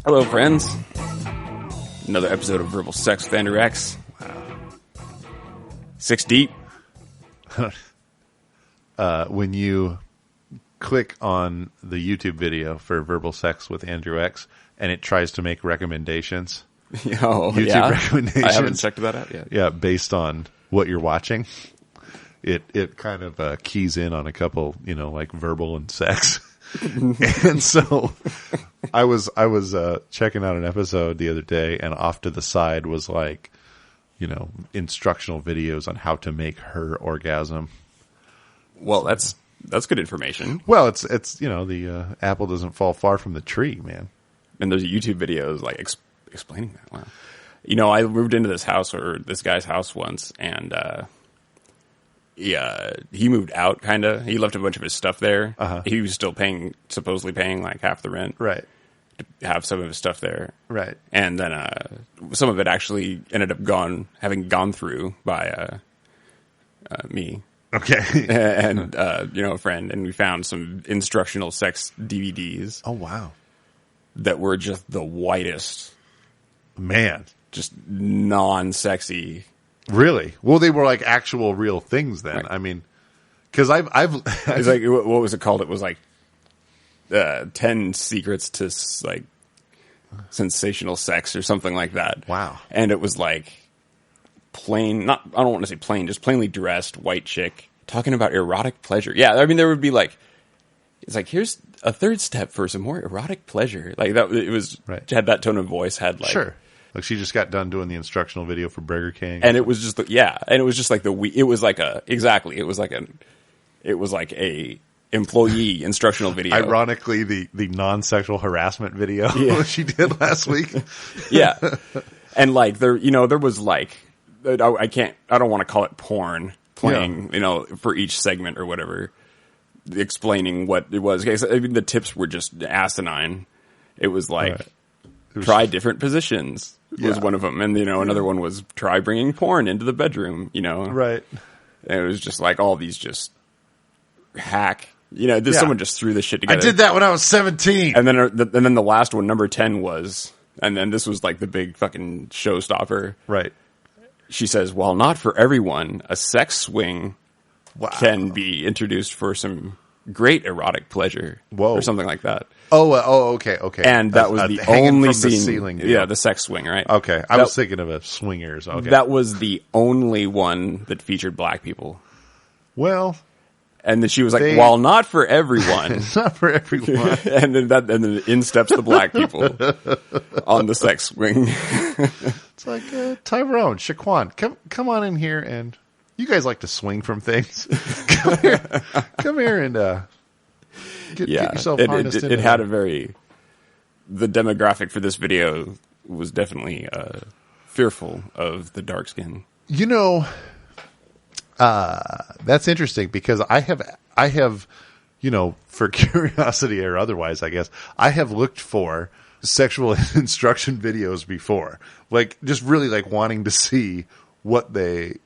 Hello, friends. Another episode of Verbal Sex with AndrewX. Wow. 6 deep. When you click on the YouTube video for Verbal Sex with AndrewX and it tries to make recommendations. YouTube recommendations. I haven't checked that out yet. Yeah, based on what you're watching. It kind of keys in on a couple, like verbal and sex. And so I was checking out an episode the other day, and off to the side was like, instructional videos on how to make her orgasm. Well, that's good information. Well, it's the apple doesn't fall far from the tree, man. And there's YouTube videos like explaining that. Wow. I moved into this house or this guy's house once, and he moved out, kind of. He left a bunch of his stuff there. Uh-huh. He was still supposedly paying like half the rent. Right. To have some of his stuff there. Right. And then some of it actually ended up having gone through by me. Okay. And, a friend. And we found some instructional sex DVDs. Oh, wow. That were just the whitest. Man. Just non-sexy. Really? Well, they were like actual real things then. Right. I mean, because I've it's like, what was it called? It was like 10 secrets to like sensational sex or something like that. Wow. And it was like plain, I don't want to say plain, just plainly dressed white chick talking about erotic pleasure. Yeah. I mean, there would be like, it's like, here's a third step for some more erotic pleasure. Like that, it was, right. Had that tone of voice, had like. Sure. Like she just got done doing the instructional video for Burger King. And it was just, and it was just like it was like a employee instructional video. Ironically, the non-sexual harassment video she did last week. Yeah. And like there was like, I don't want to call it porn playing, for each segment or whatever, explaining what it was. I mean, the tips were just asinine. It was like, try different positions. Was one of them. And, another one was try bringing porn into the bedroom, Right. And it was just like all these just hack, someone just threw this shit together. I did that when I was 17. And then the last one, number 10 was, and then this was like the big fucking showstopper. Right. She says, while not for everyone, a sex swing can be introduced for some great erotic pleasure. Whoa. Or something like that. Okay. And that was the only scene. The ceiling deal. Yeah, the sex swing, right? Okay. I was thinking of a swingers. Okay. That was the only one that featured black people. Well. And then she was like, while not for everyone. It's not for everyone. and then in steps the black people on the sex swing. It's like, Tyrone, Shaquan, come on in here, and you guys like to swing from things. Come here and get yourself harnessed into it had the demographic for this video was definitely fearful of the dark skin. That's interesting because I have, for curiosity or otherwise, I guess, I have looked for sexual instruction videos before, like just really like wanting to see what they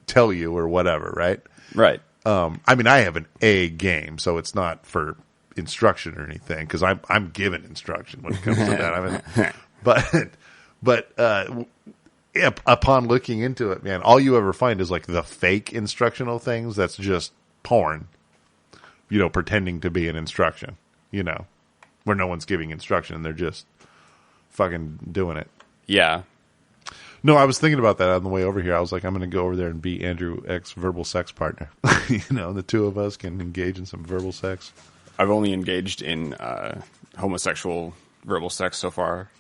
tell you or whatever. Right. Right. I mean, I have an A game, so it's not for instruction or anything because I'm given instruction when it comes to that. I mean, but upon looking into it, man, all you ever find is like the fake instructional things. That's just porn, pretending to be an instruction, where no one's giving instruction. They're just fucking doing it. Yeah. No, I was thinking about that on the way over here. I was like, I'm going to go over there and be AndrewX verbal sex partner. The two of us can engage in some verbal sex. I've only engaged in homosexual verbal sex so far.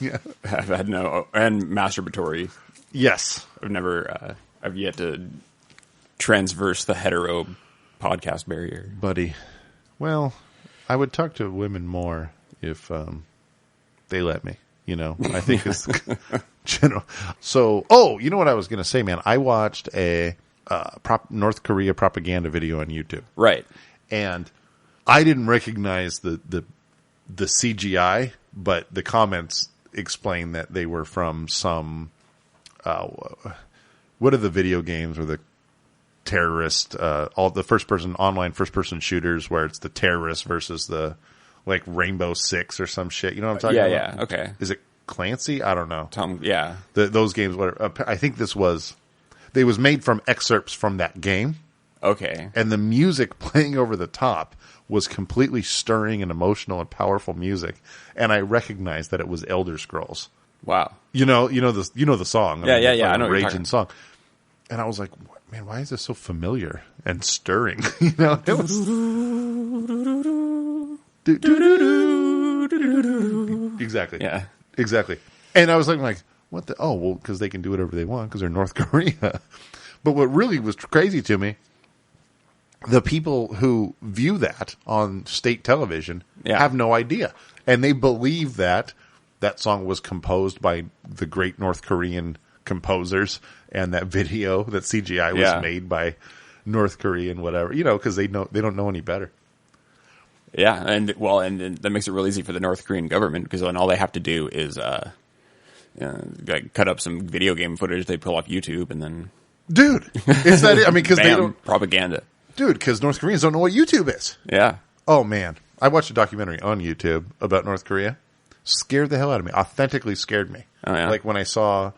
Yeah. I've had and masturbatory. Yes. I've yet to transverse the hetero podcast barrier. Buddy. Well, I would talk to women more if they let me. I think it's general. So, you know what I was going to say, man? I watched a North Korea propaganda video on YouTube. Right. And I didn't recognize the CGI, but the comments explain that they were from some, what are the video games where the terrorist, all the online first person shooters where it's the terrorists versus the like Rainbow Six or some shit. You know what I'm talking about? Yeah, okay. Is it Clancy? I don't know. Yeah. Those games, I think they was made from excerpts from that game. Okay. And the music playing over the top was completely stirring and emotional and powerful music. And I recognized that it was Elder Scrolls. Wow. You know the song. Yeah. I know what you're talking. song. And I was like, man, why is this so familiar and stirring? You know, it was exactly. Yeah. Exactly. And I was like, what the? Oh, well, because they can do whatever they want because they're North Korea. But what really was crazy to me, the people who view that on state television have no idea. And they believe that song was composed by the great North Korean composers and that video, that CGI was made by North Korean whatever, because they don't know any better. Yeah, and that makes it real easy for the North Korean government because then all they have to do is cut up some video game footage they pull off YouTube and then... Dude, is that it? I mean, because they don't... propaganda. Dude, because North Koreans don't know what YouTube is. Yeah. Oh, man. I watched a documentary on YouTube about North Korea. Scared the hell out of me. Authentically scared me. Oh, yeah? Like when I saw...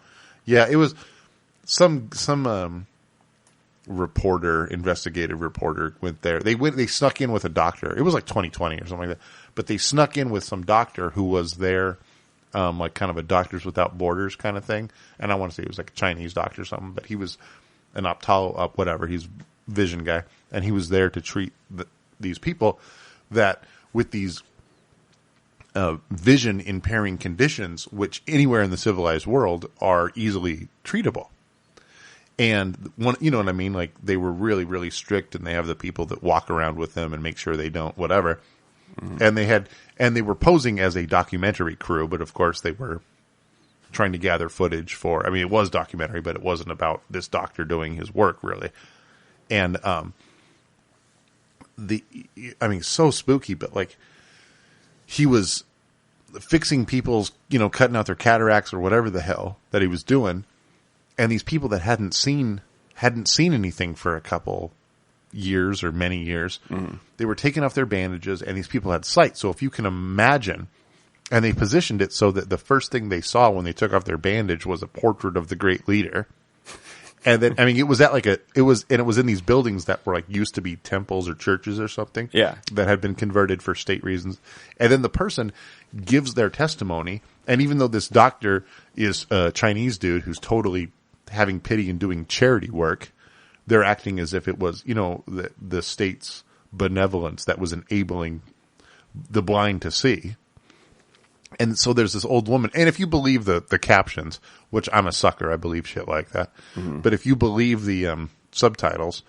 Yeah, it was some investigative reporter went there. They snuck in with a doctor. It was like 2020 or something like that. But they snuck in with some doctor who was there, like kind of a Doctors Without Borders kind of thing. And I want to say it was like a Chinese doctor or something, but he was an whatever. He's a vision guy. And he was there to treat these people that with these vision impairing conditions, which anywhere in the civilized world are easily treatable. And you know what I mean? Like they were really, really strict, and they have the people that walk around with them and make sure they don't whatever. Mm-hmm. And they were posing as a documentary crew, but of course they were trying to gather footage for. I mean, it was documentary, but it wasn't about this doctor doing his work really. And so spooky, but like he was fixing people's, cutting out their cataracts or whatever the hell that he was doing. And these people that hadn't seen anything for a couple years or many years, they were taking off their bandages, and these people had sight. So if you can imagine, and they positioned it so that the first thing they saw when they took off their bandage was a portrait of the great leader. And then, it was in these buildings that were like used to be temples or churches or something. Yeah. That had been converted for state reasons. And then the person gives their testimony. And even though this doctor is a Chinese dude who's totally having pity and doing charity work, they're acting as if it was, the state's benevolence that was enabling the blind to see. And so there's this old woman, and if you believe the captions, which I'm a sucker, I believe shit like that. Mm-hmm. But if you believe the subtitles,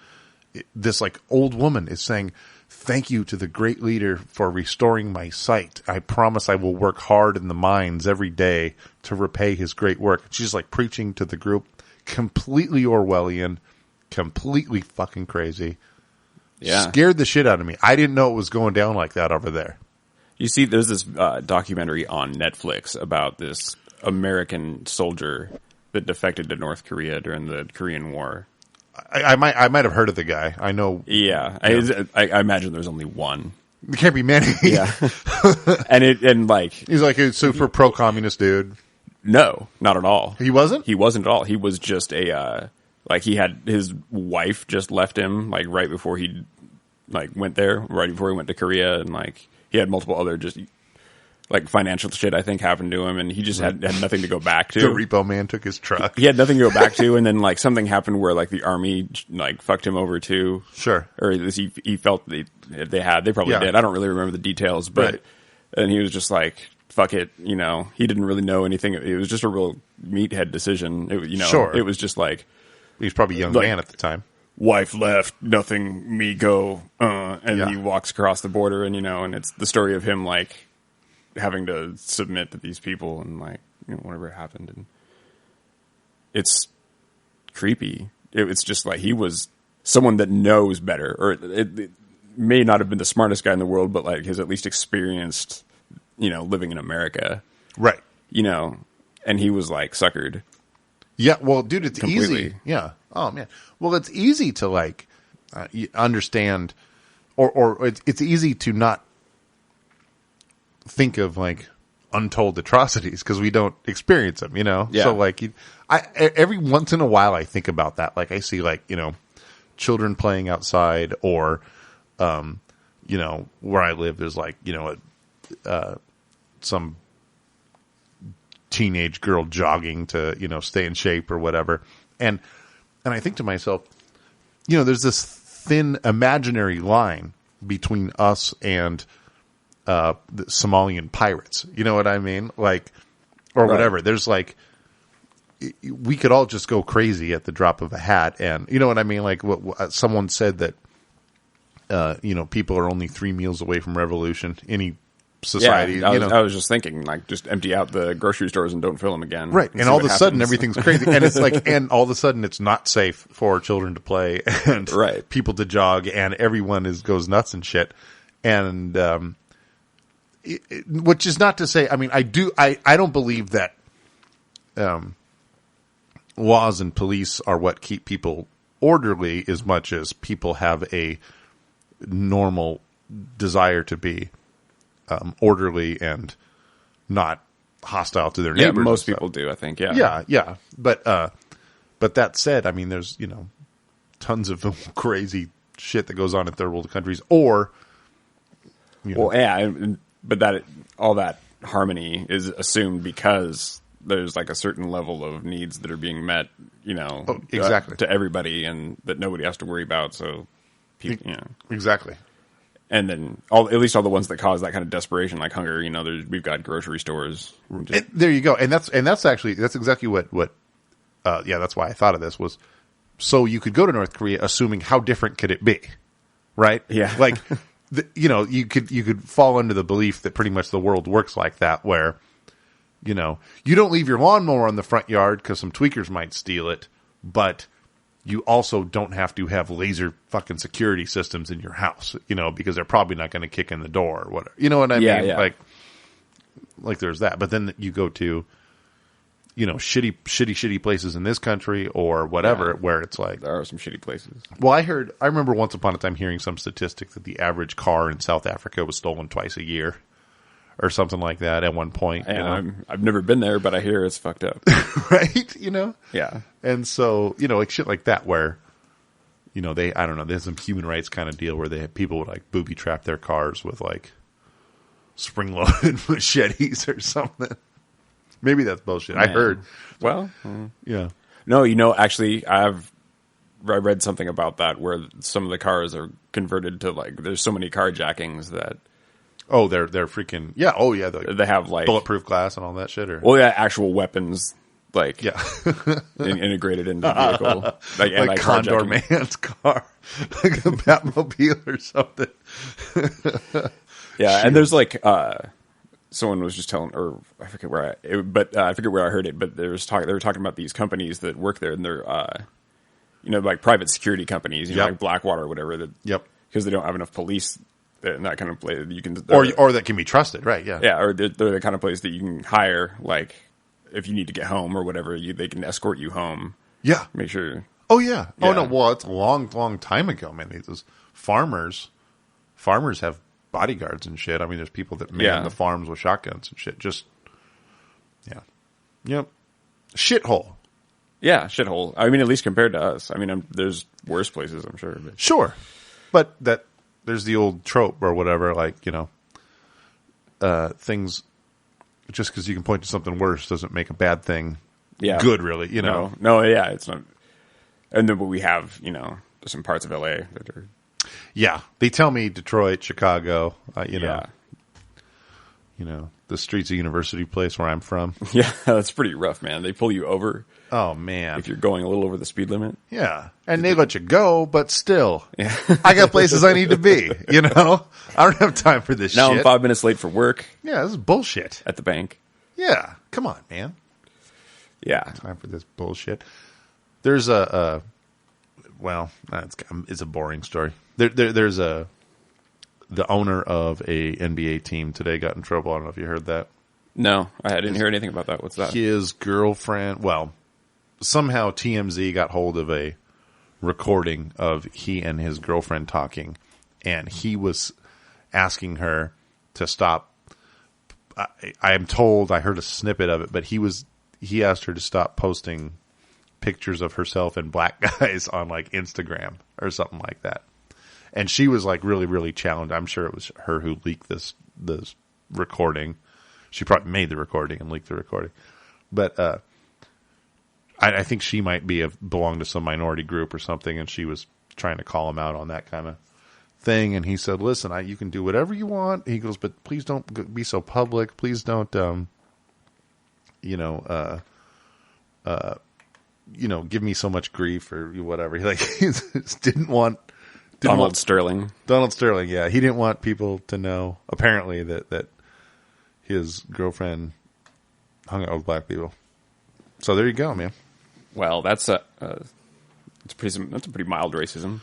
this like old woman is saying, "Thank you to the great leader for restoring my sight. I promise I will work hard in the mines every day to repay his great work." She's like preaching to the group, completely Orwellian, completely fucking crazy. Yeah. Scared the shit out of me. I didn't know it was going down like that over there. You see, there's this documentary on Netflix about this American soldier that defected to North Korea during the Korean War. I might have heard of the guy. I know. Yeah. I imagine there's only one. There can't be many. Yeah. He's like a super pro-communist dude. No, not at all. He wasn't? He wasn't at all. He was just he had his wife just left him right before he went there, right before he went to Korea, and he had multiple other just financial shit I think happened to him, and he just had nothing to go back to. The repo man took his truck. He had nothing to go back to, and then something happened where the army fucked him over too. Sure. Or at least he felt they probably did. I don't really remember the details, but right. And he was just fuck it, he didn't really know anything. It was just a real meathead decision. Sure. It was just he was probably a young man at the time. Wife left, nothing, me go, and he walks across the border, and and it's the story of him having to submit to these people and whatever happened, and it's creepy. It's just he was someone that knows better, or it may not have been the smartest guy in the world, but has at least experienced living in America, right? And he was suckered. Yeah, well, dude, it's completely. Easy. Yeah. Oh man. Well, it's easy to understand, or it's easy to not think of like untold atrocities because we don't experience them, Yeah. So like, every once in a while I think about that. Like I see like, children playing outside or, where I live, there's like, some teenage girl jogging to, stay in shape or whatever. And I think to myself, there's this thin imaginary line between us and the Somalian pirates. You know what I mean? Like, or whatever. There's like, we could all just go crazy at the drop of a hat. And you know what I mean? Like what someone said that, people are only 3 meals away from revolution. Any society, yeah, I was just thinking, like, just empty out the grocery stores and don't fill them again. Right. And all of a sudden everything's crazy. And it's like, and all of a sudden it's not safe for children to play and people to jog and everyone goes nuts and shit. And, which is not to say, I mean, I don't believe that, laws and police are what keep people orderly as much as people have a normal desire to be orderly and not hostile to their neighbors. Yeah, most people do, I think. Yeah. Yeah. But that said, I mean, there's, tons of crazy shit that goes on in third world countries or, well, yeah, but all that harmony is assumed because there's like a certain level of needs that are being met, exactly to everybody and that nobody has to worry about. So people, exactly. And then at least all the ones that cause that kind of desperation, like hunger, we've got grocery stores. There you go. And that's exactly what that's why I thought of this was, so you could go to North Korea assuming how different could it be? Right? Yeah. Like, you could fall into the belief that pretty much the world works like that where, you don't leave your lawnmower on the front yard because some tweakers might steal it, but you also don't have to have laser fucking security systems in your house, because they're probably not going to kick in the door or whatever. You know what I mean? Yeah. Like there's that. But then you go to, shitty places in this country or whatever, where it's like, there are some shitty places. Well, I remember once upon a time hearing some statistic that the average car in South Africa was stolen twice a year. Or something like that at one point. I've never been there, but I hear it's fucked up. Right? Yeah. And so, like shit like that where, there's some human rights kind of deal where people would like booby trap their cars with like spring-loaded machetes or something. Maybe that's bullshit. Man. I heard. Well, yeah. No, actually, I read something about that where some of the cars are converted to like, there's so many carjackings that. Oh, they're freaking yeah. Oh yeah, they have like bulletproof glass and all that shit. Or well, yeah, actual weapons like integrated into the vehicle, like Condor Man's car, like a Batmobile or something. Yeah, and there's like someone was just telling, or I forget where I forget where I heard it, but they were talking about these companies that work there, and they're like private security companies, like Blackwater or whatever. Because they don't have enough police. In that kind of place, you can, or that can be trusted, right? Yeah, or they're the kind of place that you can hire, like if you need to get home or whatever, they can escort you home. Yeah, make sure. Oh yeah. Oh no. Well, it's a long time ago, man. These farmers have bodyguards and shit. I mean, there's people that man the farms with shotguns and shit. Just shithole. Yeah, shithole. I mean, at least compared to us. I mean, there's worse places, I'm sure. But. Sure, but that. There's the old trope or whatever, like, things, just because you can point to something worse doesn't make a bad thing good, really, No, yeah, it's not. And then we have, there's some parts of LA that are. Yeah, they tell me Detroit, Chicago, the streets of University Place where I'm from. Yeah, that's pretty rough, man. They pull you over. Oh, man. If you're going a little over the speed limit. Yeah. And they let you go, but still. Yeah. I got places I need to be, I don't have time for this shit. Now I'm 5 minutes late for work. Yeah, this is bullshit. At the bank. Yeah. Come on, man. Yeah. Time for this bullshit. There's it's a boring story. There's the owner of a NBA team today got in trouble. I don't know if you heard that. No, I didn't hear anything about that. What's that? His girlfriend, somehow TMZ got hold of a recording of he and his girlfriend talking, and he was asking her to stop I am told, I heard a snippet of it, but he asked her to stop posting pictures of herself and black guys on like Instagram or something like that. And she was like really, really challenged. I'm sure it was her who leaked this recording. She probably made the recording and leaked the recording. But I think she might belong to some minority group or something, and she was trying to call him out on that kind of thing. And he said, listen, you can do whatever you want. He goes, but please don't be so public. Please don't, give me so much grief or whatever. He just didn't want Donald Sterling. Donald Sterling, yeah. He didn't want people to know, apparently, that his girlfriend hung out with black people. So there you go, man. Well, that's a pretty mild racism.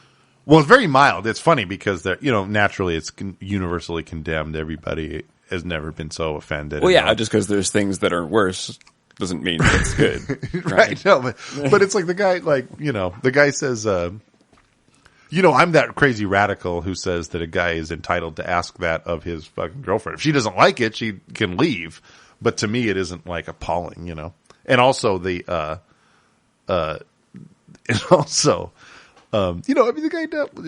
Well, it's very mild. It's funny because naturally it's universally condemned. Everybody has never been so offended. Well, yeah, just because there's things that are worse doesn't mean it's good. Right. No, but it's like the guy, the guy says, I'm that crazy radical who says that a guy is entitled to ask that of his fucking girlfriend. If she doesn't like it, she can leave. But to me, it isn't like appalling, And also the the guy,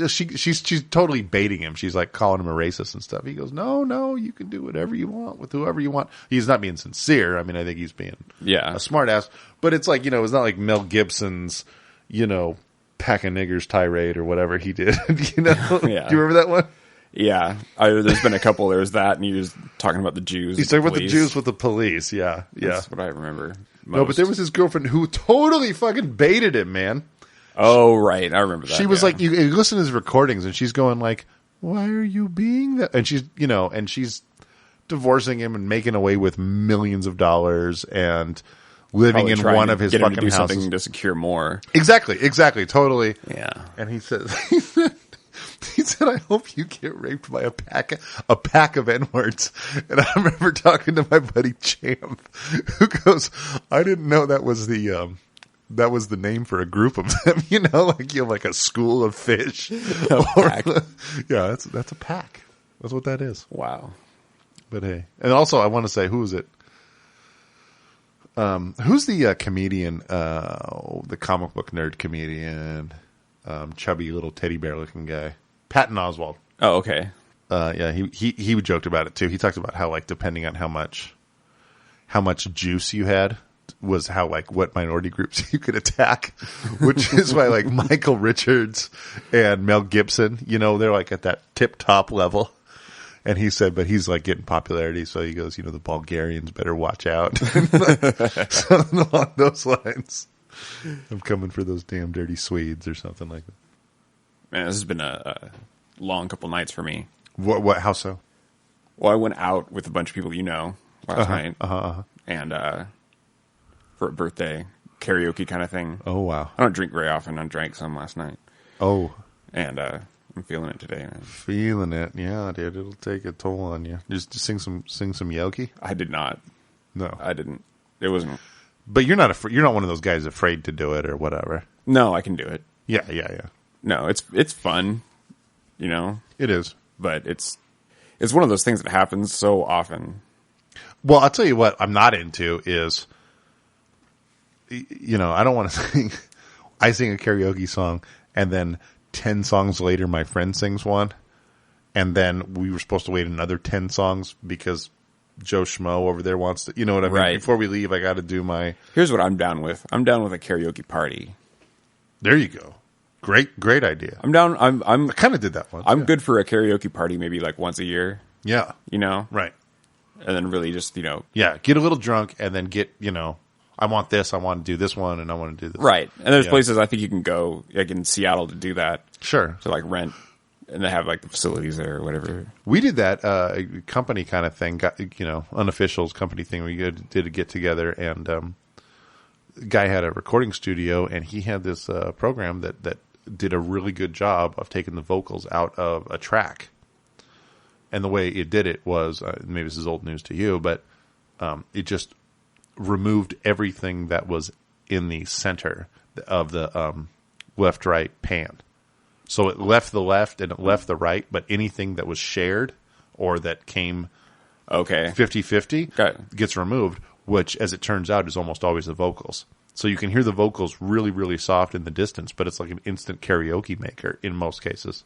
she's totally baiting him. She's like calling him a racist and stuff. He goes, no, you can do whatever you want with whoever you want. He's not being sincere. I mean, I think he's being a smart ass. But it's like, it's not like Mel Gibson's, pack of niggers tirade or whatever he did. Yeah. Do you remember that one? Yeah. There's been a couple. There was that, and he was talking about the Jews. He's talking about the Jews with the police. Yeah. That's what I remember most. No, but there was his girlfriend who totally fucking baited him, man. Oh, right. I remember that. She was like, you listen to his recordings, and she's going like, why are you being that? And she's divorcing him and making away with millions of dollars and living in one of his fucking houses. Something to secure more. Exactly, totally. Yeah. And he said, I hope you get raped by a pack of N-words. And I remember talking to my buddy Champ, who goes, I didn't know that was the name for a group of them, like a school of fish. Pack. Yeah, that's a pack. That's what that is. Wow. But hey, and also I want to say, who is it? Who's the comedian? The comic book nerd comedian, chubby little teddy bear looking guy, Patton Oswalt. Oh, okay. Yeah, he joked about it too. He talked about how depending on how much juice you had was how what minority groups you could attack, which is why Michael Richards and Mel Gibson, they're at that tip top level. And he said, but he's getting popularity, so he goes, the Bulgarians better watch out. Something along those lines. I'm coming for those damn dirty Swedes or something like that. Man, this has been a long couple nights for me. What? How so? Well, I went out with a bunch of people last night. And for a birthday karaoke kind of thing. Oh, wow. I don't drink very often. I drank some last night. Oh. And I'm feeling it today, man. Feeling it. Yeah, dude. It'll take a toll on you. Just sing some Yoki? I did not. No. I didn't. It wasn't. But you're not you're not one of those guys afraid to do it or whatever. No, I can do it. Yeah. No, it's fun, It is. But it's one of those things that happens so often. Well, I'll tell you what I'm not into is, I don't want to sing. I sing a karaoke song, and then 10 songs later, my friend sings one, and then we were supposed to wait another 10 songs because Joe Schmo over there wants to. You know what I mean? Right. Before we leave, I got to do my. Here's what I'm down with. I'm down with a karaoke party. There you go. Great idea. I'm down. I kind of did that once. I'm good for a karaoke party, maybe once a year. Yeah. Right. And then really just Yeah, get a little drunk and then get I want this. I want to do this one, and I want to do this. Right. And there's places I think you can go, in Seattle, to do that. Sure. To rent, and they have the facilities there or whatever. We did that company kind of thing. Got unofficial company thing. We did a get together, and the guy had a recording studio, and he had this program that did a really good job of taking the vocals out of a track. And the way it did it was maybe this is old news to you, but it just removed everything that was in the center of the left-right pan. So it left the left and it left the right, but anything that was shared or that came Okay. 50-50 Got it. gets removed, which, as it turns out, is almost always the vocals. So you can hear the vocals really, really soft in the distance, but it's like an instant karaoke maker in most cases.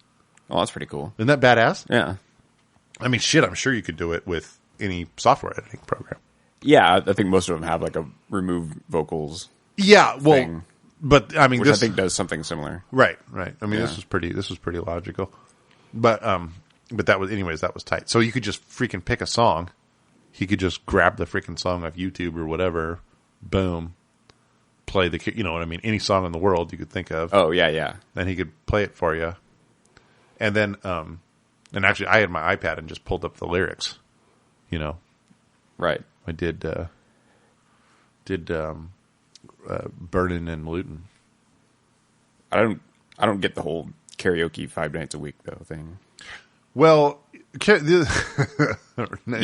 Oh, that's pretty cool. Isn't that badass? Yeah. I mean, shit, I'm sure you could do it with any software editing program. Yeah, I think most of them have like a remove vocals. Yeah, well, thing, but I mean, which this I think does something similar. right. I mean, Yeah. this was pretty logical. But that was tight. So you could just freaking pick a song. He could just grab the freaking song off YouTube or whatever. Boom. Play you know what I mean? Any song in the world you could think of. Oh, yeah. Then he could play it for you. And then, and actually I had my iPad and just pulled up the lyrics, you know. Right. I did Burnin' and Luton. I don't get the whole karaoke 5 nights a week though thing. Well, You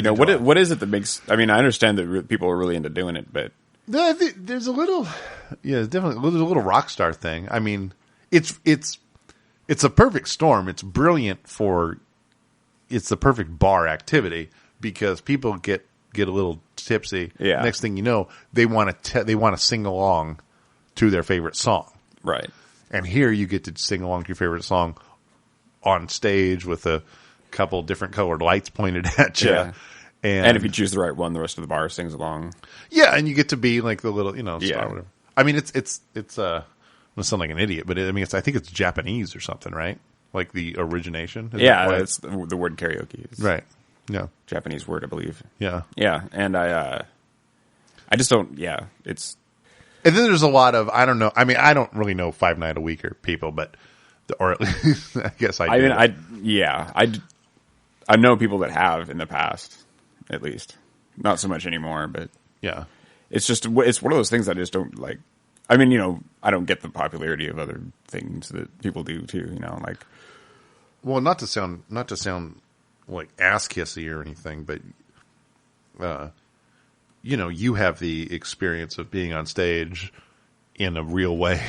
know, what is it that makes? I mean, I understand that people are really into doing it, but there's a little, definitely there's a little rock star thing. I mean, it's a perfect storm. It's brilliant it's the perfect bar activity because people get a little tipsy. Yeah. Next thing you know, they want to sing along to their favorite song. right. And here you get to sing along to your favorite song on stage with a couple different colored lights pointed at you. Yeah. And if you choose the right one, the rest of the bar sings along. yeah, and you get to be like the little, star, Yeah. whatever. I mean, it's I'm gonna sound like an idiot, but I think it's Japanese or something, right? Like the origination. Is Yeah, that why- that's the word karaoke. It's right. Yeah, Japanese word, I believe. yeah. Yeah, and I just don't. Yeah, it's And then there's a lot of I don't know. I mean, I don't really know 5 Night a Weeker people, or at least I guess I do. I know people that have in the past, at least. Not so much anymore, but yeah. it's one of those things I just don't like. I mean, I don't get the popularity of other things that people do too. Like, Well, not to sound like ass kissy or anything, but you have the experience of being on stage in a real way,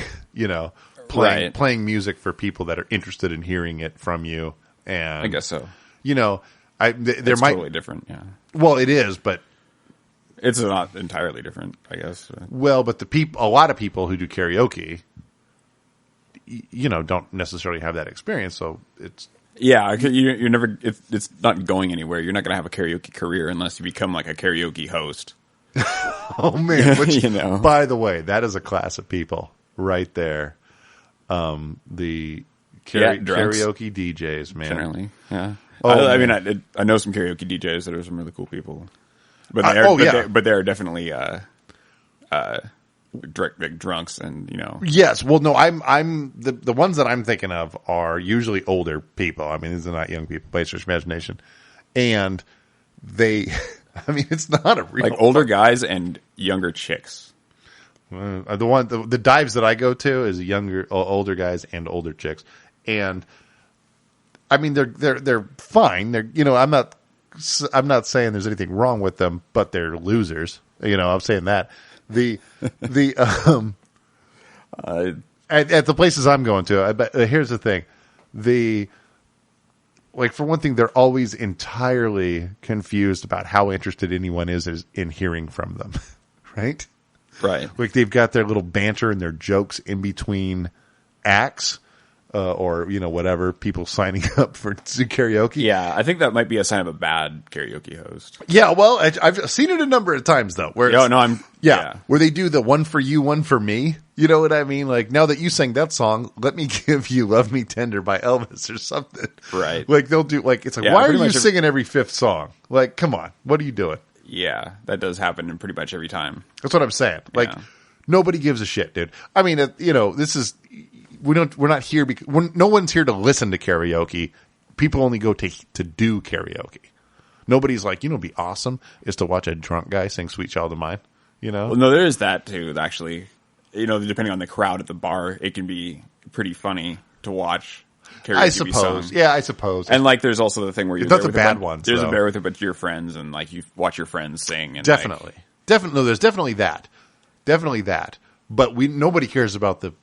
Right. playing music for people that are interested in hearing it from you. And I guess so. there It's might totally different. Yeah, well, it is, but it's not entirely different, I guess. but a lot of people who do karaoke, don't necessarily have that experience. So it's Yeah, you're never. It's not going anywhere. You're not going to have a karaoke career unless you become like a karaoke host. oh man, which, by the way, that is a class of people right there. The drunks. karaoke DJs, man. Generally, yeah. Oh, I mean, I know some karaoke DJs that are some really cool people, but they are definitely drunks, and Yes, well, no, I'm the ones that I'm thinking of are usually older people. I mean, these are not young people by stretch of imagination, and they. I mean, it's not a real like older guys and younger chicks. The dives that I go to is older guys and older chicks, and I mean they're fine. I'm not saying there's anything wrong with them, but they're losers. I'm saying that at the places I'm going to. But here's the thing, for one thing, they're always entirely confused about how interested anyone is in hearing from them, right? Right. Like they've got their little banter and their jokes in between acts, or whatever, people signing up for karaoke. Yeah, I think that might be a sign of a bad karaoke host. Yeah, well, I've seen it a number of times though. Where where they do the one for you, one for me. You know what I mean? Like, now that you sang that song, let me give you "Love Me Tender" by Elvis or something. Right. Like they'll do it's like, why are you singing every fifth song? Like, come on, what are you doing? Yeah, that does happen in pretty much every time. That's what I'm saying. Like, nobody gives a shit, dude. I mean, this is we're not here because no one's here to listen to karaoke. People only go to do karaoke. Nobody's like, it'd be awesome is to watch a drunk guy sing "Sweet Child of Mine." Well, no, there is that too. Actually, depending on the crowd at the bar, it can be pretty funny to watch karaoke. I suppose. Sung. Yeah, I suppose. And there's also the thing where you're not there the bad ones. There's a bear with a bunch of your friends, and you watch your friends sing. And definitely. No, there's definitely that. But nobody cares about the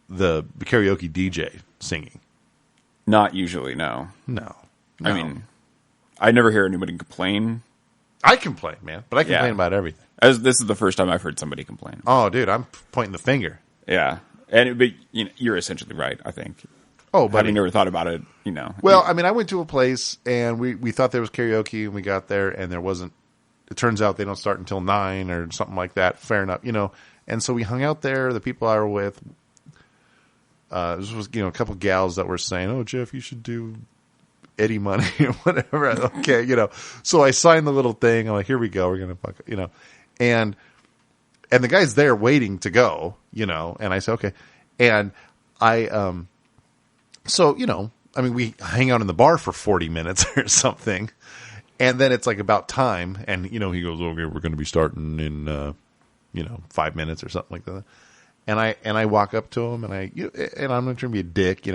karaoke DJ singing. Not usually, no. No. I mean, I never hear anybody complain. I complain, man, but I complain about everything. This is the first time I've heard somebody complain. Oh, dude, I'm pointing the finger. Yeah, but you're essentially right. I think. Oh, but having never thought about it, Well, I mean, I went to a place and we thought there was karaoke, and we got there and there wasn't. It turns out they don't start until 9 or something like that. Fair enough, And so we hung out there. The people I were with, this was a couple gals that were saying, "Oh, Geoff, you should do Eddie Money or whatever." Okay, So I signed the little thing. I'm like, "Here we go. We're gonna fuck," and the guy's there waiting to go, And I said, "Okay," and I So, I mean, we hang out in the bar for 40 minutes or something. And then it's like about time. And, he goes, "Okay, we're going to be starting in, 5 minutes or something like that." And I walk up to him and I'm not trying to be a dick.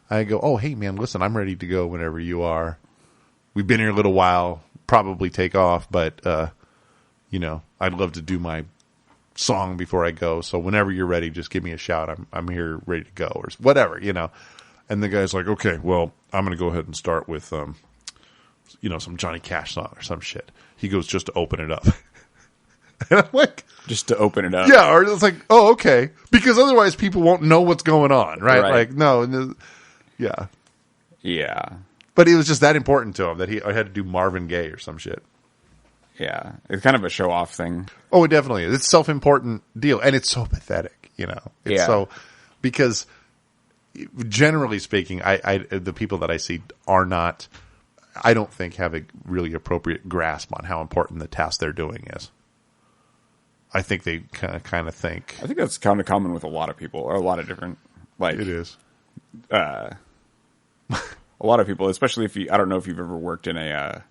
I go, "Oh, hey man, listen, I'm ready to go whenever you are. We've been here a little while, probably take off, but, I'd love to do my song before I go. So whenever you're ready, just give me a shout. I'm here ready to go," or whatever, And the guy's like, "Okay, well, I'm going to go ahead and start with, some Johnny Cash song or some shit." He goes, "Just to open it up." And I'm like, just to open it up. Yeah. Or it's like, "Oh, okay." Because otherwise people won't know what's going on. Right. Like, no. Yeah. Yeah. But it was just that important to him that I had to do Marvin Gaye or some shit. Yeah. It's kind of a show off thing. Oh, it definitely is. It's a self-important deal. And it's so pathetic, It's so, because generally speaking, the people that I see are not, I don't think, have a really appropriate grasp on how important the task they're doing is. I think they kind of think. I think that's kind of common with a lot of people, or a lot of different, it is. A lot of people, especially I don't know if you've ever worked in a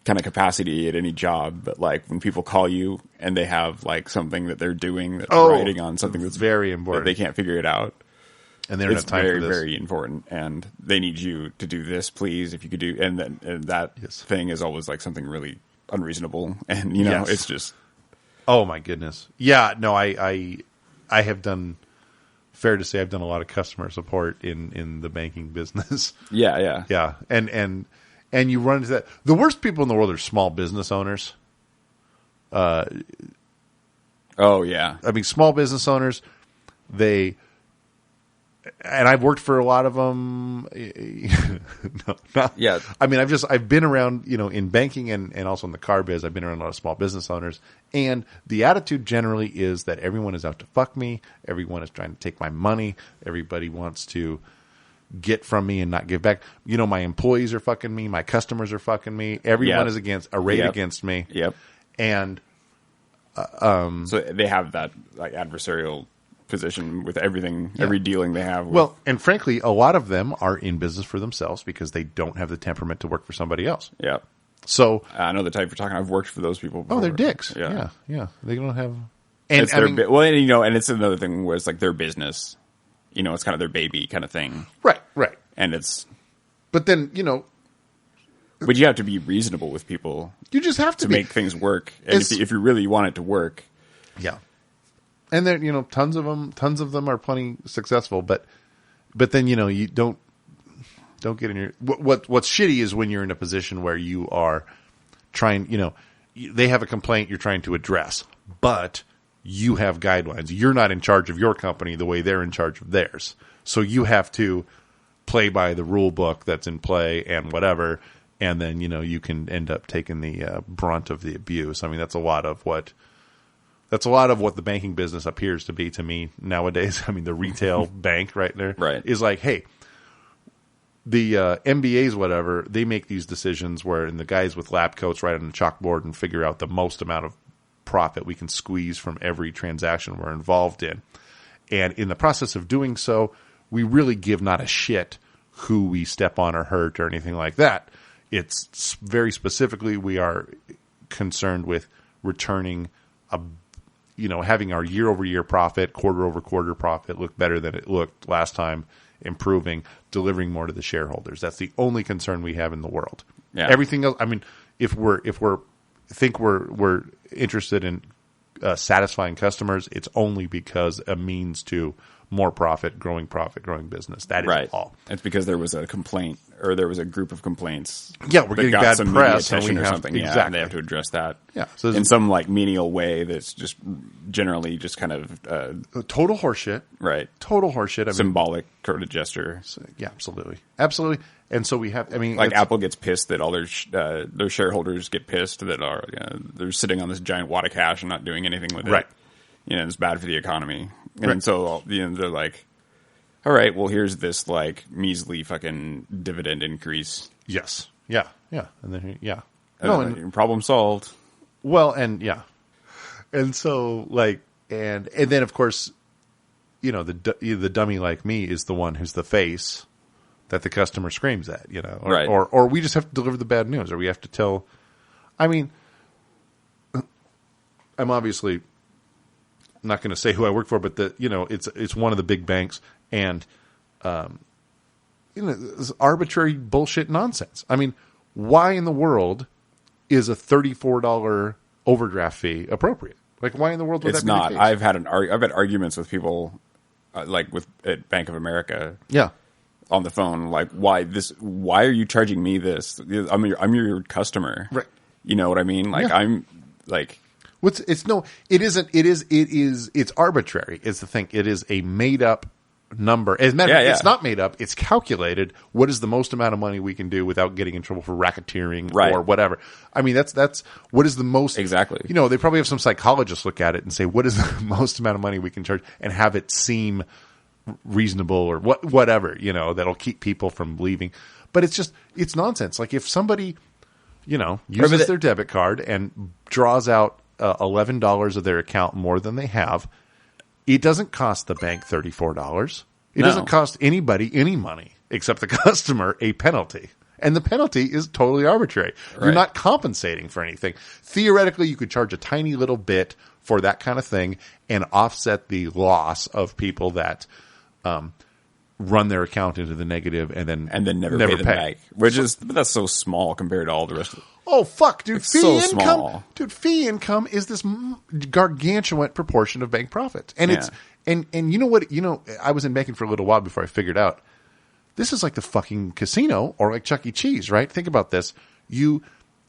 kind of capacity at any job, but like when people call you and they have like something that they're doing that's writing on something that's very important, that they can't figure it out. And they're not time very, for this. very important, and they need you to do this, please. If you could do, and that thing is always like something really unreasonable, and it's just. Oh my goodness! Yeah, no, I have done. Fair to say, I've done a lot of customer support in the banking business. Yeah, and you run into that. The worst people in the world are small business owners. Oh yeah, I mean, small business owners, and I've worked for a lot of them. Yeah. I mean, I've been around, in banking and also in the car biz. I've been around a lot of small business owners, and the attitude generally is that everyone is out to fuck me. Everyone is trying to take my money. Everybody wants to get from me and not give back. My employees are fucking me. My customers are fucking me. Everyone is arrayed against me. Yep. And, so they have that like adversarial position with everything, every dealing they have. Well, and frankly, a lot of them are in business for themselves because they don't have the temperament to work for somebody else. Yeah. So I know the type you're talking. I've worked for those people before. Oh, they're dicks. Yeah. They don't have. And it's and it's another thing where it's like their business. It's kind of their baby kind of thing. Right. And it's. But then But you have to be reasonable with people. You just have to make things work. And if you really want it to work. Yeah. And there, tons of them are plenty successful, but then, you don't get in your, what's shitty is when you're in a position where you are trying, they have a complaint you're trying to address, but you have guidelines. You're not in charge of your company the way they're in charge of theirs. So you have to play by the rule book that's in play and whatever. And then, you can end up taking the brunt of the abuse. I mean, that's a lot of what the banking business appears to be to me nowadays. I mean, the retail bank right there is like, hey, the MBAs, whatever, they make these decisions and the guys with lab coats write on the chalkboard and figure out the most amount of profit we can squeeze from every transaction we're involved in. And in the process of doing so, we really give not a shit who we step on or hurt or anything like that. It's very specifically we are concerned with returning having our year-over-year profit, quarter-over-quarter profit look better than it looked last time, improving, delivering more to the shareholders. That's the only concern we have in the world. Yeah. Everything else, I mean, if we're interested in satisfying customers, it's only because a means to more profit, growing business. That is right. all. It's because there was a complaint, or there was a group of complaints. Yeah, we're getting bad some press, media attention and or something. exactly. Yeah, and they have to address that. Yeah, so in some like menial way that's just generally just kind of total horseshit. Right. Total horseshit. I mean, symbolic sort of gesture. Yeah, absolutely. And so we have. I mean, like Apple gets pissed that all their shareholders get pissed that are they're sitting on this giant wad of cash and not doing anything with it. Right. It's bad for the economy. And so they're like, all right, well, here's this like measly fucking dividend increase. Yes. Yeah. And then problem solved. Well, and yeah, and so like, and then of course, the dummy like me is the one who's the face that the customer screams at, right? Or we just have to deliver the bad news, or we have to tell. I mean, I'm obviously not going to say who I work for, but it's one of the big banks, and this arbitrary bullshit nonsense. I mean, why in the world is a $34 overdraft fee appropriate? Like, why in the world would it's that be not? the case? I've had arguments with people, like at Bank of America. Yeah. On the phone, like, why are you charging me this? I'm your customer. Right. You know what I mean? Like, yeah. I'm like, it's arbitrary is the thing. It is a made up number. As a matter of fact, it's not made up. It's calculated. What is the most amount of money we can do without getting in trouble for racketeering or whatever? I mean, that's what is the most exactly. They probably have some psychologists look at it and say, what is the most amount of money we can charge, and have it seem reasonable or whatever, that'll keep people from leaving. But it's nonsense. Like if somebody, uses their debit card and draws out $11 of their account more than they have, it doesn't cost the bank $34. It doesn't cost anybody any money except the customer a penalty. And the penalty is totally arbitrary. Right. You're not compensating for anything. Theoretically, you could charge a tiny little bit for that kind of thing and offset the loss of people that run their account into the negative and then never pay them back. But that's so small compared to all the rest of it. Oh fuck, dude! It's fee income, small. Dude. Fee income is this gargantuan proportion of bank profits, and it's and you know what? I was in banking for a little while before I figured out this is like the fucking casino or like Chuck E. Cheese, right? Think about this: you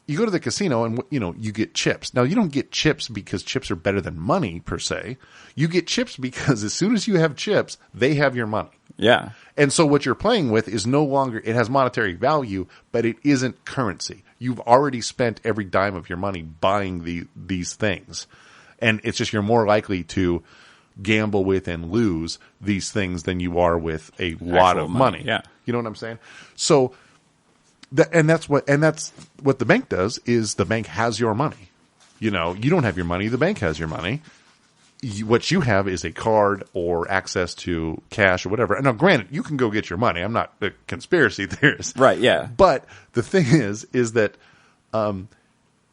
go to the casino and you get chips. Now you don't get chips because chips are better than money per se. You get chips because as soon as you have chips, they have your money. Yeah. And so what you're playing with is no longer, it has monetary value, but it isn't currency. You've already spent every dime of your money buying these things. And it's just you're more likely to gamble with and lose these things than you are with a lot of money. Yeah. You know what I'm saying? So that's what the bank does is the bank has your money. You don't have your money, the bank has your money. What you have is a card or access to cash or whatever. And now, granted, you can go get your money. I'm not a conspiracy theorist. Right, yeah. But the thing is that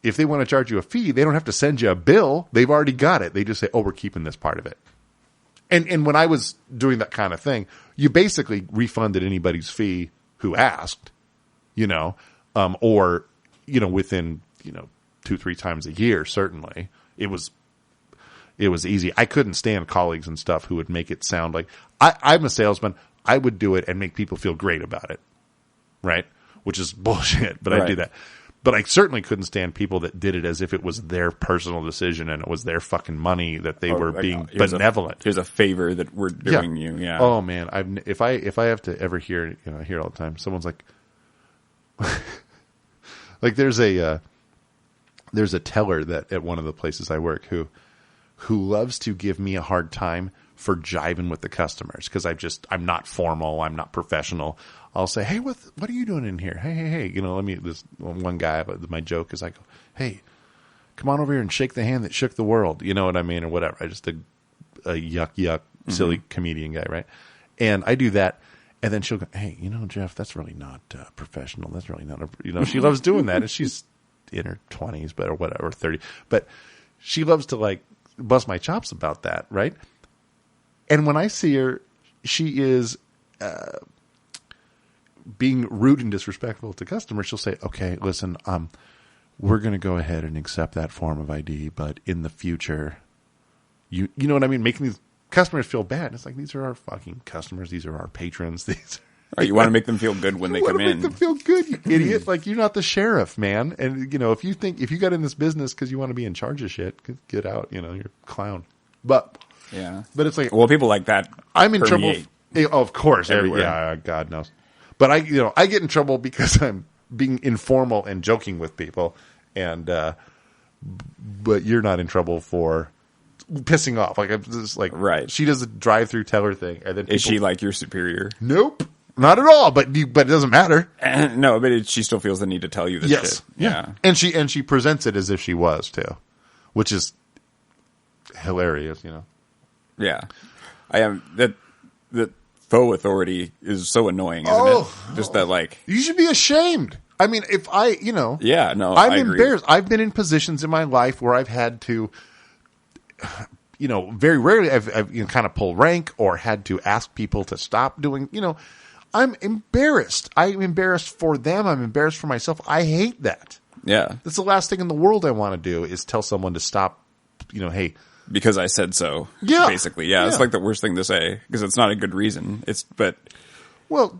if they want to charge you a fee, they don't have to send you a bill. They've already got it. They just say, oh, we're keeping this part of it. And when I was doing that kind of thing, you basically refunded anybody's fee who asked, or, within, 2-3 times a year, certainly. It was easy. I couldn't stand colleagues and stuff who would make it sound like I'm a salesman. I would do it and make people feel great about it, right? Which is bullshit, but right. I do that. But I certainly couldn't stand people that did it as if it was their personal decision and it was their fucking money that they were being benevolent. Here's a favor that we're doing you. Yeah. Oh man, if I have to ever hear I hear it all the time. Someone's like, like there's a teller that at one of the places I work who loves to give me a hard time for jiving with the customers because I'm not formal, I'm not professional. I'll say, hey, what are you doing in here? Hey, this one guy, my joke is I go, hey, come on over here and shake the hand that shook the world. You know what I mean? Or whatever. I just a yuck, silly comedian guy, right? And I do that. And then she'll go, hey, Geoff, that's really not professional. That's really not, she loves doing that. And she's in her 20s, or whatever, 30. But she loves to like bust my chops about that, right? And when I see her, she is being rude and disrespectful to customers. She'll say, okay, listen, we're going to go ahead and accept that form of ID, but in the future, you know what I mean? Making these customers feel bad. It's like, these are our fucking customers. These are our patrons. These Right, you want to make them feel good when they come in. Make them feel good, you idiot. Like, you're not the sheriff, man. And, if you got in this business because you want to be in charge of shit, get out. You're a clown. But it's like, well, people like that. I'm in trouble. Oh, of course. Everywhere. Yeah, God knows. But I get in trouble because I'm being informal and joking with people. And, but you're not in trouble for pissing off. Like, I'm just like, right. She does a drive-through teller thing. And then is she like your superior? Nope. Not at all, but it doesn't matter. No, but she still feels the need to tell you this shit. Yeah. And she presents it as if she was too, which is hilarious, Yeah. I am that faux authority is so annoying, isn't it? Just that, like, you should be ashamed. I mean, if I, yeah, no, I'm I agree. embarrassed. I've been in positions in my life where I've had to, very rarely I've kind of pull rank or had to ask people to stop doing, I'm embarrassed. I'm embarrassed for them. I'm embarrassed for myself. I hate that. Yeah. That's the last thing in the world I want to do is tell someone to stop, hey. Because I said so. Yeah. Basically. Yeah. It's like the worst thing to say because it's not a good reason. Well,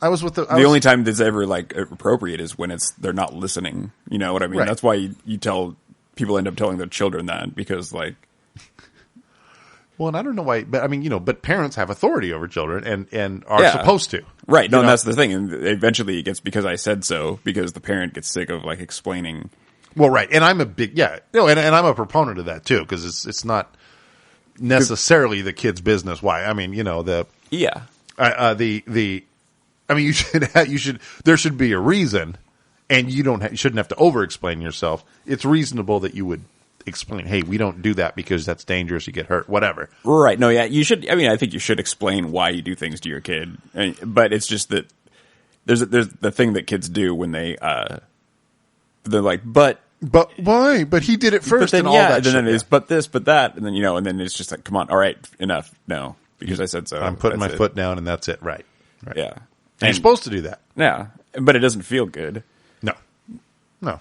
I was with the only time that's ever like appropriate is when they're not listening. You know what I mean? Right. That's why you tell people end up telling their children that because like. Well, and I don't know why, but I mean, but parents have authority over children and are supposed to. Right. No, and that's the thing. And eventually it gets because I said so because the parent gets sick of like explaining. Well, right. And I'm a big, and I'm a proponent of that too because it's not necessarily the kid's business. Why? I mean, Yeah. I mean, there should be a reason and you shouldn't have to over explain yourself. It's reasonable that you would explain, hey, we don't do that because that's dangerous, you get hurt, whatever. Right. No, yeah, you should. I mean, I think you should explain why you do things to your kid. But it's just that there's the thing that kids do when they're like, but why? But he did it first, then, and all that. And then shit, it's but this, but that, and then and then it's just like, come on, all right, enough, no, because I said so. I'm putting my foot down, and that's it. Right. Yeah. And you're supposed to do that. Yeah, but it doesn't feel good. No.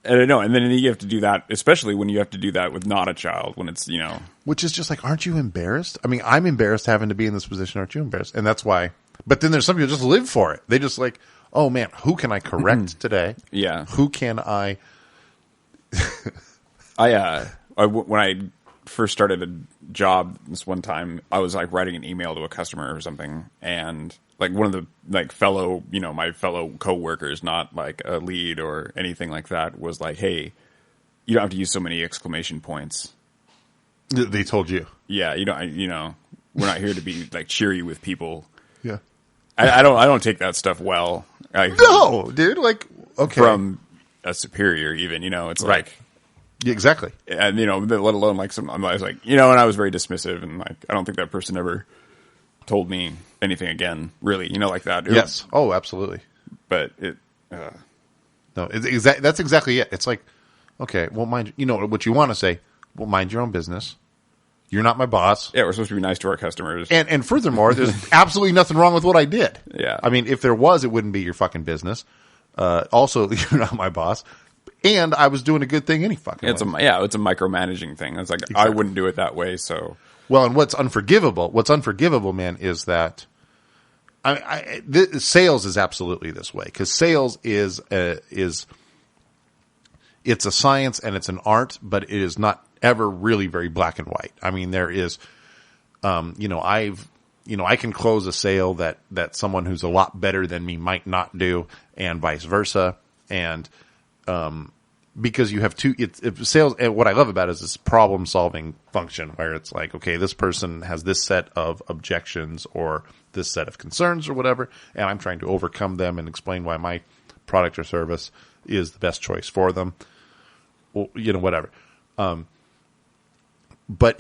And I know, and then you have to do that, especially when you have to do that with not a child, when it's, Which is just like, aren't you embarrassed? I mean, I'm embarrassed having to be in this position. Aren't you embarrassed? And that's why. But then there's some people who just live for it. They just like, oh man, who can I correct today? Yeah. Who can I? When I first started a job this one time, I was like writing an email to a customer or something, and like one of the like fellow, my fellow coworkers, not like a lead or anything like that, was like, "Hey, you don't have to use so many exclamation points." They told you, yeah, we're not here to be like cheery with people. Yeah, I don't take that stuff well. No, dude, like okay, from a superior, even it's right. like. Yeah, exactly. And, let alone like I was like, and I was very dismissive and like, I don't think that person ever told me anything again, really, like that. Yes. Oh, absolutely. But no, that's exactly it. It's like, okay, well, mind, what you want to say, well, mind your own business. You're not my boss. Yeah, we're supposed to be nice to our customers. And furthermore, there's absolutely nothing wrong with what I did. Yeah. I mean, if there was, it wouldn't be your fucking business. Also, you're not my boss. And I was doing a good thing any fucking way. It's a micromanaging thing. It's like, exactly. I wouldn't do it that way, so. Well, and what's unforgivable, man, is that sales is absolutely this way. Because sales is it's a science and it's an art, but it is not ever really very black and white. I mean, there is, I can close a sale that someone who's a lot better than me might not do, and vice versa. And, because you have sales, and what I love about it is this problem solving function where it's like, okay, this person has this set of objections or this set of concerns or whatever, and I'm trying to overcome them and explain why my product or service is the best choice for them, or, whatever. But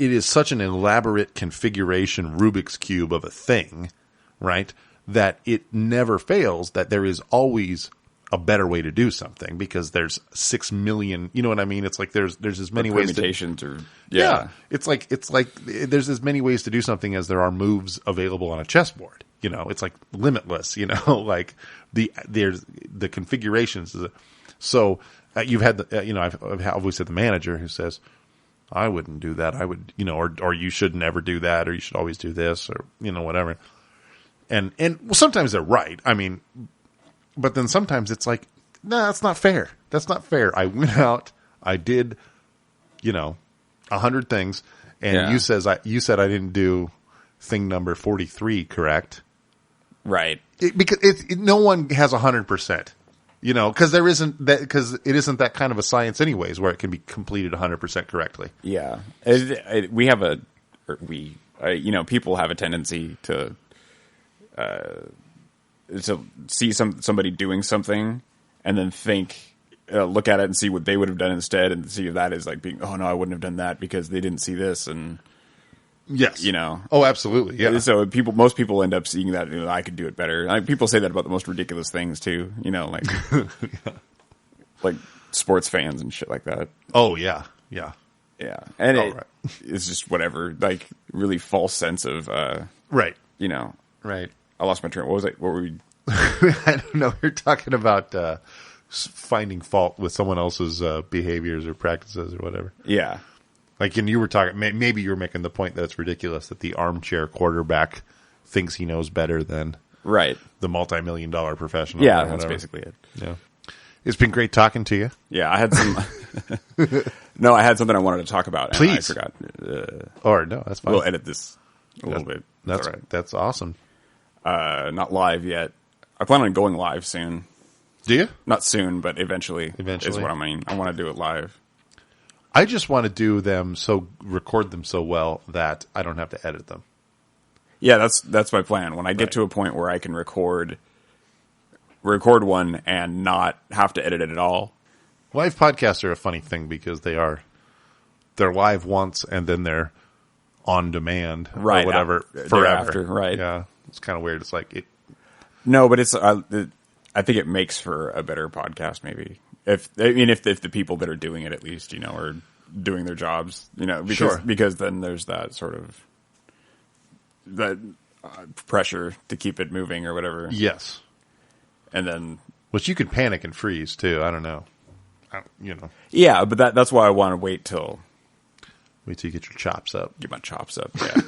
it is such an elaborate configuration Rubik's Cube of a thing, right, that it never fails, that there is always a better way to do something because there's 6 million, you know what I mean? It's like there's as many ways to, yeah. It's like there's as many ways to do something as there are moves available on a chessboard. It's like limitless, like there's the configurations. So you've had I've always had the manager who says, I wouldn't do that. I would, or you should never do that, or you should always do this, or, whatever. And well, sometimes they're right. I mean, but then sometimes it's like, no, that's not fair. That's not fair. I went out, I did, 100 things, and you said I didn't do thing number 43, correct? Right. Because no one has 100%. Because because it isn't that kind of a science anyways, where it can be completed 100% correctly. Yeah. People have a tendency to see somebody doing something and then look at it and see what they would have done instead, and see if that is like being, oh no, I wouldn't have done that because they didn't see this. And yes, Oh, absolutely. Yeah. So most people end up seeing that, I could do it better. Like, people say that about the most ridiculous things too, like, like sports fans and shit like that. Oh yeah. Yeah. Yeah. And right. It's just whatever, like, really false sense of, right. Right. I lost my train. What was it? What were we? I don't know. You're talking about, finding fault with someone else's, behaviors or practices or whatever. Yeah. Like, and you were talking, maybe you were making the point that it's ridiculous that the armchair quarterback thinks he knows better than the multi-million-dollar professional. Yeah, that's basically it. Yeah. It's been great talking to you. Yeah, I had some. No, I had something I wanted to talk about. Please. And I forgot. No, that's fine. We'll edit this a little bit. That's all right. That's awesome. Not live yet. I plan on going live soon. Do you? Not soon, but eventually. Is what I mean. I want to do it live. I just want to record them so well that I don't have to edit them. Yeah, that's my plan. When I get to a point where I can record one and not have to edit it at all. Live podcasts are a funny thing because they're live once and then they're on demand or whatever forever. Right. Yeah. It's kind of weird. It's like No, but it's I think it makes for a better podcast maybe. If the people that are doing it at least, are doing their jobs, because then there's that sort of that pressure to keep it moving or whatever. Yes. And then, which you could panic and freeze too. I don't know. Yeah, but that's why I want to wait till you get your chops up. Get my chops up. Yeah.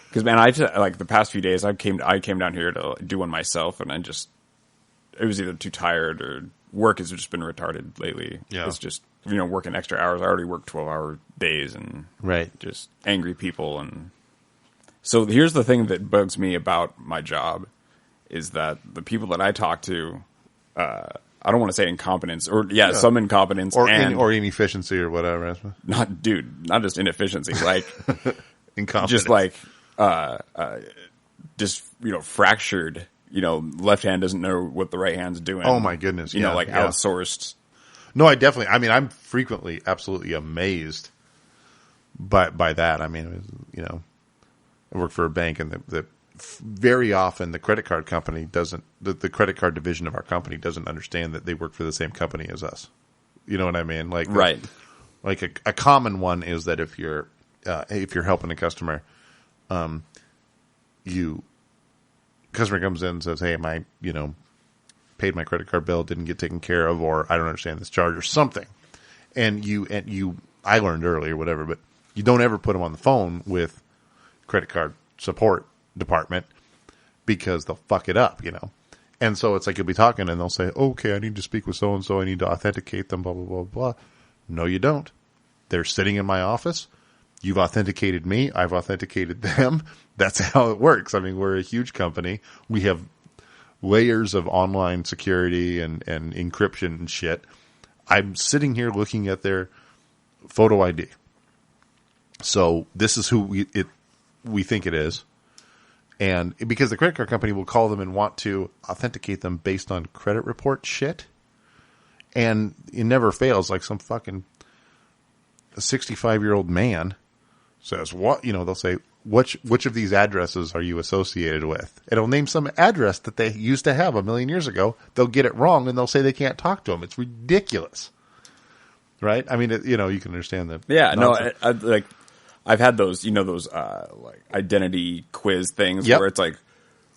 Because man, like the past few days, I came down here to do one myself, and it was either too tired or work has just been retarded lately. Yeah. It's just, working extra hours. I already work 12-hour days and just angry people. And so here's the thing that bugs me about my job is that the people that I talk to, I don't want to say incompetence some incompetence or inefficiency or whatever. Not just inefficiency, like incompetence. Just like, fractured. Left hand doesn't know what the right hand's doing. Oh my goodness. Outsourced. No, I'm frequently absolutely amazed by that. I mean, I work for a bank and the very often the credit card company the credit card division of our company doesn't understand that they work for the same company as us. You know what I mean? Like, right. Like a common one is that if you're helping a customer, customer comes in and says, hey, I paid my credit card bill, didn't get taken care of, or I don't understand this charge or something. And I learned earlier, whatever, but you don't ever put them on the phone with credit card support department because they'll fuck it up, And so it's like you'll be talking and they'll say, okay, I need to speak with so-and-so. I need to authenticate them, blah, blah, blah, blah. No, you don't. They're sitting in my office. You've authenticated me. I've authenticated them. That's how it works. I mean, we're a huge company. We have layers of online security and encryption and shit. I'm sitting here looking at their photo ID. So this is who we think it is. And because the credit card company will call them and want to authenticate them based on credit report shit. And it never fails. Like some fucking 65-year-old man says, what, they'll say, which of these addresses are you associated with? It'll name some address that they used to have 1,000,000 years ago. They'll get it wrong and they'll say they can't talk to them. It's ridiculous. Right? I mean, you can understand that. Yeah, nonsense. No, I've had those, like identity quiz things where it's like,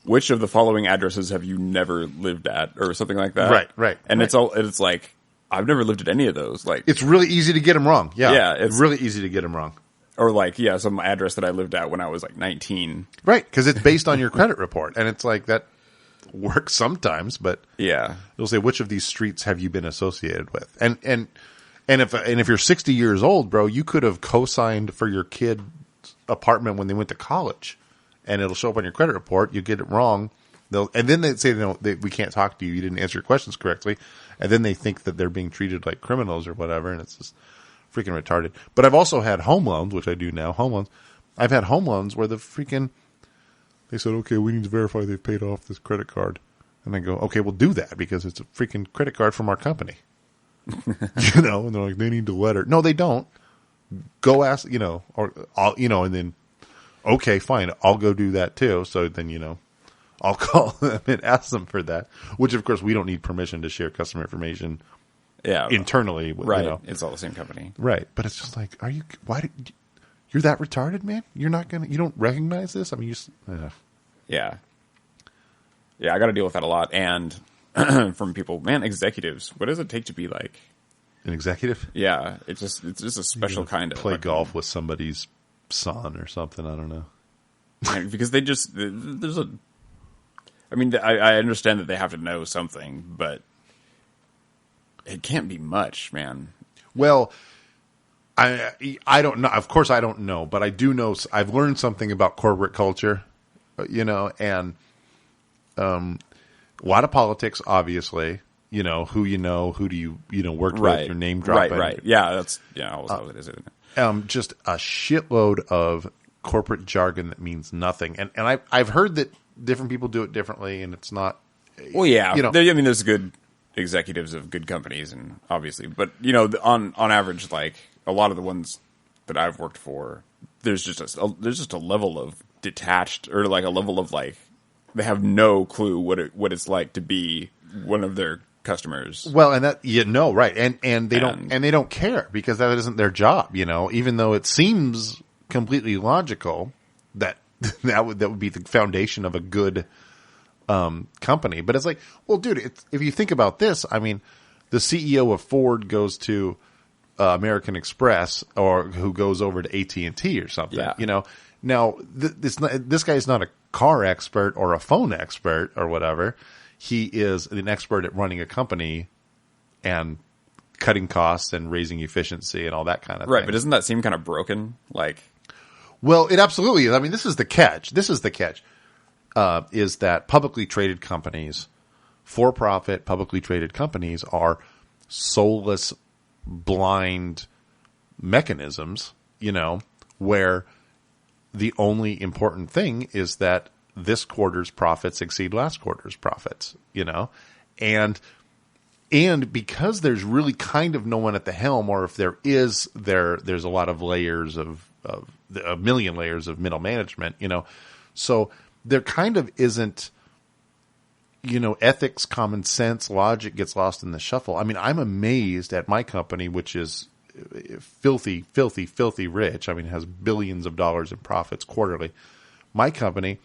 which of the following addresses have you never lived at or something like that? Right. And it's like, I've never looked at any of those. Like, It's really easy to get them wrong. Yeah. Yeah, It's really easy to get them wrong. or like, yeah, some address that I lived at when I was like 19. Right. Because it's based on your credit report. And it's like that works sometimes, but Yeah. it'll say, which of these streets have you been associated with? And if you're 60 years old, bro, you could have co-signed for your kid's apartment when they went to college, and it'll show up on your credit report. You get it wrong. And then they say, we can't talk to you. You didn't answer your questions correctly. And then they think that they're being treated like criminals or whatever. And it's just freaking retarded. But I've also had home loans, which I do now. Home loans. I've had home loans where they said, okay, we need to verify they've paid off this credit card. And I go, okay, we'll do that because it's a freaking credit card from our company. And they're like, they need the letter. No, they don't. Go ask, or I'll, and then, okay, fine, I'll go do that too. So then, I'll call them and ask them for that, which of course we don't need permission to share customer information internally. Right. It's all the same company. Right. But it's just like, you're that retarded, man? You don't recognize this? I mean, Yeah. Yeah, I got to deal with that a lot. And from people, man, executives, what does it take to be like an executive? Yeah. It's just a special kind of play golf with somebody's son or something. I don't know. Because I understand that they have to know something, but it can't be much, man. Well, I don't know. Of course, I don't know, but I do know. I've learned something about corporate culture, and a lot of politics, obviously. Who who do you work with, your name dropping. Right. Yeah, that's always how it is, isn't it? Just a shitload of corporate jargon that means nothing, and I've heard that different people do it differently, and it's not. Well, yeah, there's good executives of good companies, and obviously, but on average, like a lot of the ones that I've worked for, there's just a level of detached, or like a level of like they have no clue what it's like to be one of their customers. Well, and that right, and they don't care because that isn't their job. Even though it seems completely logical that would be the foundation of a good company. But it's like, well, dude, if you think about this, I mean, the CEO of Ford goes to American Express, or who goes over to AT&T or something. Yeah. Now this guy's not a car expert or a phone expert or whatever. He is an expert at running a company and cutting costs and raising efficiency and all that kind of thing. Right, but doesn't that seem kind of broken? Like, well, it absolutely is. I mean, this is the catch. Is that publicly traded companies, for-profit publicly traded companies, are soulless, blind mechanisms, where the only important thing is that this quarter's profits exceed last quarter's profits, and because there's really kind of no one at the helm, or if there is, there's a lot of layers of a million layers of middle management, so there kind of isn't, ethics, common sense, logic gets lost in the shuffle. I mean, I'm amazed at my company, which is filthy, filthy, filthy rich. I mean, it has billions of dollars in profits quarterly. My company,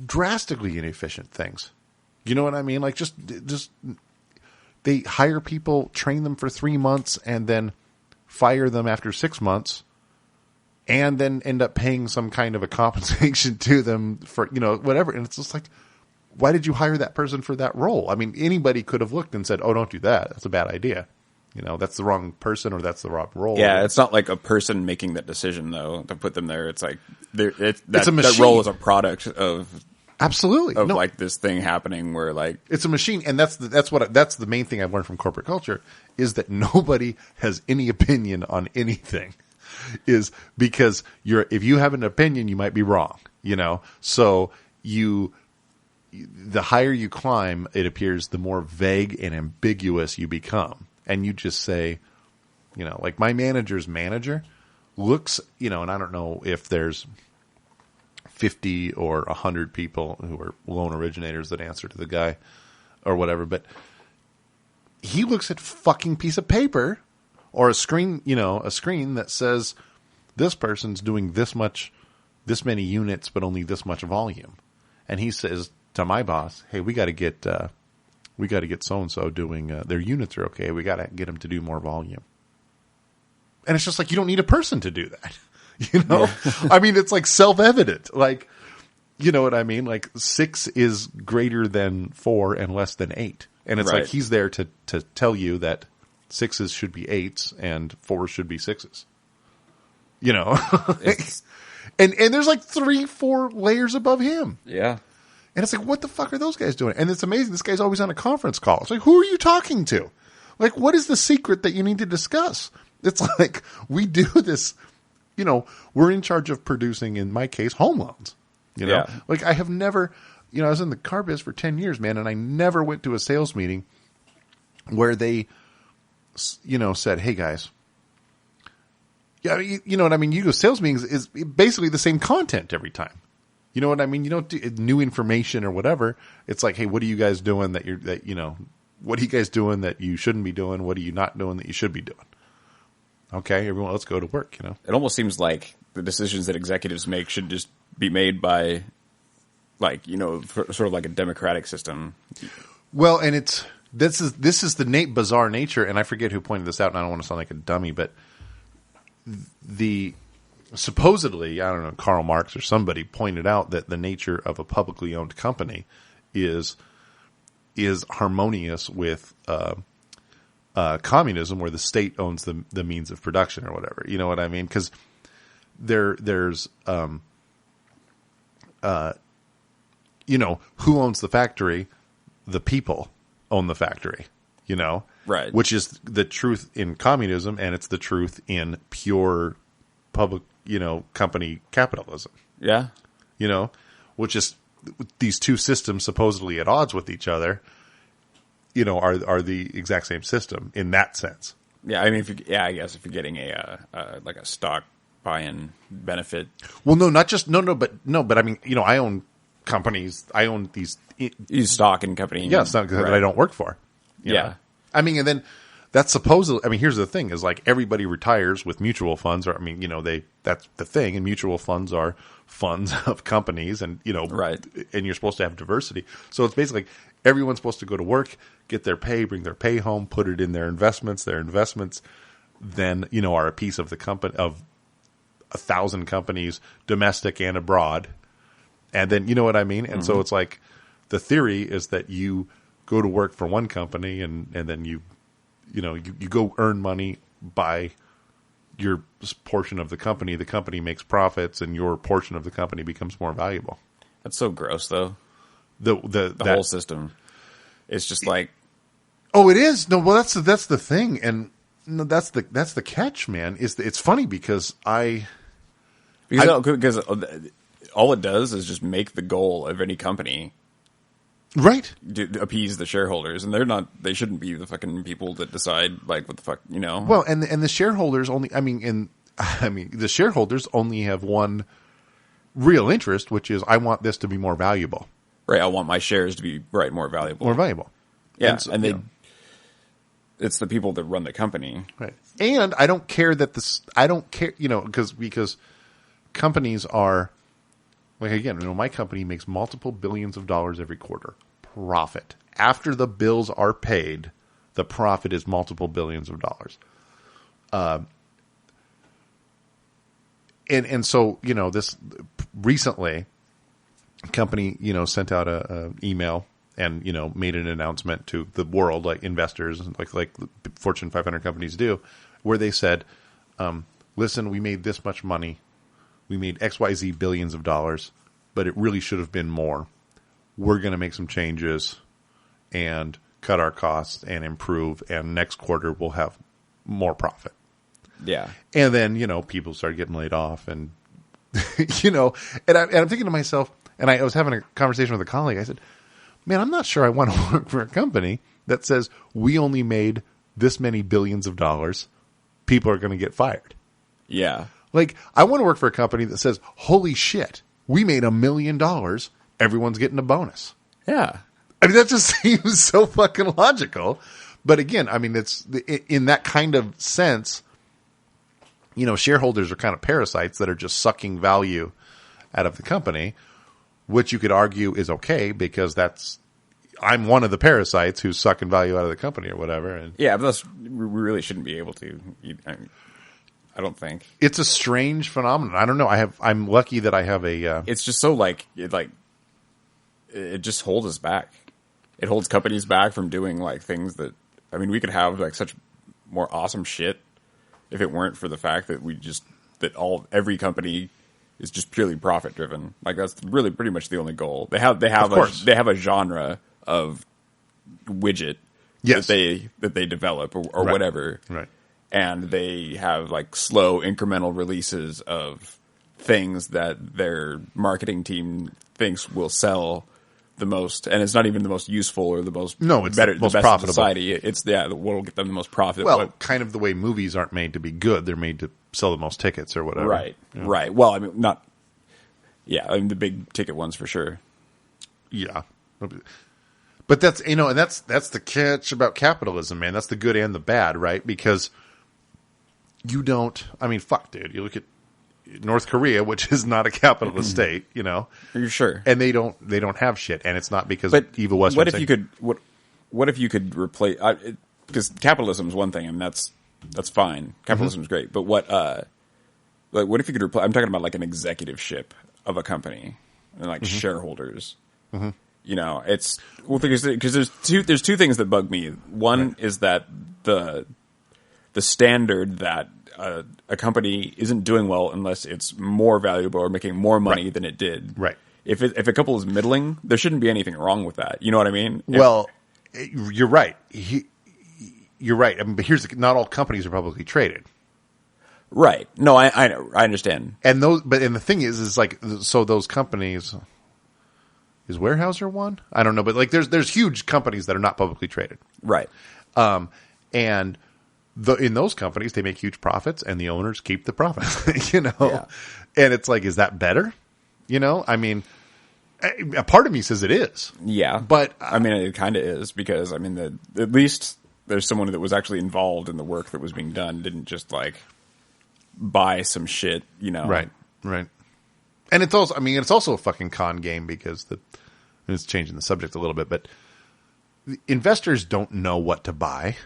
drastically inefficient things. You know what I mean? Like just they hire people, train them for 3 months, and then fire them after 6 months, and then end up paying some kind of a compensation to them for, whatever. And it's just like, why did you hire that person for that role? I mean, anybody could have looked and said, oh, don't do that. That's a bad idea. That's the wrong person, or that's the wrong role. Yeah, it's not like a person making that decision, though, to put them there. It's like it's a machine. That role is a product of absolutely like this thing happening where like it's a machine, and that's the main thing I've learned from corporate culture is that nobody has any opinion on anything. Is because if you have an opinion, you might be wrong. So the higher you climb, it appears the more vague and ambiguous you become. And you just say, like my manager's manager looks, and I don't know if there's 50 or 100 people who are loan originators that answer to the guy or whatever, but he looks at fucking piece of paper or a screen that says this person's doing this many units, but only this much volume. And he says to my boss, hey, we got to get we got to get so-and-so doing, their units are okay. We got to get them to do more volume. And it's just like, you don't need a person to do that. You know, I mean, it's like self-evident. Like, you know what I mean? Like 6 is greater than 4 and less than 8. And it's like, he's there to tell you that 6s should be 8s and 4s should be 6s. You know, and there's like 3-4 layers above him. Yeah. And it's like, what the fuck are those guys doing? And it's amazing. This guy's always on a conference call. It's like, who are you talking to? Like, what is the secret that you need to discuss? It's like, we do this, you know, we're in charge of producing, in my case, home loans. You know, like I have never, you know, I was in the car biz for 10 years, man, and I never went to a sales meeting where they, you know, said, hey guys, yeah, you know what I mean? You go sales meetings is basically the same content every time. You know what I mean? You don't do new information or whatever. It's like, hey, what are you guys doing that you know, what are you guys doing that you shouldn't be doing? What are you not doing that you should be doing? Okay, everyone, let's go to work, you know? It almost seems like the decisions that executives make should just be made by, like, you know, sort of like a democratic system. Well, and this is the bizarre nature, and I forget who pointed this out, and I don't want to sound like a dummy, but supposedly, I don't know, Karl Marx or somebody pointed out that the nature of a publicly owned company is harmonious with communism, where the state owns the means of production or whatever. You know what I mean? Because there's you know, who owns the factory? The people own the factory. You know, right? Which is the truth in communism, and it's the truth in pure public, you know, company capitalism. Yeah, you know, which is these two systems supposedly at odds with each other. You know, are the exact same system in that sense. Yeah, I mean, I guess if you're getting like a stock buy-in benefit. Well, no, not just but I mean, you know, I own companies. I own these. You stock in company. Yeah, it's not that I don't work for. You know? I mean, and then that's supposedly. I mean, here's the thing: is like everybody retires with mutual funds. Or I mean, you know, that's the thing. And mutual funds are funds of companies, and you know, and you're supposed to have diversity. So it's basically everyone's supposed to go to work, get their pay, bring their pay home, put it in their investments. Their investments then, you know, are a piece of the company of 1,000 companies, domestic and abroad. And then, you know what I mean? And so it's like the theory is that you go to work for one company and then you go earn money by your portion of the company. The company makes profits and your portion of the company becomes more valuable. That's so gross, though. The whole system. It's just like, oh, it is. No, well, that's the thing, and no, that's the catch, man. It's funny because because all it does is just make the goal of any company right to appease the shareholders, and they shouldn't be the fucking people that decide like what the fuck, you know. Well, and the shareholders only. I mean, the shareholders only have one real interest, which is I want this to be more valuable. Right, I want my shares to be more valuable. More valuable. Yeah, and it's the people that run the company. Right. And I don't care I don't care, you know, because companies are, like, again, you know, my company makes multiple billions of dollars every quarter. Profit. After the bills are paid, the profit is multiple billions of dollars. And so, you know, this recently, company, you know, sent out a email and, you know, made an announcement to the world, like investors, like Fortune 500 companies do, where they said, listen, we made this much money. We made XYZ billions of dollars, but it really should have been more. We're going to make some changes and cut our costs and improve. And next quarter we'll have more profit. Yeah. And then, you know, people started getting laid off and, you know, and I'm thinking to myself, and I was having a conversation with a colleague. I said, man, I'm not sure I want to work for a company that says we only made this many billions of dollars. People are going to get fired. Yeah. Like, I want to work for a company that says, holy shit, we made $1 million. Everyone's getting a bonus. Yeah. I mean, that just seems so fucking logical. But again, I mean, it's in that kind of sense, you know, shareholders are kind of parasites that are just sucking value out of the company, which you could argue is okay because that's I'm one of the parasites who's sucking value out of the company or whatever. And yeah, but we really shouldn't be able to. I don't think it's a strange phenomenon. I don't know. I'm lucky that I have a. It's just so it just holds us back. It holds companies back from doing like things that, I mean, we could have like such more awesome shit if it weren't for the fact that every company is just purely profit driven. Like that's really pretty much the only goal. They have a genre of widget that they develop or right. whatever. Right. And they have like slow incremental releases of things that their marketing team thinks will sell the most, and it's not even the most useful or the most it's the most best profitable. in society. It's what'll get them the most profit. Well, kind of the way movies aren't made to be good; they're made to sell the most tickets or whatever. Right, right. Well, I mean, the big ticket ones for sure. Yeah, but that's and that's the catch about capitalism, man. That's the good and the bad, right? Because you don't. I mean, fuck, dude. You look at North Korea, which is not a capitalist state, You're sure, and they don't have shit, and it's not because evil Western. What if you could? What if you could replace? Because capitalism is one thing, and that's fine. Capitalism is great, but what if you could replace? I'm talking about like an executive-ship of a company and like shareholders. Mm-hmm. It's because there's two things that bug me. One is that the standard that a company isn't doing well unless it's more valuable or making more money than it did. Right. If a couple is middling, there shouldn't be anything wrong with that. You know what I mean? Well, you're right. You're right. I mean, but not all companies are publicly traded. Right. No, I understand. And the thing is like, so those companies, is Weyerhaeuser one? I don't know, but like there's huge companies that are not publicly traded. Right. And in those companies, they make huge profits, and the owners keep the profits. Yeah. And it's like, is that better? I mean, a part of me says it is. Yeah, but I mean, it kind of is because I mean, at least there's someone that was actually involved in the work that was being done. Didn't just like buy some shit. Right. And it's also a fucking con game because it's changing the subject a little bit, but investors don't know what to buy.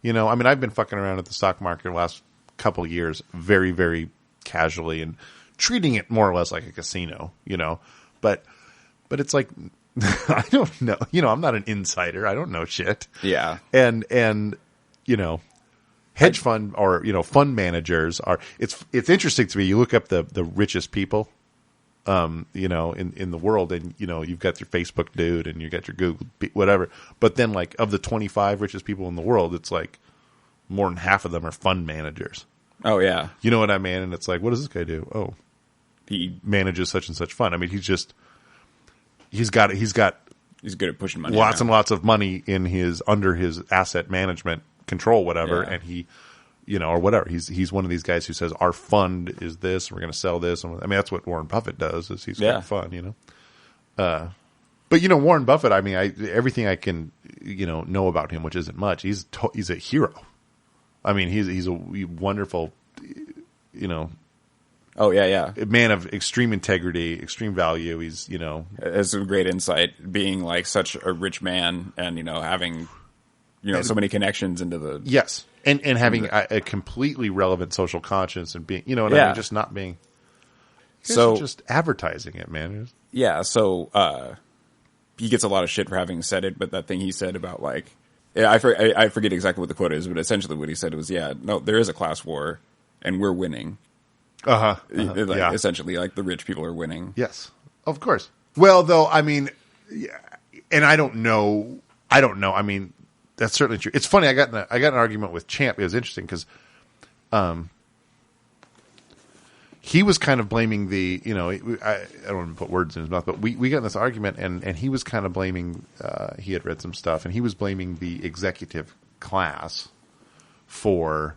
I mean, I've been fucking around at the stock market the last couple of years very, very casually and treating it more or less like a casino, but it's like, I don't know, I'm not an insider. I don't know shit. Yeah. And hedge fund or, fund managers it's interesting to me. You look up the richest people, in the world, and you've got your Facebook dude and you got your Google whatever, but then like of the 25 richest people in the world, it's like more than half of them are fund managers. Oh yeah, you know what I mean? And it's like, what does this guy do? Oh, he manages such and such fund. I mean, he's good at pushing money, lots and lots of money under his asset management control, whatever, and he. Or whatever. He's one of these guys who says our fund is this. We're going to sell this. I mean, that's what Warren Buffett does. Is he's got fun, But Warren Buffett. I mean, everything I can know about him, which isn't much. He's a hero. I mean, he's a wonderful, Oh yeah. A man of extreme integrity, extreme value. He's has some great insight, being like such a rich man, and having so many connections into the And having a completely relevant social conscience and being, I mean, just not being, just advertising it, man. Yeah. So, he gets a lot of shit for having said it, but that thing he said about like, I forget exactly what the quote is, but essentially what he said was, no, there is a class war and we're winning. Essentially like the rich people are winning. Yes, of course. Well, though, I mean, and I don't know. I mean, that's certainly true. It's funny. I got an argument with Champ. It was interesting because, he was kind of blaming the. I don't want to put words in his mouth, but we got in this argument, and he was kind of blaming. He had read some stuff, and he was blaming the executive class for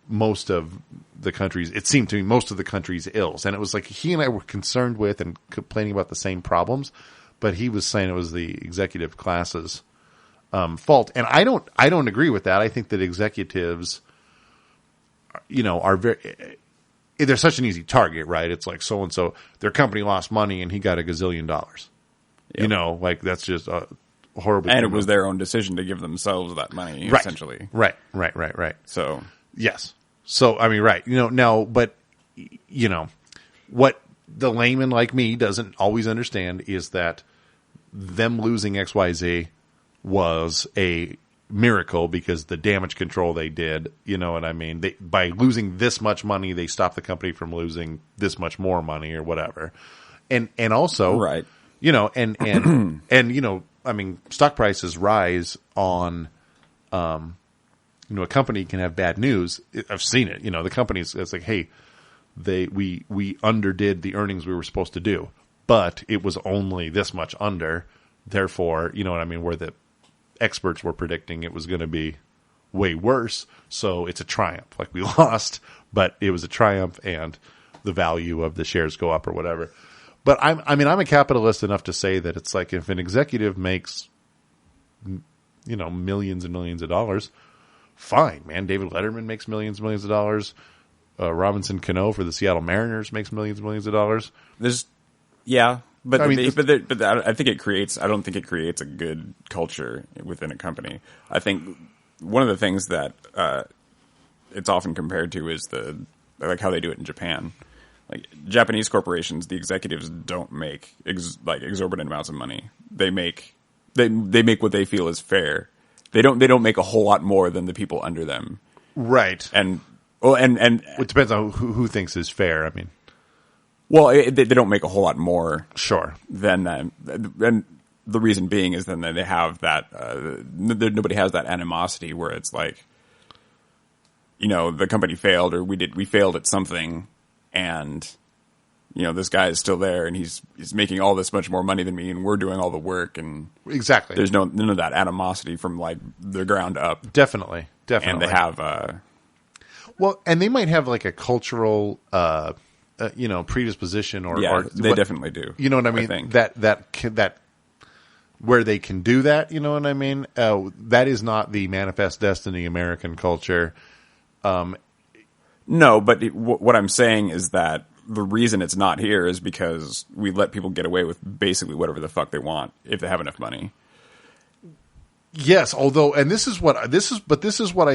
most of the country's. It seemed to me most of the country's ills, and it was like he and I were concerned with and complaining about the same problems, but he was saying it was the executive class's fault, and I don't agree with that. I think that executives, are very. They're such an easy target, right? It's like so and so, their company lost money and he got $1 gazillion. You know, like that's just horrible. And it was their own decision to give themselves that money, essentially. Right. So yes. So I mean, right. You know, now, but you know, what the layman like me doesn't always understand is that them losing XYZ was a miracle because the damage control they did, you know what I mean? By losing this much money, they stopped the company from losing this much more money or whatever. And also, right. You know, and you know, I mean, stock prices rise on, you know, a company can have bad news. I've seen it. You know, the company's it's like, hey, we underdid the earnings we were supposed to do, but it was only this much under. Therefore, you know what I mean, where the experts were predicting it was going to be way worse. So it's a triumph. Like we lost, but it was a triumph and the value of the shares go up or whatever. But I'm a capitalist enough to say that it's like if an executive makes, you know, millions and millions of dollars, fine, man. David Letterman makes millions and millions of dollars. Robinson Cano for the Seattle Mariners makes millions and millions of dollars. But I mean, but I think it creates. I don't think it creates a good culture within a company. I think one of the things that it's often compared to is like how they do it in Japan. Like Japanese corporations, the executives don't make exorbitant amounts of money. They make what they feel is fair. They don't make a whole lot more than the people under them. Right. And it depends on who thinks is fair. I mean, well, they don't make a whole lot more. Sure. Than them. And the reason being is then they have that nobody has that animosity where it's like, you know, the company failed or we failed at something. And, you know, this guy is still there and he's making all this much more money than me and we're doing all the work. And exactly. There's none of that animosity from like the ground up. Definitely. And they have, well, and they might have like a cultural, you know, predisposition or they definitely do. You know what I mean? I think. That where they can do that, you know what I mean? That is not the manifest destiny American culture. No, but what I'm saying is that the reason it's not here is because we let people get away with basically whatever the fuck they want if they have enough money. Yes, although, and this is what I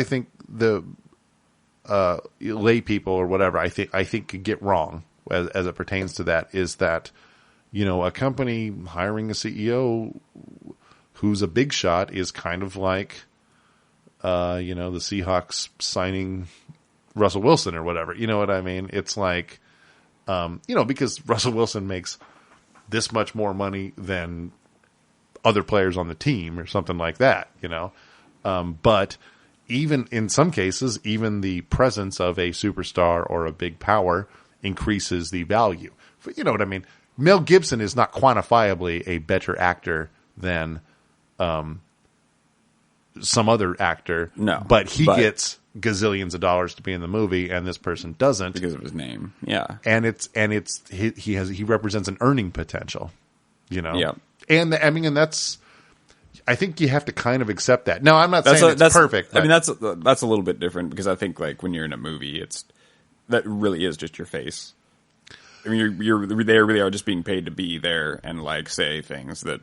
think the lay people or whatever I think could get wrong as it pertains to that is that, you know, a company hiring a CEO who's a big shot is kind of like, you know, the Seahawks signing Russell Wilson or whatever. You know what I mean? It's like, you know, because Russell Wilson makes this much more money than other players on the team or something like that, you know? But even in some cases, even the presence of a superstar or a big power increases the value. You know what I mean? Mel Gibson is not quantifiably a better actor than some other actor. No. But he gets gazillions of dollars to be in the movie, and this person doesn't because of his name. Yeah, and he represents an earning potential. You know. Yeah. And and that's. I think you have to kind of accept that. Now, I'm not saying it's perfect. But I mean, that's a little bit different because I think like when you're in a movie, that really is just your face. I mean, they really are just being paid to be there and like say things that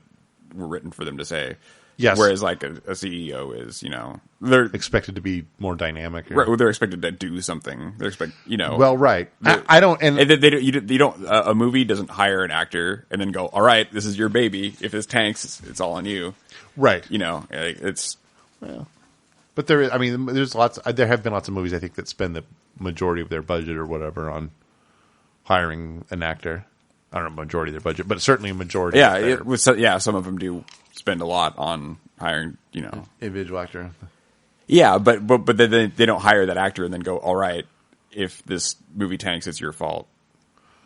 were written for them to say. Yes. Whereas like a CEO is, you know, they're expected to be more dynamic. Right. Well, they're expected to do something. They're you know. Well, right. I don't. And they don't. You don't. A movie doesn't hire an actor and then go, "All right, this is your baby. If this tanks, it's all on you." Right. You know, it's. Well, but there have been lots of movies I think that spend the majority of their budget or whatever on hiring an actor. I don't know majority of their budget, but certainly a majority. Yeah, some of them do spend a lot on hiring, you know, individual actor. Yeah, but they don't hire that actor and then go, all right, if this movie tanks, it's your fault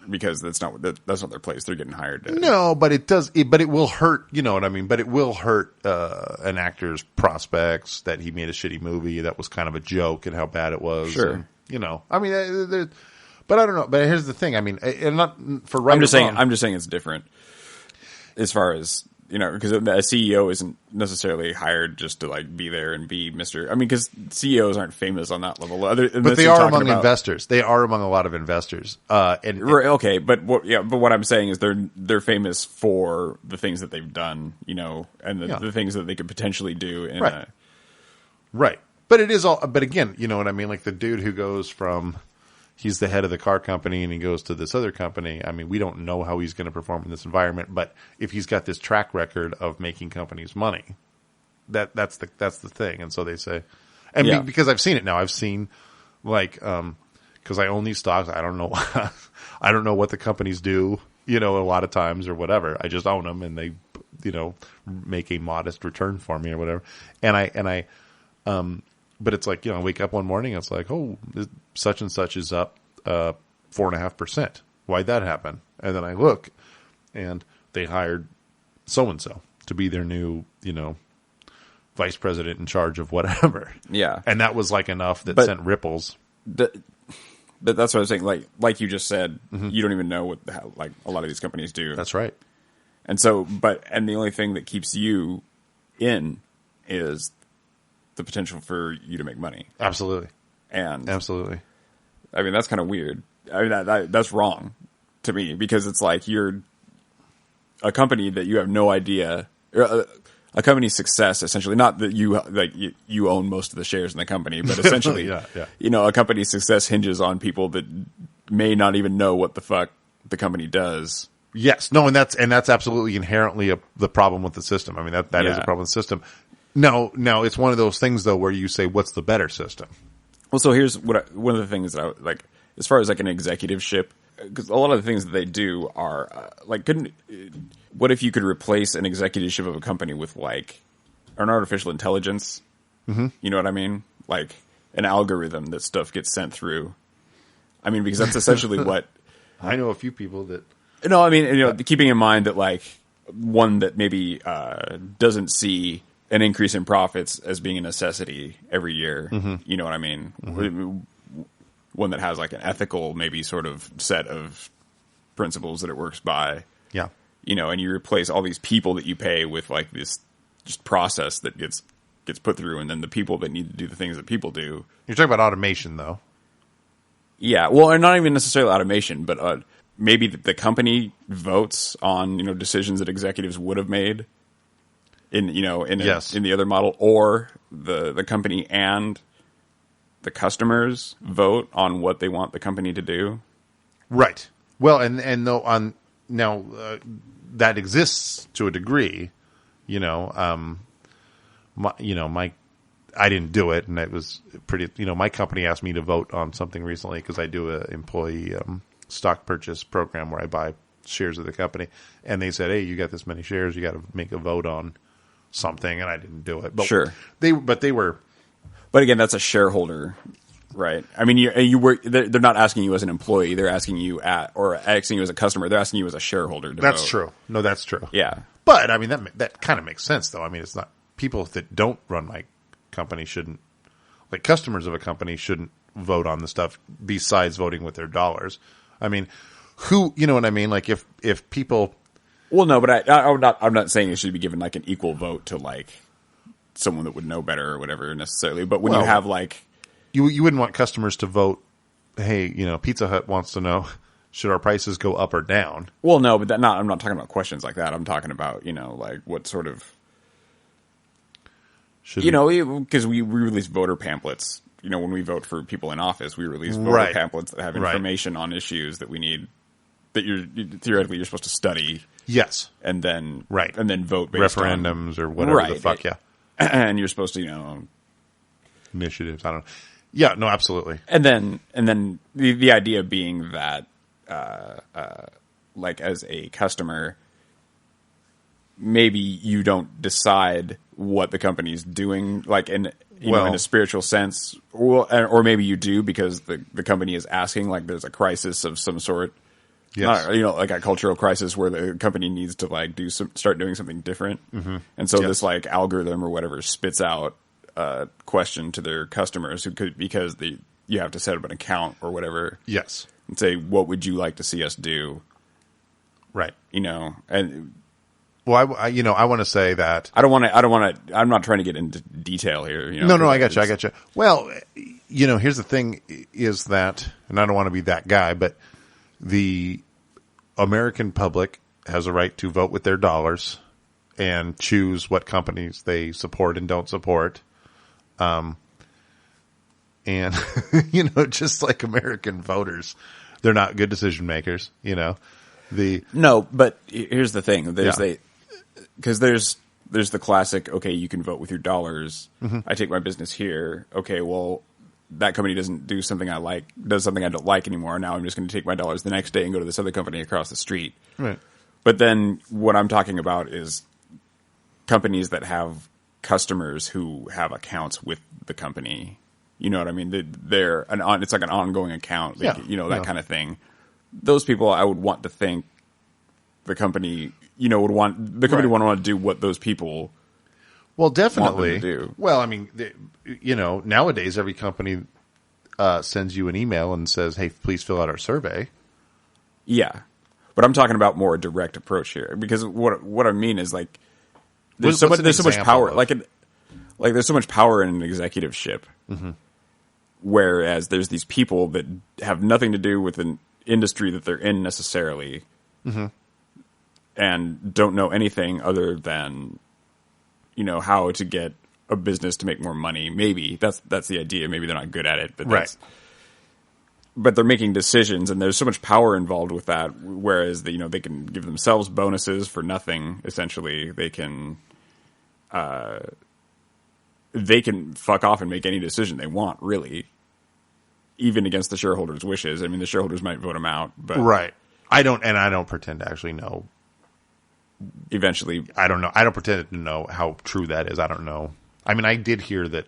because that's not their place. They're getting hired. No, but it does. But it will hurt. You know what I mean? But it will hurt an actor's prospects that he made a shitty movie that was kind of a joke and how bad it was. Sure. And, you know, I mean, but I don't know. But here's the thing. I mean, and not for right. I'm just saying it's different as far as because a CEO isn't necessarily hired just to like be there and be Mr. I mean, because CEOs aren't famous on that level. But they are among investors. They are among a lot of investors. Okay, but what I'm saying is they're famous for the things that they've done, and the things that they could potentially do. Right. But it is all. But again, you know what I mean? Like the dude who goes from. He's the head of the car company and he goes to this other company. I mean, we don't know how he's going to perform in this environment, but if he's got this track record of making companies money, that's the thing. And so they say, and because I've seen it now, I've seen like, cause I own these stocks. I don't know, I don't know what the companies do, a lot of times or whatever. I just own them and they, make a modest return for me or whatever. But it's like, I wake up one morning, it's like, oh, such and such is up 4.5%. Why'd that happen? And then I look, and they hired so-and-so to be their new, vice president in charge of whatever. Yeah. And that was like enough that sent ripples. But that's what I was saying. Like you just said, you don't even know what a lot of these companies do. That's right. And so, and the only thing that keeps you in is the potential for you to make money. Absolutely. And absolutely. I mean, that's kind of weird. I mean, that's wrong to me because it's like you're a company that you have no idea, a company's success, essentially, not that you own most of the shares in the company, but essentially, a company's success hinges on people that may not even know what the fuck the company does. Yes. No. And that's absolutely inherently the problem with the system. I mean, that is a problem with the system. No, it's one of those things though where you say, "What's the better system?" Well, so here's one of the things that I like as far as like an executiveship, because a lot of the things that they do are what if you could replace an executiveship of a company with like an artificial intelligence? Mm-hmm. You know what I mean? Like an algorithm that stuff gets sent through. I mean, because that's essentially what I know a few people that. No, I mean, keeping in mind that like one that maybe doesn't see an increase in profits as being a necessity every year. Mm-hmm. You know what I mean? Mm-hmm. One that has like an ethical, maybe sort of set of principles that it works by. Yeah. And you replace all these people that you pay with like this just process that gets put through. And then the people that need to do the things that people do. You're talking about automation though. Yeah. Well, and not even necessarily automation, but maybe the company votes on, decisions that executives would have made. In the other model, or the company and the customers vote on what they want the company to do. Right. Well, and though that exists to a degree, I didn't do it, and it was pretty. My company asked me to vote on something recently because I do a employee stock purchase program where I buy shares of the company, and they said, "Hey, you got this many shares, you got to make a vote on." Something, and I didn't do it. But sure, they were. But again, that's a shareholder, right? I mean, you were. They're not asking you as an employee. They're asking you asking you as a customer. They're asking you as a shareholder. That's vote. True. No, that's true. Yeah, but I mean that kind of makes sense, though. I mean, it's not people that don't run my company shouldn't, like customers of a company shouldn't vote on the stuff besides voting with their dollars. I mean, who you know what I mean? Like if people. Well, no, but I'm not saying it should be given like an equal vote to like someone that would know better or whatever necessarily. But when you have like, you wouldn't want customers to vote. Hey, Pizza Hut wants to know should our prices go up or down. Well, no, but I'm not talking about questions like that. I'm talking about like what sort of because we release voter pamphlets. When we vote for people in office, we release voter pamphlets that have information on issues that we need. That you're supposed to study. Yes. And then and then vote based referendums or whatever the fuck, And you're supposed to, initiatives, I don't know. Yeah, no, absolutely. And then the idea being that like as a customer, maybe you don't decide what the company's doing like in a spiritual sense, or maybe you do because the company is asking, like there's a crisis of some sort. Yes. Like a cultural crisis where the company needs to like start doing something different. Mm-hmm. And so this like algorithm or whatever spits out a question to their customers because you have to set up an account or whatever. Yes. And say, what would you like to see us do? Right. And Well, I want to say that I don't want to. I'm not trying to get into detail here. No, I got you. Well, here's the thing: is that, and I don't want to be that guy, but the American public has a right to vote with their dollars and choose what companies they support and don't support. And just like American voters, they're not good decision makers. No, but here's the thing: because there's the classic. Okay, you can vote with your dollars. Mm-hmm. I take my business here. Okay, well, that company doesn't do something I like, does something I don't like anymore. Now I'm just going to take my dollars the next day and go to this other company across the street. Right. But then what I'm talking about is companies that have customers who have accounts with the company. You know what I mean? It's like an ongoing account, that kind of thing. Those people, I would want to think the company, would want to do what those people. Well, definitely. Want them to do. Well, I mean, nowadays every company sends you an email and says, "Hey, please fill out our survey." Yeah, but I'm talking about more a direct approach here, because what I mean is like there's so much power, like there's so much power in an executiveship, mm-hmm. whereas there's these people that have nothing to do with an industry that they're in necessarily, mm-hmm. and don't know anything other than how to get a business to make more money. Maybe that's the idea. Maybe they're not good at it, but right. But they're making decisions, and there's so much power involved with that. Whereas they can give themselves bonuses for nothing. Essentially, they can fuck off and make any decision they want, really, even against the shareholders' wishes. I mean, the shareholders might vote them out, but right. I don't pretend to actually know. Eventually, I don't know. I don't pretend to know how true that is. I don't know. I mean, I did hear that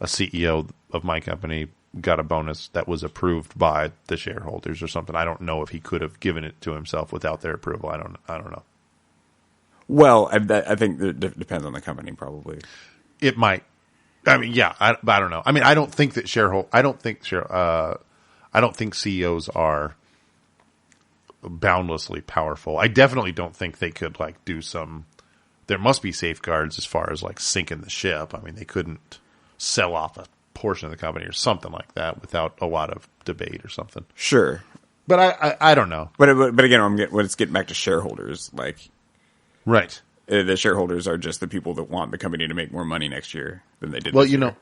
a CEO of my company got a bonus that was approved by the shareholders or something. I don't know if he could have given it to himself without their approval. I don't know. Well, I think it depends on the company, probably. It might. I mean, yeah, I don't know. I mean, I don't think that I don't think CEOs are boundlessly powerful. I definitely don't think they could do some. There must be safeguards as far as sinking the ship. I mean, they couldn't sell off a portion of the company or something like that without a lot of debate or something. Sure, but I don't know. But again, let's get back to shareholders. Right, the shareholders are just the people that want the company to make more money next year than they did. Well, this year.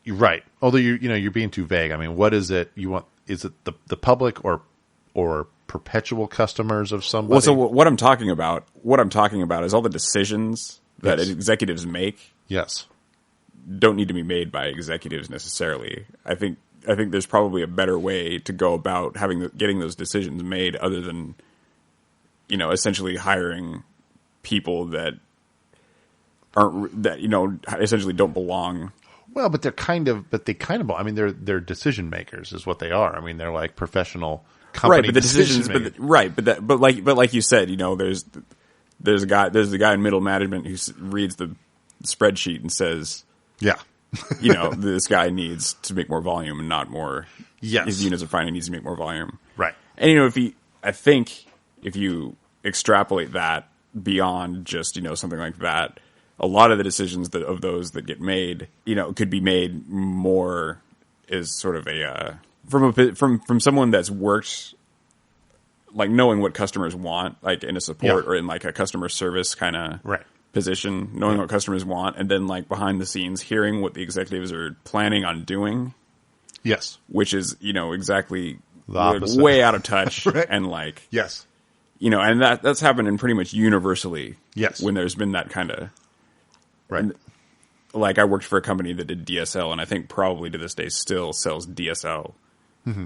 you're right. Although you're being too vague. I mean, what is it you want? Is it the public or perpetual customers of somebody? Well, so what I'm talking about is all the decisions that executives make. Yes. Don't need to be made by executives necessarily. I think there's probably a better way to go about getting those decisions made, other than essentially hiring people that essentially don't belong. Well, but they kind of. I mean, they're decision makers, is what they are. I mean, they're like professional company, right? But the decisions, but like you said, there's a guy in middle management who reads the spreadsheet and says, yeah, this guy needs to make more volume and not more. Yes, his units are fine. He needs to make more volume, right? And if you extrapolate that beyond just something like that, a lot of the decisions of those that get made, could be made more as sort of a from someone that's worked, knowing what customers want, in a support or in a customer service kind of position, knowing what customers want, and then behind the scenes hearing what the executives are planning on doing. Yes, which is exactly the opposite. Way out of touch, right. And yes, and that's happened in pretty much universally. Yes, when there's been that kind of right. I worked for a company that did DSL, and I think probably to this day still sells DSL. Mm-hmm.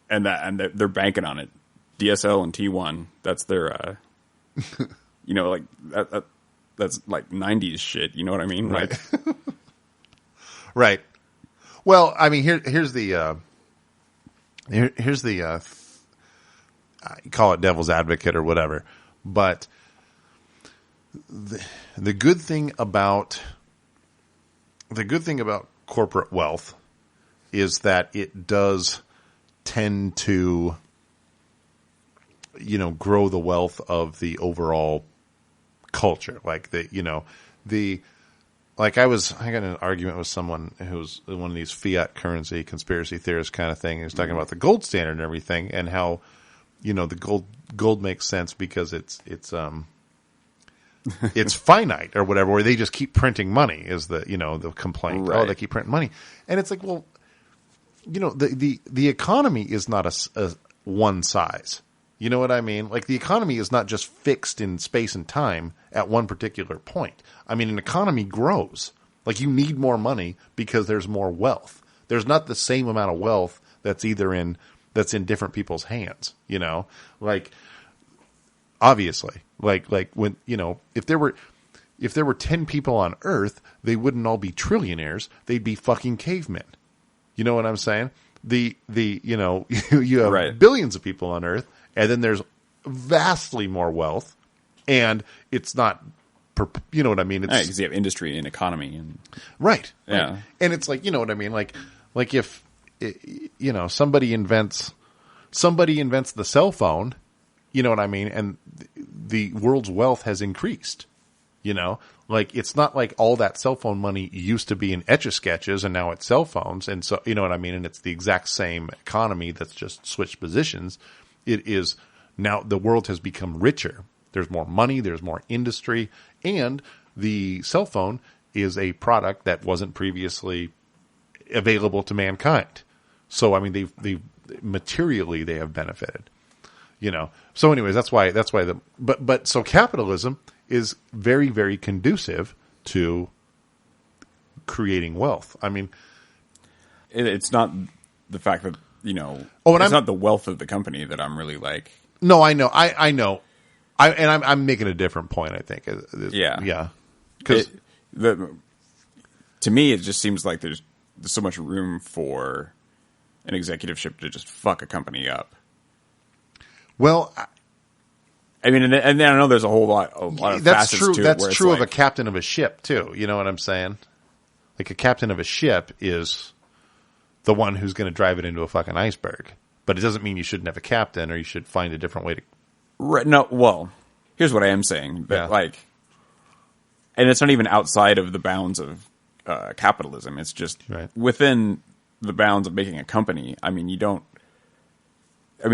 And they're banking on it. DSL and T1. That's their, that's 90s shit. You know what I mean? Right. Right. Well, I mean, here's the you call it devil's advocate or whatever, but the good thing about corporate wealth is that it does tend to grow the wealth of the overall culture. Like I got in an argument with someone who's one of these fiat currency conspiracy theorists kind of thing. He was talking about the gold standard and everything, and how, the gold makes sense because it's finite or whatever, or they just keep printing money is the complaint. Right. Oh, they keep printing money. And it's like, well, the economy is not a one size. You know what I mean? Like, the economy is not just fixed in space and time at one particular point. I mean, an economy grows. Like, you need more money because there's more wealth. There's not the same amount of wealth that's in different people's hands, like, obviously, like when, if there were 10 people on Earth, they wouldn't all be trillionaires. They'd be fucking cavemen. You know what I'm saying? You have right. billions of people on Earth, and then there's vastly more wealth, and it's not, you know what I mean? It's, because you have industry and economy and right. Yeah. Right. And it's like, you know what I mean? Like if, somebody invents the cell phone, you know what I mean? And the world's wealth has increased, like, it's not like all that cell phone money used to be in Etch-a-Sketches and now it's cell phones. And so, you know what I mean? And it's the exact same economy that's just switched positions. It is now the world has become richer. There's more money, there's more industry, and the cell phone is a product that wasn't previously available to mankind. So, I mean, they materially they have benefited, So anyways, that's why so capitalism is very, very conducive to creating wealth. I mean, it's not the fact that, it's not the wealth of the company that I'm really like. No, I know. I'm making a different point, I think. Yeah. Yeah. Because to me, it just seems like there's so much room for an executiveship to just fuck a company up. Well, I mean, and then I know there's a lot of that's facets true. to it. That's where true it's of a captain of a ship too. You know what I'm saying? Like, a captain of a ship is the one who's going to drive it into a fucking iceberg. But it doesn't mean you shouldn't have a captain, or you should find a different way to. Right, no, well, here's what I am saying. But and it's not even outside of the bounds of capitalism. It's just within the bounds of making a company. I mean,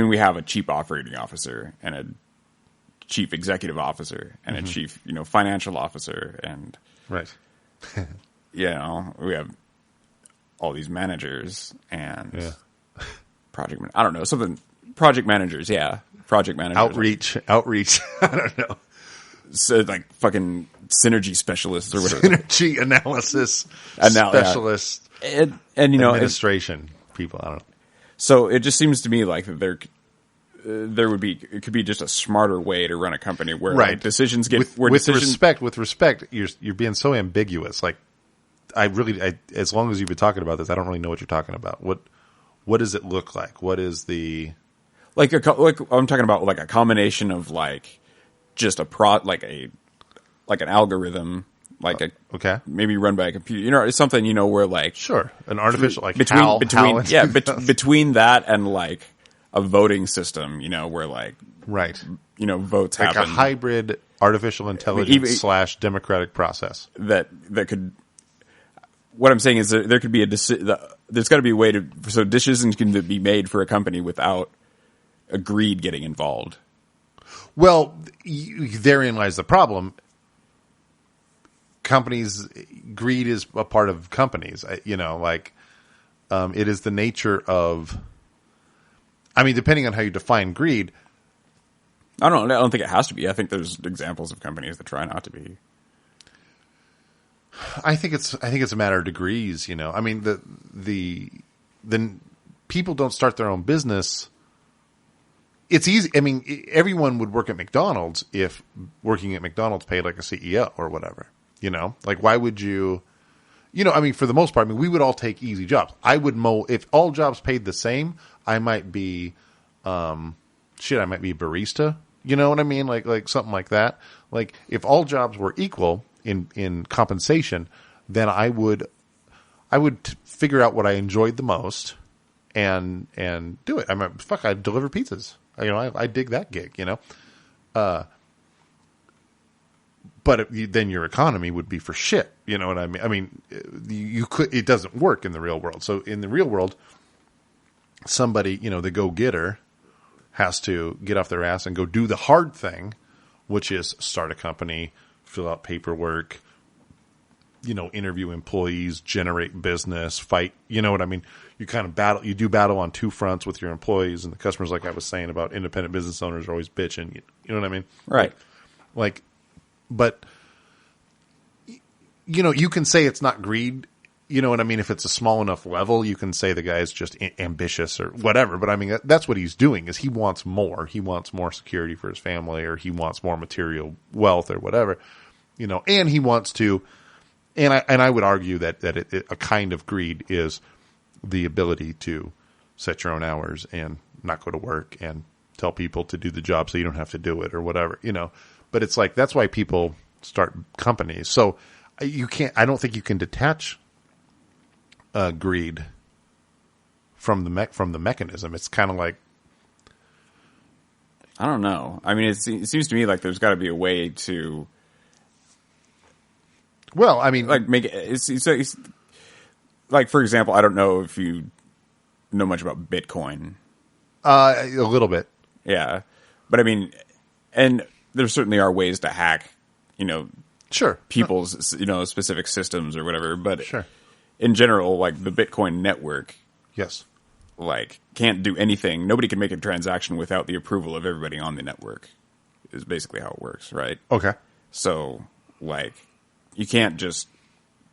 we have a chief operating officer and a chief executive officer and a chief, financial officer, and we have all these managers and project managers. Yeah. Project managers. Outreach. I don't know. So, like, fucking synergy specialists or whatever. Synergy analysis specialists. And administration people. I don't know. So it just seems to me like that it could be just a smarter way to run a company where like, decisions get with respect. You're being so ambiguous. Like, as long as you've been talking about this, I don't really know what you're talking about. What does it look like? What is the like I'm talking about, like, a combination of, like, just an algorithm, like maybe run by a computer, it's something, where, like, sure, an artificial, like, between that and, like, a voting system, where, like, votes like happen, a hybrid artificial intelligence / democratic process that could. What I'm saying is that there could be there's got to be a way so decisions can be made for a company without greed getting involved. Well, therein lies the problem. Greed is a part of companies. It is the nature of. I mean, depending on how you define greed. I don't think it has to be. I think there's examples of companies that try not to be. I think it's a matter of degrees. I mean, the people don't start their own business. It's easy. I mean, everyone would work at McDonald's if working at McDonald's paid like a CEO or whatever. Like, why would you? I mean, for the most part, we would all take easy jobs. I would mow if all jobs paid the same. I might be, I might be a barista. You know what I mean? Like something like that. Like, if all jobs were equal in compensation, then I would figure out what I enjoyed the most and do it. I'd deliver pizzas. I dig that gig, but then your economy would be for shit. You know what I mean? I mean, it doesn't work in the real world. So in the real world, somebody, the go-getter has to get off their ass and go do the hard thing, which is start a company, fill out paperwork, interview employees, generate business, fight. You know what I mean? You kind of you do battle on two fronts with your employees and the customers, like I was saying about independent business owners are always bitching. You know what I mean? Right. But, you can say it's not greed. You know what I mean? If it's a small enough level, you can say the guy is just ambitious or whatever. But I mean, that's what he's doing is he wants more. He wants more security for his family, or he wants more material wealth or whatever, and he wants to, and I would argue that a kind of greed is the ability to set your own hours and not go to work and tell people to do the job so you don't have to do it or whatever, but it's like, that's why people start companies. So I don't think you can detach greed from the mechanism. It's kind of like, I don't know. I mean, it seems to me like there's got to be a way to. Well, I mean, like make it. It's like, for example, I don't know if you know much about Bitcoin. A little bit, yeah, but I mean, and there certainly are ways to hack, sure, people's specific systems or whatever. But sure. In general, like the Bitcoin network, yes, like can't do anything. Nobody can make a transaction without the approval of everybody on the network. Is basically how it works, right? Okay. So, like, you can't just.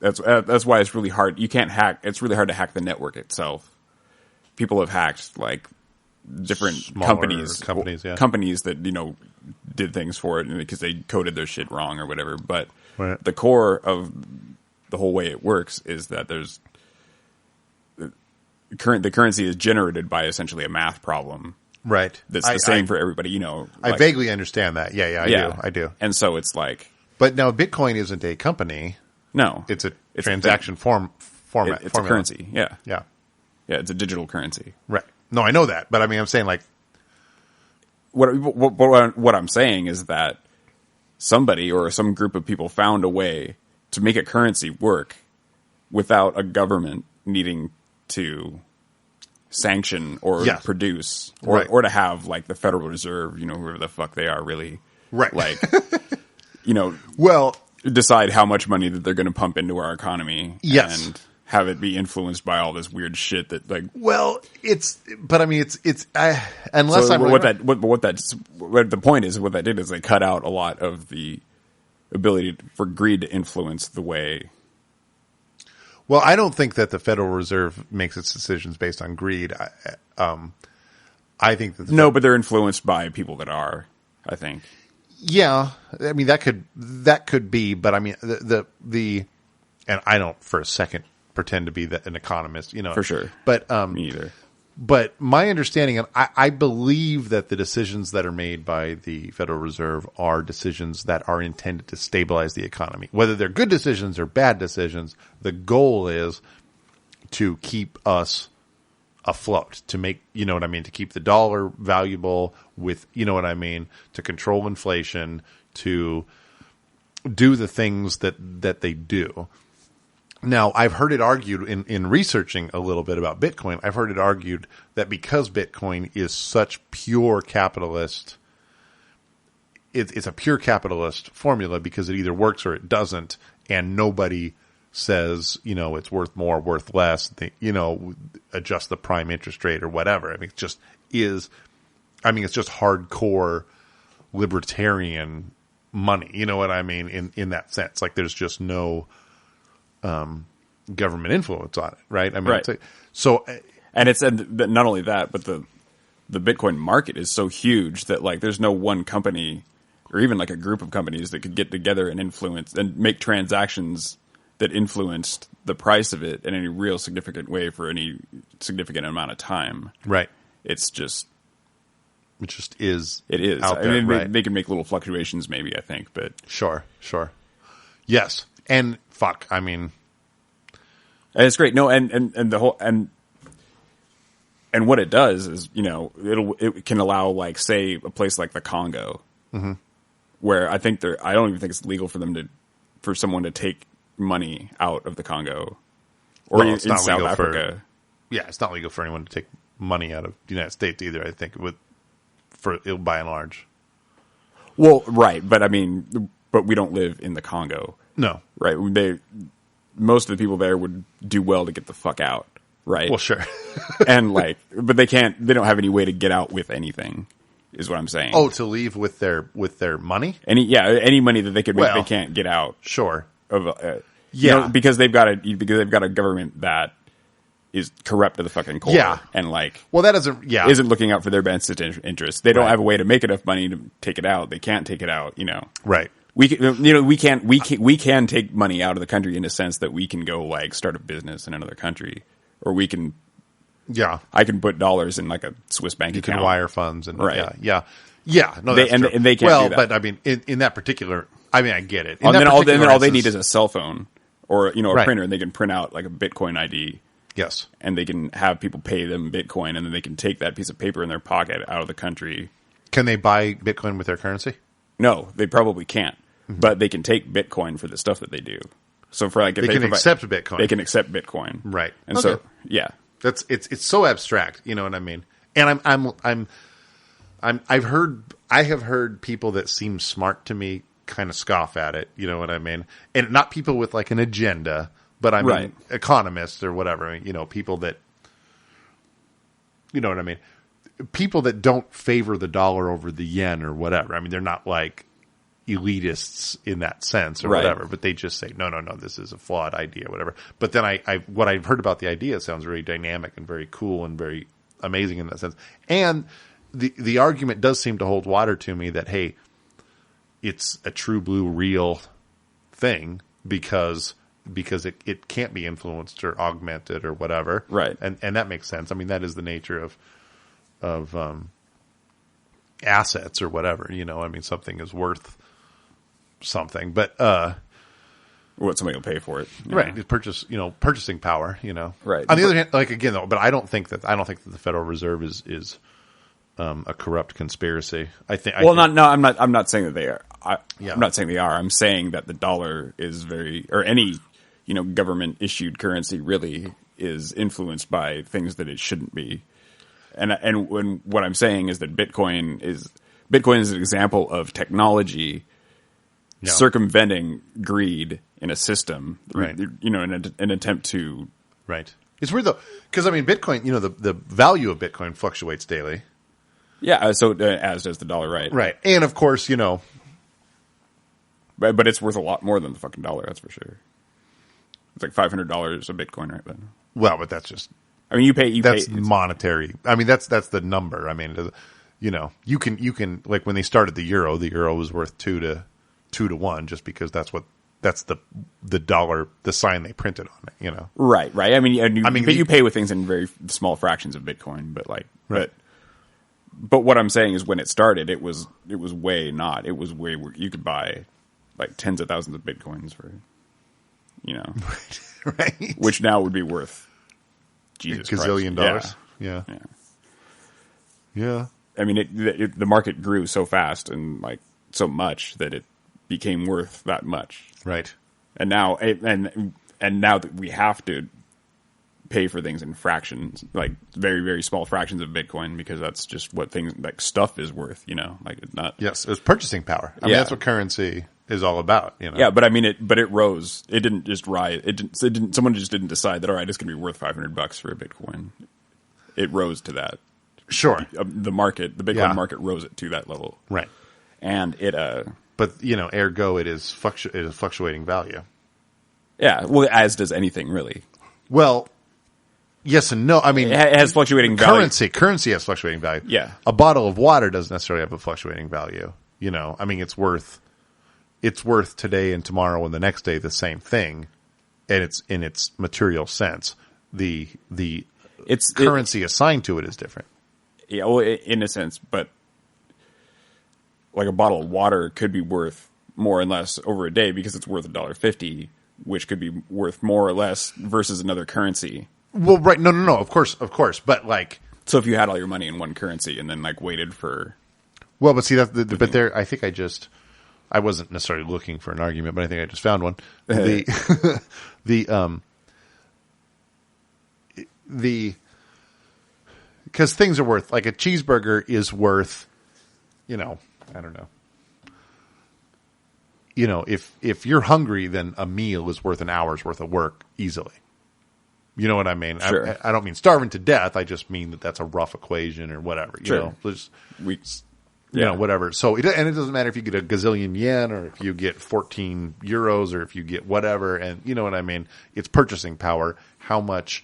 That's why it's really hard. You can't hack. It's really hard to hack the network itself. People have hacked like different companies that did things for it because they coded their shit wrong or whatever. But right. The core of the whole way it works is that the currency is generated by essentially a math problem, right? That's the same for everybody. I vaguely understand that. Yeah, I do. And so it's like, but now Bitcoin isn't a company. No, it's a transaction format. It's a currency. Yeah. Yeah. It's a digital currency. Right. No, I know that, but I mean, I'm saying like, what I'm saying is that somebody or some group of people found a way to make a currency work without a government needing to sanction or produce or to have like the Federal Reserve, whoever the fuck they are really, right? Like, well, decide how much money that they're going to pump into our economy, yes, and have it be influenced by all this weird shit that like. Well, unless so I'm what the point is, what that did is they cut out a lot of the ability for greed to influence the way. Well, I don't think that the Federal Reserve makes its decisions based on greed. I think that but they're influenced by people that are. I think. Yeah, I mean that could be, but I mean the and I don't for a second pretend to be an economist, for sure. But me either. But my understanding, and I believe that the decisions that are made by the Federal Reserve are decisions that are intended to stabilize the economy. Whether they're good decisions or bad decisions, the goal is to keep us afloat, to make, to keep the dollar valuable with, to control inflation, to do the things that they do. Now, I've heard it argued in researching a little bit about Bitcoin, I've heard it argued that because Bitcoin is such pure capitalist, it's a pure capitalist formula because it either works or it doesn't, and nobody says, it's worth more, worth less, adjust the prime interest rate or whatever. I mean, it's just hardcore libertarian money. You know what I mean? In that sense, like there's just no government influence on it, right? I mean, right. And not only that, but the Bitcoin market is so huge that like there's no one company or even like a group of companies that could get together and influence and make transactions that influenced the price of it in any real significant way for any significant amount of time. Right. It just is. It is. Out there, right. They can make little fluctuations, maybe. I think, but sure. Yes, and fuck. I mean, and it's great. No, and the whole and And what it does is, it can allow, like, say, a place like the Congo, where I don't even think it's legal for someone to take money out of the Congo, or in South Africa. It's not legal for anyone to take money out of the United States either. I think by and large. Well, right, but we don't live in the Congo. No, right? Most of the people there would do well to get the fuck out. Right. Well, sure. And but they don't have any way to get out with anything, is what I'm saying. Oh, to leave with their money? Any money that they could make, they can't get out. Sure. Because they've got a government that is corrupt to the fucking core. Yeah. And isn't looking out for their best interests. They don't have a way to make enough money to take it out. They can't take it out, Right. We can take money out of the country in a sense that we can go start a business in another country. Or we can, I can put dollars in like a Swiss bank account. You can wire funds and right. Yeah. No, that's true. And they can't do that. But in that particular, I get it. And then all they need is a cell phone or a printer, and they can print out like a Bitcoin ID. Yes, and they can have people pay them Bitcoin, and then they can take that piece of paper in their pocket out of the country. Can they buy Bitcoin with their currency? No, they probably can't. But they can take Bitcoin for the stuff that they do. So for if they can accept Bitcoin. They can accept Bitcoin, right? And so it's so abstract. You know what I mean? And I have heard people that seem smart to me kind of scoff at it. You know what I mean? And not people with like an agenda, but economists or whatever. People that, you know what I mean? People that don't favor the dollar over the yen or whatever. I mean, they're not like elitists in that sense or whatever, but they just say, no, this is a flawed idea, whatever. But then what I've heard about the idea sounds very dynamic and very cool and very amazing in that sense. And the argument does seem to hold water to me that, hey, it's a true blue real thing because it can't be influenced or augmented or whatever. Right. And that makes sense. I mean, that is the nature of assets or whatever, I mean, something is worth something, but what somebody will pay for it, right? Purchasing power, right. On the other hand, again, though, but I don't think that the Federal Reserve is a corrupt conspiracy. I'm not saying that they are. I'm not saying they are. I'm saying that the dollar is any government issued currency really is influenced by things that it shouldn't be. And what I'm saying is that Bitcoin is an example of technology circumventing greed in a system, right? In an attempt to right. It's weird though, because Bitcoin, the value of Bitcoin fluctuates daily. Yeah, so as does the dollar, right? Right, and of course, but it's worth a lot more than the fucking dollar. That's for sure. It's like $500 a Bitcoin right then. Well, but that's just. That's monetary. that's the number. You can like when they started the euro was worth 2 to 1 just because that's the dollar, the sign they printed on it, Right. You pay with things in very small fractions of Bitcoin, but but what I'm saying is when it started, it was way not. It was way where you could buy like tens of thousands of Bitcoins for, right. Which now would be worth Jesus gazillion Christ. dollars. Yeah. I mean, the market grew so fast and so much that it became worth that much. Right. And now, and now that we have to pay for things in fractions, like very, very small fractions of Bitcoin, because that's just what things like stuff is worth. It's not. Yes, it was purchasing power. I mean, that's what currency is all about. Yeah, but it rose. It didn't just rise. It didn't. Someone just didn't decide that. All right, it's going to be worth $500 for a Bitcoin. It rose to that. Sure. The Bitcoin market rose it to that level. Right. And it. But ergo, it is fluctuating value. Yeah. Well, as does anything really. Well. Yes and no. I mean, it has fluctuating value. Currency has fluctuating value. Yeah. A bottle of water doesn't necessarily have a fluctuating value. I mean, it's worth today and tomorrow and the next day the same thing, and it's in its material sense. The currency assigned to it is different. Yeah, well, in a sense, but like a bottle of water could be worth more and less over a day because it's worth $1.50, which could be worth more or less versus another currency. Well, right. No. Of course. But So if you had all your money in one currency and then like waited for, well, but see that, but there, I think I wasn't necessarily looking for an argument, but I think I just found one. Because things are worth, like a cheeseburger is worth, I don't know. If you're hungry, then a meal is worth an hour's worth of work easily. You know what I mean? Sure. I don't mean starving to death. I just mean that that's a rough equation or whatever. Sure. Whatever. So it doesn't matter if you get a gazillion yen or if you get 14 euros or if you get whatever. And you know what I mean? It's purchasing power. How much,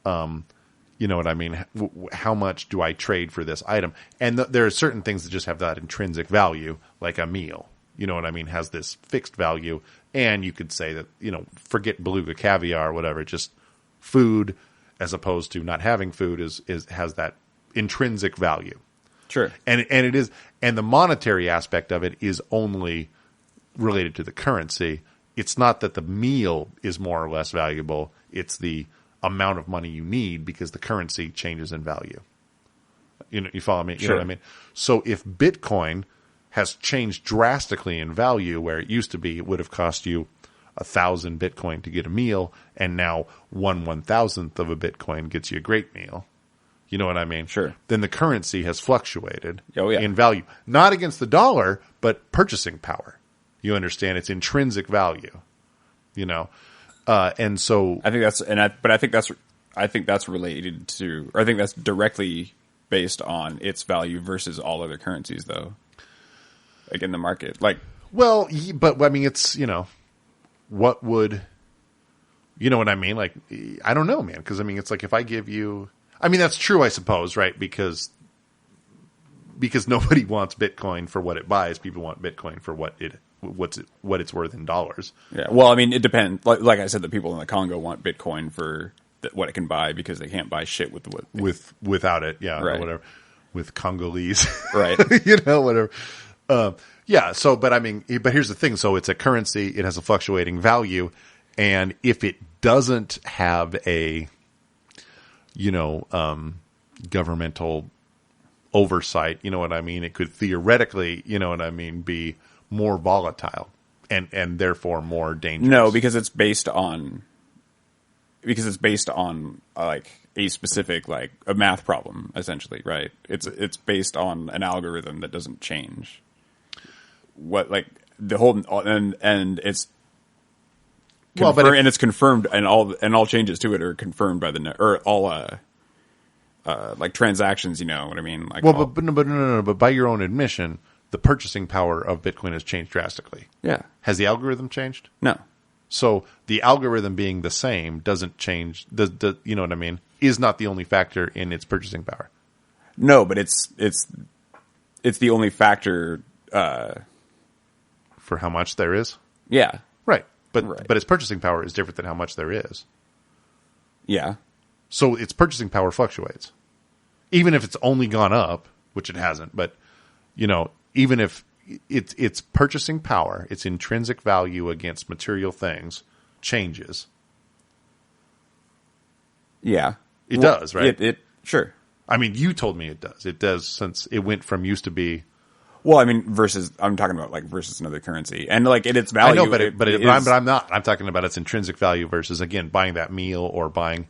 you know what I mean? How much do I trade for this item? And there are certain things that just have that intrinsic value, like a meal. You know what I mean? Has this fixed value. And you could say that, forget beluga caviar or whatever, just food as opposed to not having food has that intrinsic value. Sure. And it is, and the monetary aspect of it is only related to the currency. It's not that the meal is more or less valuable. It's the amount of money you need because the currency changes in value. You follow me? You Sure. know what I mean? So if Bitcoin has changed drastically in value, where it used to be, it would have cost you 1,000 Bitcoin to get a meal, and now 1/1000th of a Bitcoin gets you a great meal. You know what I mean? Sure. Then the currency has fluctuated in value, not against the dollar, but purchasing power. You understand? It's intrinsic value. And so I think that's related to, or I think that's directly based on its value versus all other currencies, though. Like in the market, well, but I mean, it's what would, you know what I mean? Like, I don't know, man. Because I mean, it's like if I give you, I mean, that's true, I suppose, right? Because nobody wants Bitcoin for what it buys. People want Bitcoin for what it's worth in dollars. Yeah. Well, I mean, it depends. Like I said, the people in the Congo want Bitcoin for what it can buy because they can't buy shit without it. Yeah. Right. Or whatever. With Congolese. Right. Whatever. Yeah. So, but I mean, but here's the thing. So it's a currency. It has a fluctuating value. And if it doesn't have a, governmental oversight, you know what I mean? It could theoretically, you know what I mean, be more volatile and therefore more dangerous. No, because it's based on like a specific, like a math problem, essentially, right? It's based on an algorithm that doesn't change. What, like the whole, and it's and it's confirmed, and all changes to it are confirmed by or all like transactions. You know what I mean? Like, but by your own admission, the purchasing power of Bitcoin has changed drastically. Yeah. Has the algorithm changed? No. So the algorithm being the same doesn't change. You know what I mean? Is not the only factor in its purchasing power. No, but it's the only factor for how much there is. Yeah. Right. But its purchasing power is different than how much there is. Yeah. So its purchasing power fluctuates. Even if it's only gone up, which it hasn't, but even if its purchasing power, its intrinsic value against material things changes. Yeah. It does, right? It sure. I mean, you told me it does. It does, since it went from used to be. Well, I mean, I'm talking about like versus another currency, and like its value. I know, but I'm not. I'm talking about its intrinsic value versus, again, buying that meal or buying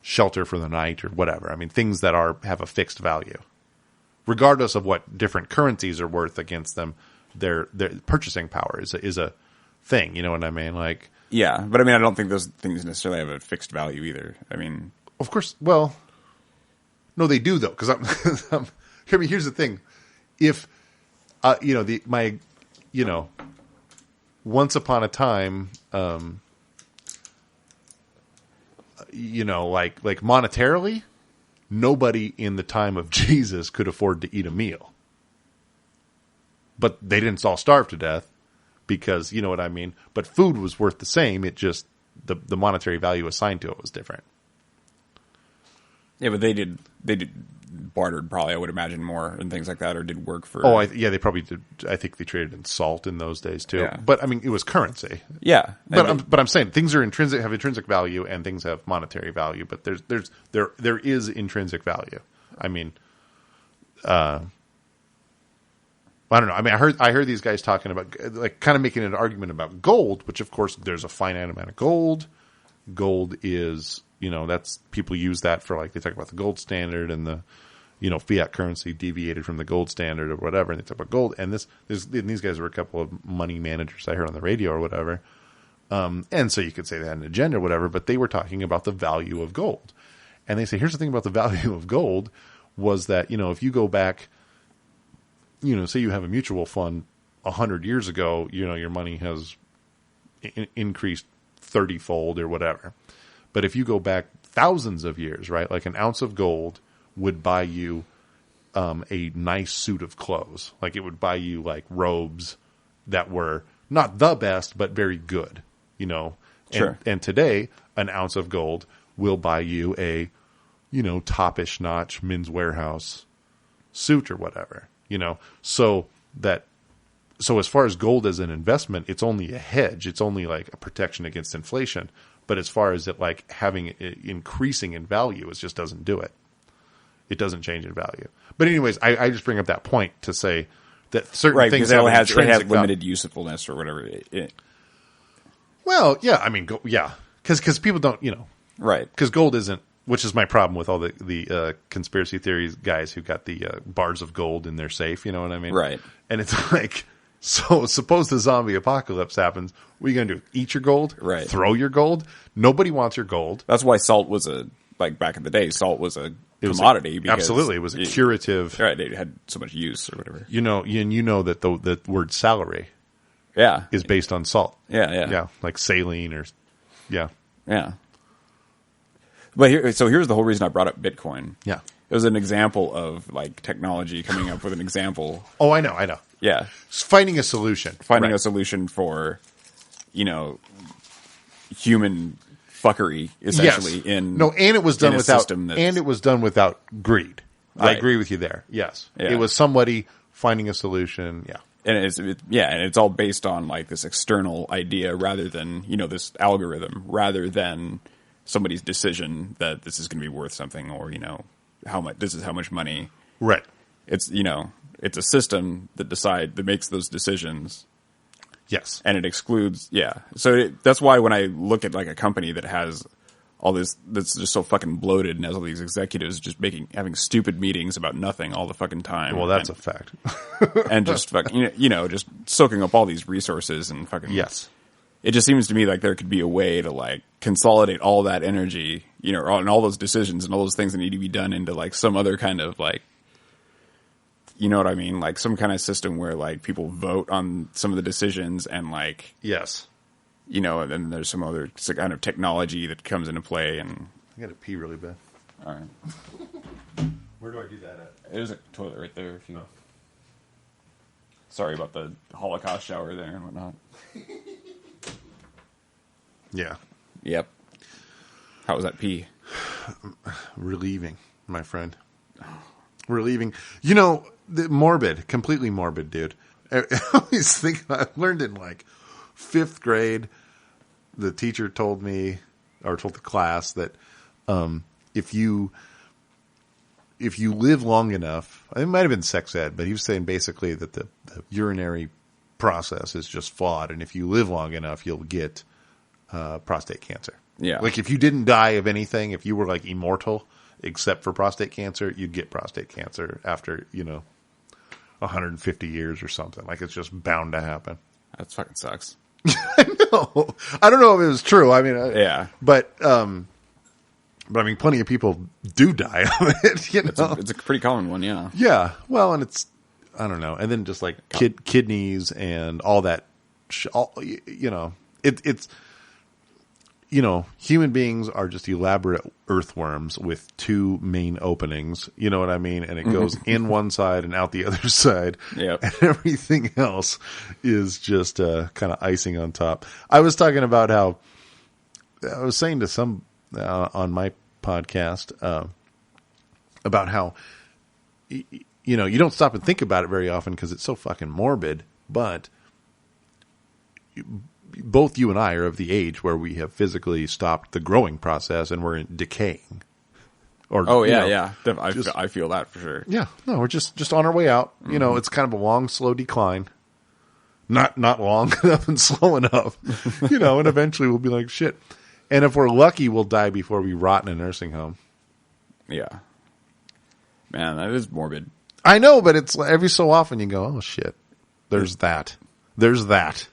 shelter for the night or whatever. I mean, things that have a fixed value, regardless of what different currencies are worth against them. Their purchasing power is a thing. You know what I mean? Like, yeah, but I mean, I don't think those things necessarily have a fixed value either. I mean, of course. Well, no, they do though. Because here's the thing: if once upon a time, like monetarily, nobody in the time of Jesus could afford to eat a meal. But they didn't all starve to death because, you know what I mean? But food was worth the same. It just, the monetary value assigned to it was different. Yeah, but they bartered probably, I would imagine, more and things like that, or did work for... They probably did. I think they traded in salt in those days too. Yeah. But I mean, it was currency. Yeah. But I'm saying things are have intrinsic value and things have monetary value, but there is intrinsic value. I mean, I don't know. I mean, I heard these guys talking about, like, kind of making an argument about gold, which of course there's a finite amount of gold. Gold is, that's, people use that for, like, they talk about the gold standard and the, fiat currency deviated from the gold standard or whatever. And they talk about gold. And these guys were a couple of money managers I heard on the radio or whatever. And so you could say they had an agenda or whatever, but they were talking about the value of gold. And they say, here's the thing about the value of gold was that, if you go back, say you have a mutual fund 100 years ago, your money has increased 30-fold or whatever. But if you go back thousands of years, right, like an ounce of gold would buy you a nice suit of clothes. Like it would buy you like robes that were not the best, but very good, Sure. And today, an ounce of gold will buy you a, top-ish notch Men's Warehouse suit or whatever. So as far as gold as an investment, it's only a hedge. It's only like a protection against inflation. But as far as it like having it increasing in value, it just doesn't do it. It doesn't change in value. But anyways, I just bring up that point to say that certain things have limited usefulness or whatever. Well, yeah, I mean, because people don't, right? Because gold isn't. Which is my problem with all the conspiracy theories guys who got the bars of gold in their safe. You know what I mean? Right. And it's like, so suppose the zombie apocalypse happens. What are you going to do? Eat your gold? Right. Throw your gold? Nobody wants your gold. That's why salt was back in the day, salt was a commodity. Absolutely. It was a curative. Right. It had so much use or whatever. That the word salary is based on salt. Yeah. Yeah. Like saline or, yeah. Yeah. But here's the whole reason I brought up Bitcoin. Yeah. It was an example of like technology coming up with an example. Oh, I know. Yeah. Finding a solution. A solution for, human fuckery essentially and it was done without greed. Right. I agree with you there. Yes. Yeah. It was somebody finding a solution. Yeah. And it's all based on like this external idea rather than, this algorithm rather than somebody's decision that this is going to be worth something or, this is how much money. Right. It's, it's a system that makes those decisions. Yes. And it excludes. Yeah. So that's why when I look at like a company that has all this, that's just so fucking bloated and has all these executives just having stupid meetings about nothing all the fucking time. Well, that's a fact. And just fucking, just soaking up all these resources and fucking. Yes. It just seems to me like there could be a way to like consolidate all that energy, and all those decisions and all those things that need to be done into like some other kind of like, you know what I mean? Like some kind of system where like people vote on some of the decisions and like, yes, and then there's some other kind of technology that comes into play. And I got to pee really bad. All right. Where do I do that at? There's a toilet right there. If you. Sorry about the Holocaust shower there and whatnot. Yeah. Yep. How was that pee? Relieving, my friend. Relieving. Completely morbid, dude. I always think I learned in like 5th grade. The teacher told me, or told the class, that if you live long enough, it might have been sex ed, but he was saying basically that the urinary process is just flawed, and if you live long enough, you'll get prostate cancer. Yeah. Like if you didn't die of anything, if you were like immortal, except for prostate cancer, you'd get prostate cancer after, 150 years or something. Like it's just bound to happen. That fucking sucks. I know. I don't know if it was true. I mean, yeah. But I mean, plenty of people do die of it, It's a pretty common one, yeah. Yeah. Well, and it's, I don't know. And then just like kidneys and all that, it's, human beings are just elaborate earthworms with 2 main openings. You know what I mean? And it goes in one side and out the other side. Yep. And everything else is just kind of icing on top. I was talking about how I was saying to some on my podcast about how you know, you don't stop and think about it very often because it's so fucking morbid, but both you and I are of the age where we have physically stopped the growing process and we're decaying. Or, I feel that for sure. Yeah, no, we're just on our way out. You know, it's kind of a long, slow decline. Not long enough and slow enough, you know, and eventually we'll be like, shit. And if we're lucky, we'll die before we rot in a nursing home. Yeah. Man, that is morbid. I know, but it's every so often you go, oh, shit. There's that. There's that.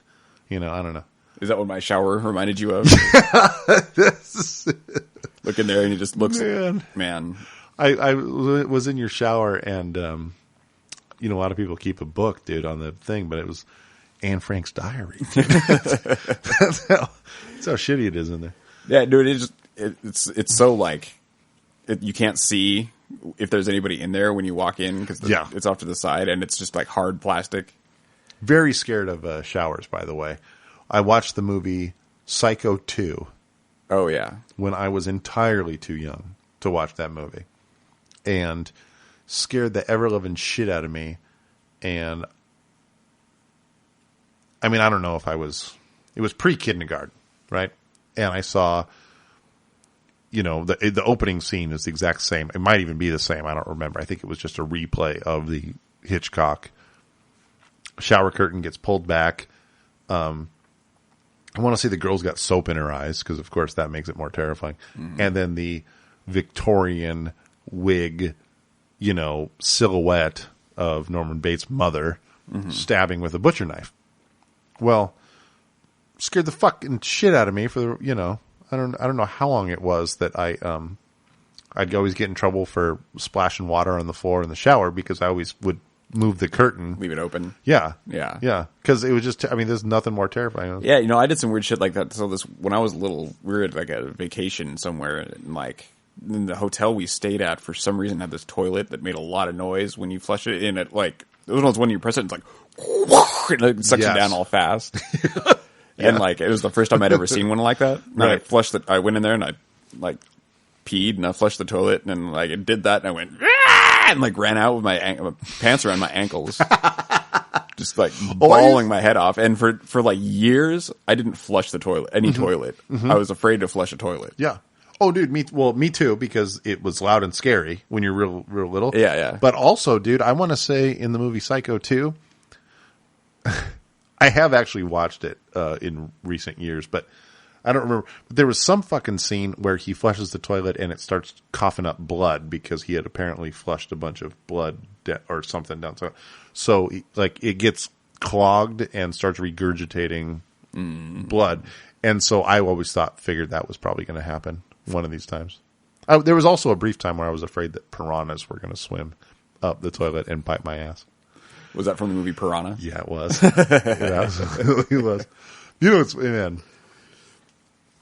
You know, I don't know. Is that what my shower reminded you of? Look in there and he just looks. Man. I was in your shower and, you know, a lot of people keep a book, dude, on the thing, but it was Anne Frank's diary. That's how shitty it is in there. Yeah, dude, it's so like, you can't see if there's anybody in there when you walk in because it's off to the side and it's just like hard plastic. Very scared of showers, by the way. I watched the movie Psycho 2. Oh, yeah. When I was entirely too young to watch that movie. And scared the ever-loving shit out of me. And, I mean, I don't know if it was pre-kindergarten, right? And I saw, you know, the opening scene is the exact same. It might even be the same. I don't remember. I think it was just a replay of the Hitchcock. Shower curtain gets pulled back. I want to say the girl's got soap in her eyes because, of course, that makes it more terrifying. Mm-hmm. And then the Victorian wig, you know, silhouette of Norman Bates' mother stabbing with a butcher knife. Well, scared the fucking shit out of me for the, you know, I don't know how long it was that I'd always get in trouble for splashing water on the floor in the shower because I always would move the curtain. Leave it open. Yeah. Yeah. Yeah. Because it was just, I mean, there's nothing more terrifying. Yeah, you know, I did some weird shit like that. So when I was little, we were at like a vacation somewhere and like in the hotel we stayed at for some reason had this toilet that made a lot of noise when you flush it in. It like, it was when you press it, it's like, and it sucks you down all fast. And like, it was the first time I'd ever seen one like that. And Right. I went in there and I like peed and I flushed the toilet and like it did that and I went, and like ran out with my pants around my ankles. Just like bawling my head off. And for like years, I didn't flush the toilet, toilet. Mm-hmm. I was afraid to flush a toilet. Yeah. Oh, dude, me too, because it was loud and scary when you're real little. Yeah, yeah. But also, dude, I want to say in the movie Psycho 2, I have actually watched it in recent years, but I don't remember. But there was some fucking scene where he flushes the toilet and it starts coughing up blood because he had apparently flushed a bunch of blood or something down. So like it gets clogged and starts regurgitating blood. And so I always figured that was probably going to happen one of these times. There was also a brief time where I was afraid that piranhas were going to swim up the toilet and bite my ass. Was that from the movie Piranha? Yeah, it was. It absolutely was. You know, man.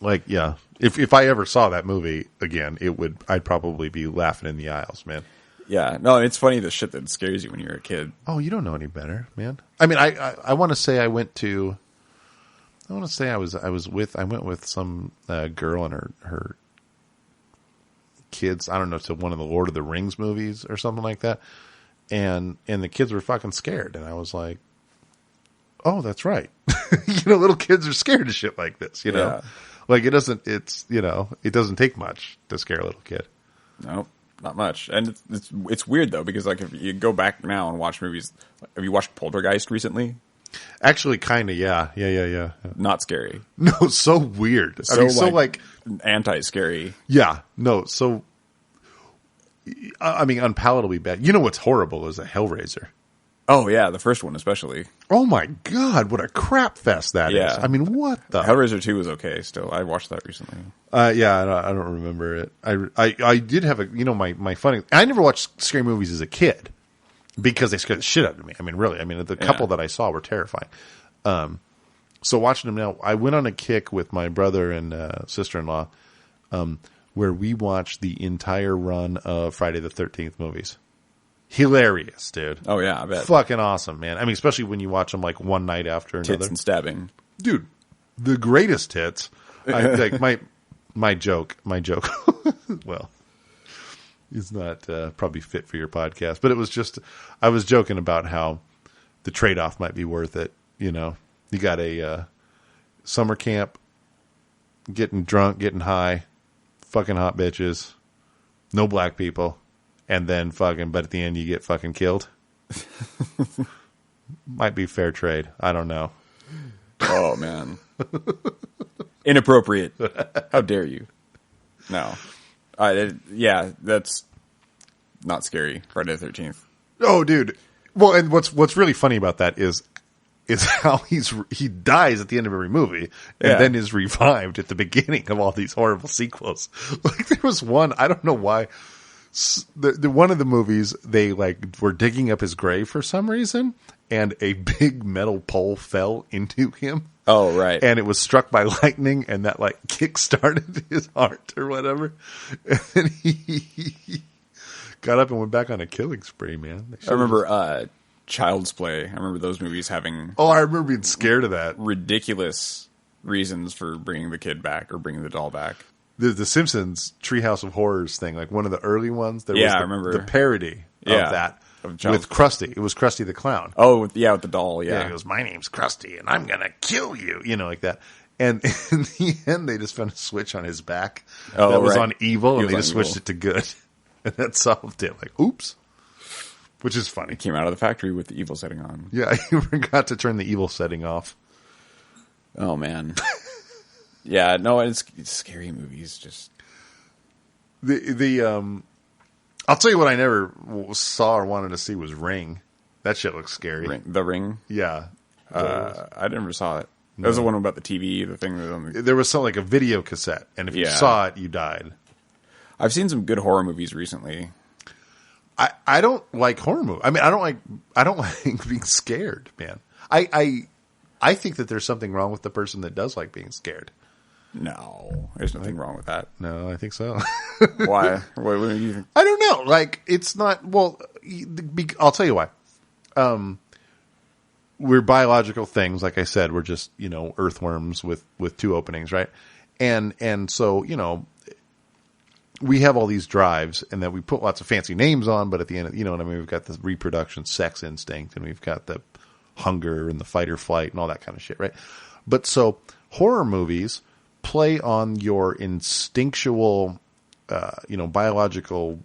Like, yeah. If I ever saw that movie again, I'd probably be laughing in the aisles, man. Yeah. No, it's funny the shit that scares you when you're a kid. Oh, you don't know any better, man. I mean, I want to say I went with some girl and her kids, I don't know, to one of the Lord of the Rings movies or something like that. And the kids were fucking scared. And I was like, oh, that's right. You know, little kids are scared of shit like this, you know? Yeah. Like it doesn't take much to scare a little kid. No, not much. And it's weird though, because like if you go back now and watch movies, have you watched Poltergeist recently? Actually, kind of, yeah. Not scary. No, so weird. So like anti-scary. Yeah, no, so I mean, unpalatably bad. You know what's horrible is a Hellraiser. Oh yeah, the first one especially. Oh my god, what a crap fest that is! I mean, what the Hellraiser 2 was okay. Still, I watched that recently. Yeah, I don't remember it. I did have my funny. I never watched scary movies as a kid because they scared the shit out of me. I mean, really. I mean, the couple that I saw were terrifying. So watching them now, I went on a kick with my brother and sister-in-law, where we watched the entire run of Friday the 13th movies. Hilarious, dude. Oh, yeah, I bet. Fucking awesome, man. I mean, especially when you watch them like one night after another. Tits and stabbing. Dude, the greatest tits. Like my joke. Well, is not probably fit for your podcast. But it was just, I was joking about how the trade-off might be worth it. You know, you got a summer camp, getting drunk, getting high, fucking hot bitches, no black people, and then fucking, but at the end you get fucking killed. Might be fair trade. I don't know. Oh, man. Inappropriate. How dare you? No. Yeah, that's not scary. Friday the 13th. Oh, dude. Well, and what's really funny about that is how he dies at the end of every movie and then is revived at the beginning of all these horrible sequels. Like there was one, I don't know why. The one of the movies, they like were digging up his grave for some reason, and a big metal pole fell into him. Oh, right. And it was struck by lightning, and that like kick-started his heart or whatever. And then he got up and went back on a killing spree, man. I remember Child's Play. I remember those movies having... Oh, I remember being scared of that. Ridiculous reasons for bringing the kid back or bringing the doll back. The Simpsons Treehouse of Horrors thing, like one of the early ones. There was I remember. The parody of that with Krusty. It was Krusty the Clown. Oh, with the doll, yeah. He goes, "My name's Krusty, and I'm going to kill you," you know, like that. And in the end, they just found a switch on his back that was on evil, and they just switched it to good. And that solved it. Like, oops. Which is funny. He came out of the factory with the evil setting on. Yeah, he forgot to turn the evil setting off. Oh, man. Yeah, no, it's scary movies. Just I'll tell you what I never saw or wanted to see was Ring. That shit looks scary. The Ring? Yeah. I never saw it. That was the one about the TV, the thing that on the... There was something like a video cassette, and if you saw it, you died. Think seen some good horror movies recently. I don't like horror movies. I mean, I don't like being scared, man. I think that there's something wrong with the person that does like being scared. No, there's nothing wrong with that. No, I think so. Why? What do you think? I don't know. Like, it's not. Well, I'll tell you why. We're biological things, like I said. We're just earthworms with two openings, right? And so we have all these drives, and that we put lots of fancy names on. But at the end, what I mean. We've got the reproduction, sex instinct, and we've got the hunger and the fight or flight and all that kind of shit, right? But so horror movies play on your instinctual, biological,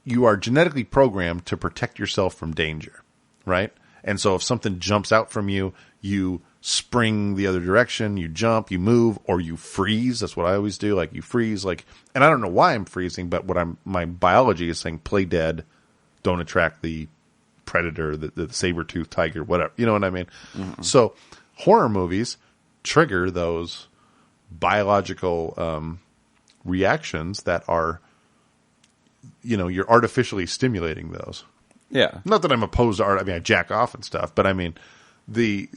you are genetically programmed to protect yourself from danger, right? And so if something jumps out from you, you spring the other direction, you jump, you move, or you freeze. That's what I always do. Like you freeze, and I don't know why I'm freezing, but my biology is saying play dead, don't attract the predator, the saber-toothed tiger, whatever. You know what I mean? Mm-hmm. So horror movies trigger those biological reactions that are, you're artificially stimulating those. Yeah. Not that I'm opposed to art. I mean, I jack off and stuff, but I mean, for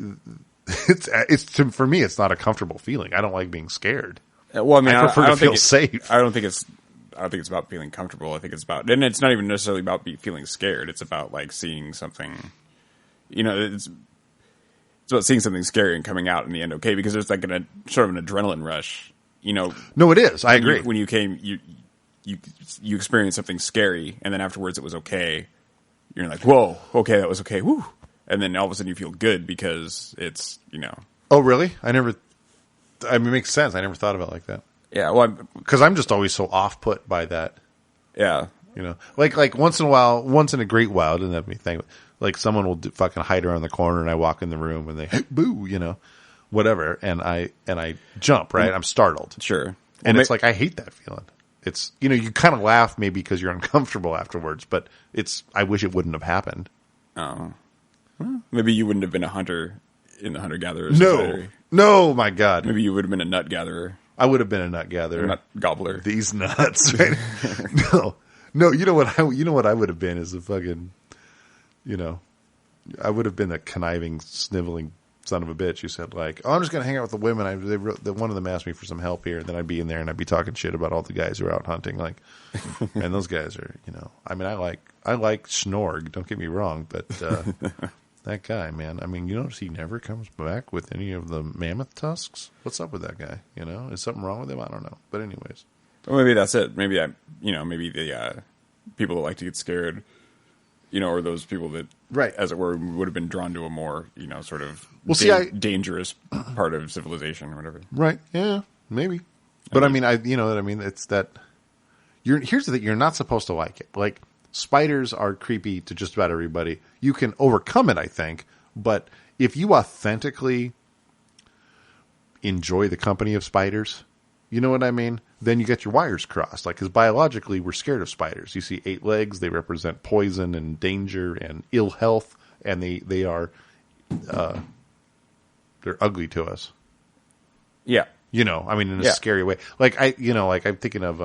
me, it's not a comfortable feeling. I don't like being scared. Well, I mean, I prefer to feel safe. I don't think it's about feeling comfortable. I think it's about, and it's not even necessarily about feeling scared. It's about like seeing something, it's about seeing something scary and coming out in the end okay, because there's like sort of an adrenaline rush, No, it is. I agree. When you came, you experienced something scary, and then afterwards it was okay. You're like, whoa, okay, that was okay, woo. And then all of a sudden you feel good because it's, Oh, really? It makes sense. I never thought about it like that. Yeah, well, because I'm just always so off put by that. Yeah, like once in a great while, doesn't have anything. Like someone will fucking hide around the corner, and I walk in the room, and they boo, whatever, and I jump, right? I'm startled, sure, and it's like I hate that feeling. It's you kind of laugh maybe because you're uncomfortable afterwards, but I wish it wouldn't have happened. Oh, well, maybe you wouldn't have been a hunter in the hunter-gatherer society. No, my God, maybe you would have been a nut gatherer. I would have been a nut gatherer, nut gobbler. These nuts, right? No. You know what I would have been is a fucking, I would have been a conniving, sniveling son of a bitch who said like, "Oh, I'm just gonna hang out with the women." One of them asked me for some help here, and then I'd be in there and I'd be talking shit about all the guys who are out hunting, like, and those guys are, I mean, I like Schnorg. Don't get me wrong, but That guy, man. I mean, you notice he never comes back with any of the mammoth tusks? What's up with that guy? You know, is something wrong with him? I don't know. But anyways. Well, maybe that's it. Maybe maybe the people that like to get scared, or those people that, right, as it were, would have been drawn to a more, sort of dangerous part of civilization or whatever. Right. Yeah. Maybe. But I mean, it's that. Here's the thing: you're not supposed to like it. Like, spiders are creepy to just about everybody. You can overcome it, I think, but if you authentically enjoy the company of spiders, you know what I mean? Then you get your wires crossed. Like, because biologically, we're scared of spiders. You see 8 legs; they represent poison and danger and ill health, and they are they're ugly to us. Yeah, in a scary way. Like I'm thinking of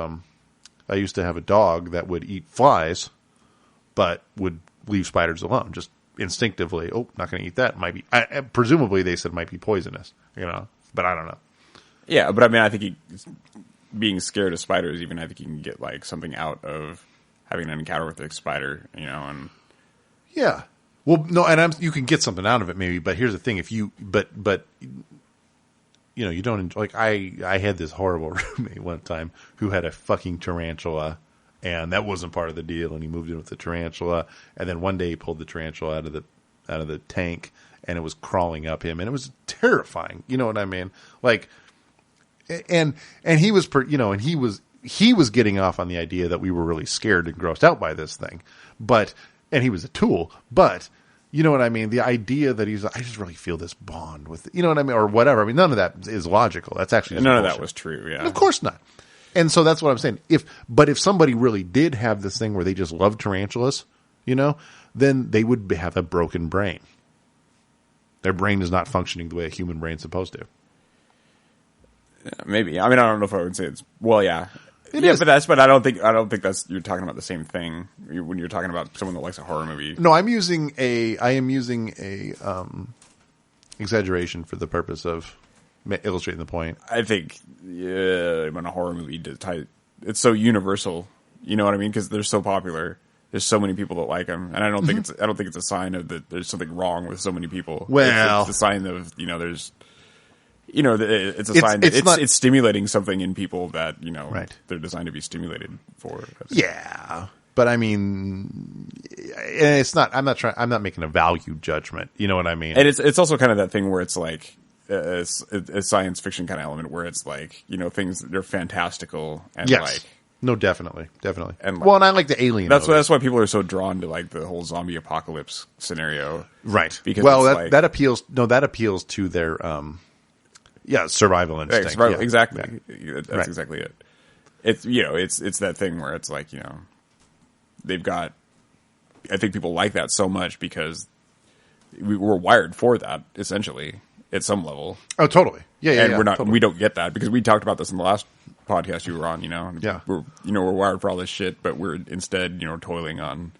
I used to have a dog that would eat flies, but would leave spiders alone, just instinctively. Oh, not going to eat that. Might be. Presumably, they said might be poisonous. But I don't know. Yeah, but I mean, I think being scared of spiders, even I think you can get like something out of having an encounter with a spider. And yeah, well, no, and you can get something out of it, maybe. But here's the thing: if you, but you don't enjoy. Like I had this horrible roommate one time who had a fucking tarantula, and that wasn't part of the deal. And he moved in with the tarantula, and then one day he pulled the tarantula out of the tank, and it was crawling up him, and it was terrifying. You know what I mean? Like, and he was, and he was getting off on the idea that we were really scared and grossed out by this thing, and he was a tool, but. You know what I mean? The idea that I just really feel this bond with, you know what I mean? Or whatever. I mean, none of that is logical. That's actually none of that was true. Yeah. Of course not. And so that's what I'm saying. But if somebody really did have this thing where they just love tarantulas, then they would have a broken brain. Their brain is not functioning the way a human brain's supposed to. Yeah, maybe. I mean, I don't know if I would say it's, well, yeah. It is. But I don't think that's, you're talking about the same thing when you're talking about someone that likes a horror movie. No, I am using a exaggeration for the purpose of illustrating the point. I think when a horror movie it's so universal. You know what I mean? Because they're so popular. There's so many people that like them, and I don't think it's a sign of that there's something wrong with so many people. Well, it's a sign of there's. It's a sign that it's stimulating something in people that, right. They're designed to be stimulated for. Yeah. But I mean, it's not, I'm not making a value judgment. You know what I mean? And it's also kind of that thing where it's like a science fiction kind of element where it's like, things that are fantastical and yes. like. No, definitely. And and I like the alien. That's why people are so drawn to like the whole zombie apocalypse scenario. Right. Because that appeals to their, survival instinct. Survival, exactly. Yeah. That's exactly it. It's it's that thing where it's like they've got. I think people like that so much because we're wired for that essentially at some level. Oh, totally. Yeah. And we're not. Totally. We don't get that because we talked about this in the last podcast you were on. Yeah. We're wired for all this shit, but we're instead toiling on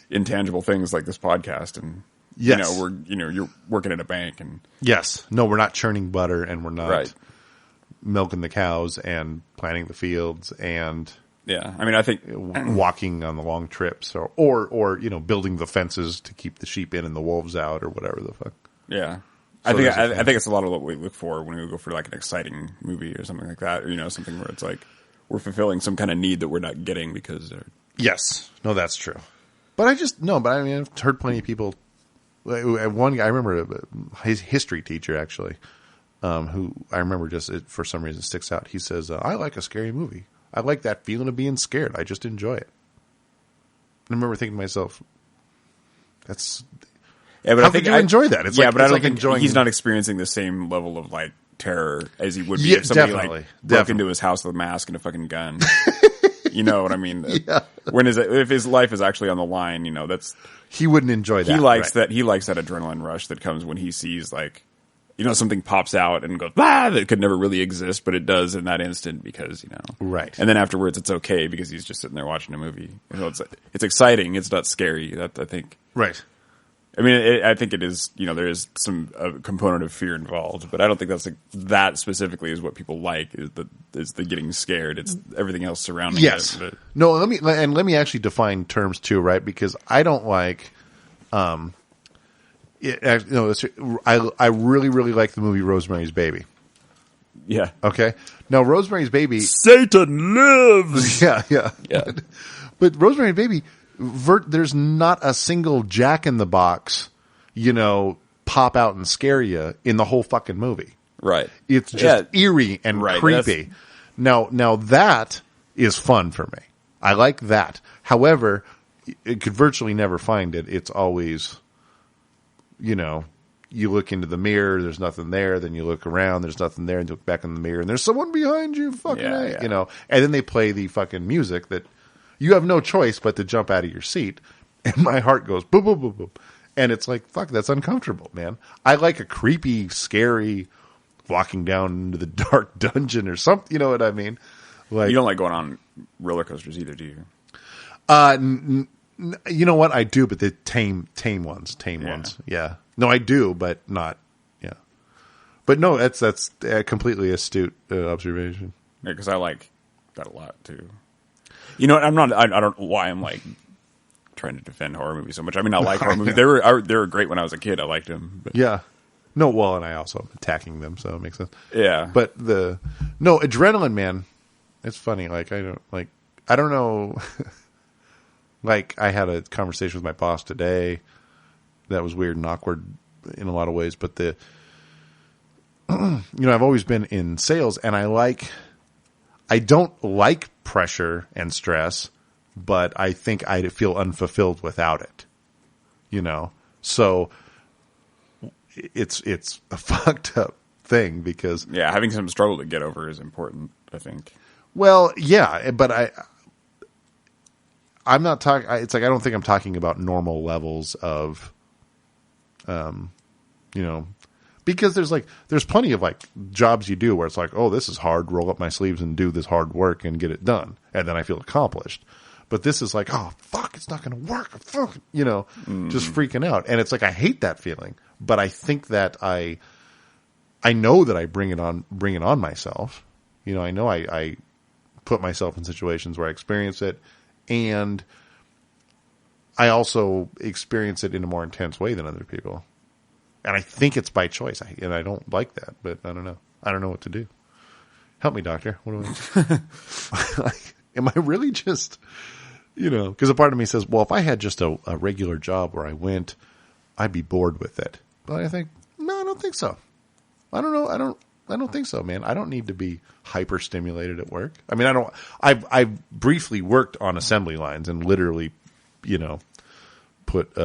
intangible things like this podcast and. Yes. You're working at a bank and yes. No, we're not churning butter and we're not milking the cows and planting the fields and yeah. I mean, I think walking on the long trips or building the fences to keep the sheep in and the wolves out or whatever the fuck. Yeah. So I think it's a lot of what we look for when we go for like an exciting movie or something like that, or something where it's like we're fulfilling some kind of need that we're not getting because yes. No, that's true. But I've heard plenty of people. One guy, I remember his history teacher actually, who I remember just for some reason sticks out. He says, "I like a scary movie. I like that feeling of being scared. I just enjoy it." I remember thinking to myself, "That's but how could you enjoy that?" It's but I don't think he's not experiencing the same level of like terror as he would be if somebody broke into his house with a mask and a fucking gun. You know what I mean? Yeah. If his life is actually on the line, that's he wouldn't enjoy that. He likes that. He likes that adrenaline rush that comes when he sees like, something pops out and goes that could never really exist, but it does in that instant because right. And then afterwards, it's okay because he's just sitting there watching a movie. It's exciting. It's not scary. That I think. Right. I mean, I think it is. There is some component of fear involved, but I don't think that specifically is what people like. Is the getting scared? It's everything else surrounding it. Yes. No. Let me actually define terms too, right? Because I don't like. I really, really like the movie Rosemary's Baby. Yeah. Okay. Now, Rosemary's Baby. Satan lives. Yeah. Yeah. But Rosemary's Baby, there's not a single Jack in the Box, pop out and scare you in the whole fucking movie. Right. It's just eerie and creepy. Now that is fun for me. I like that. However, it could virtually never find it. It's always, you look into the mirror, there's nothing there. Then you look around, there's nothing there. And you look back in the mirror, and there's someone behind you. Fucking A, And then they play the fucking music that you have no choice but to jump out of your seat. And my heart goes boom, boom, boom, boom. And it's like, fuck, that's uncomfortable, man. I like a creepy, scary, walking down into the dark dungeon or something. You know what I mean? Like, you don't like going on roller coasters either, do you? You know what? I do, but the tame ones. Yeah. No, I do, but not. Yeah. But no, that's a completely astute observation. Yeah, because I like that a lot too. You know, I'm not. I don't know why I'm like trying to defend horror movies so much. I mean, I like horror movies. They were great when I was a kid. I liked them. But. Yeah. No, well, and I also am attacking them, so it makes sense. Yeah. But Adrenaline, man. It's funny. Like I don't know. Like I had a conversation with my boss today that was weird and awkward in a lot of ways, but I've always been in sales, and I don't like pressure and stress, but I think I'd feel unfulfilled without it. So it's a fucked up thing because having some struggle to get over is important, I think. Well, yeah, but I'm not talking. It's like I don't think I'm talking about normal levels of, because there's plenty of like jobs you do where it's like, oh, this is hard. Roll up my sleeves and do this hard work and get it done, and then I feel accomplished. But this is like, oh fuck, it's not going to work. Fuck, just freaking out, and it's like I hate that feeling. But I think that I know that I bring it on myself. I know I put myself in situations where I experience it. And I also experience it in a more intense way than other people. And I think it's by choice. And I don't like that, but I don't know. I don't know what to do. Help me, doctor. What do I am I really just, because a part of me says, well, if I had just a regular job where I went, I'd be bored with it. But I think, no, I don't think so. I don't know. I don't think so, man. I don't need to be hyper stimulated at work. I mean, I've briefly worked on assembly lines and literally, put,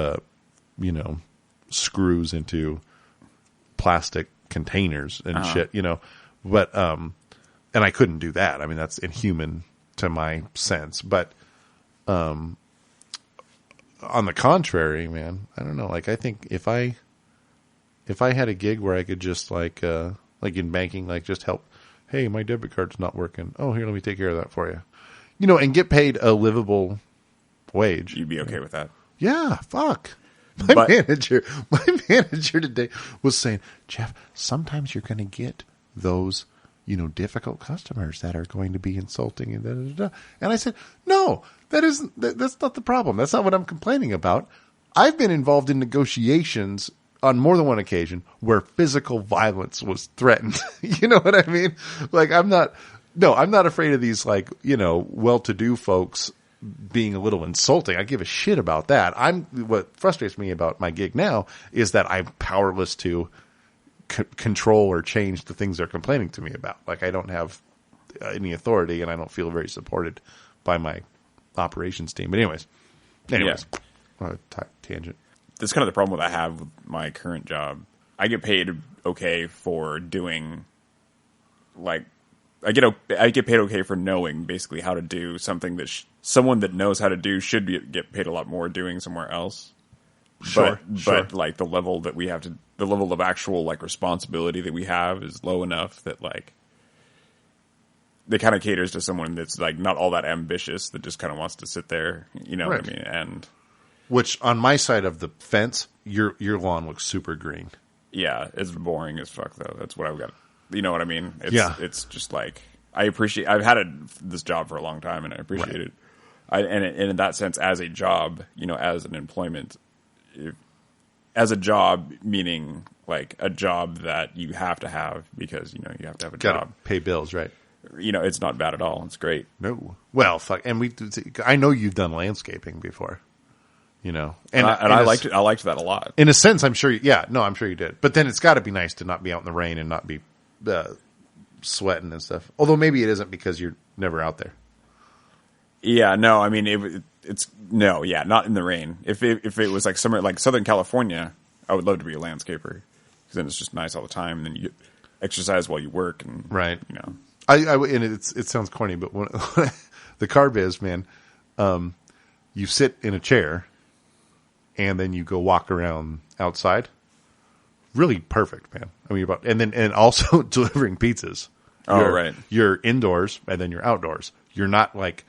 screws into plastic containers and shit, but, and I couldn't do that. I mean, that's inhuman to my sense, but, on the contrary, man, I don't know. Like, I think if I had a gig where I could just like in banking, like just help, hey, my debit card's not working. Oh, here, let me take care of that for you. And get paid a livable wage. You'd be okay with that? Yeah, fuck. My manager today was saying, Geoff, sometimes you're going to get those, difficult customers that are going to be insulting and da, da, da. And I said, no, that's not the problem. That's not what I'm complaining about. I've been involved in negotiations on more than one occasion where physical violence was threatened. You know what I mean? Like, I'm not afraid of these, like, well-to-do folks being a little insulting. I give a shit about that. What frustrates me about my gig now is that I'm powerless to control or change the things they're complaining to me about. Like, I don't have any authority, and I don't feel very supported by my operations team. But anyways, tangent. That's kind of the problem that I have with my current job. I get paid okay for doing, like, I get paid okay for knowing basically how to do something that someone that knows how to do should get paid a lot more doing somewhere else. Sure. But like the level of actual like responsibility that we have is low enough that like it kind of caters to someone that's like not all that ambitious, that just kind of wants to sit there. You know what I mean? And which on my side of the fence, your lawn looks super green. Yeah, it's boring as fuck though. That's what I've got. You know what I mean? It's just like I've had this job for a long time and I appreciate it. And in that sense, as a job, as an employment, as a job, meaning like a job that you have to have because, you know, you have to have a Gotta job. pay bills, right? You know, it's not bad at all. It's great. No. Well, fuck. And I know you've done landscaping before, you know. And I liked it. I liked that a lot. In a sense, I'm sure. I'm sure you did. But then it's got to be nice to not be out in the rain and not be sweating and stuff. Although maybe it isn't because you're never out there. Yeah, no, I mean, not in the rain. If it was like somewhere like Southern California, I would love to be a landscaper because then it's just nice all the time. And then you exercise while you work, and right, you know. And it sounds corny, but when the car biz, man, you sit in a chair and then you go walk around outside. Really perfect, man. I mean, and also delivering pizzas. Right. You're indoors and then you're outdoors. You're not like,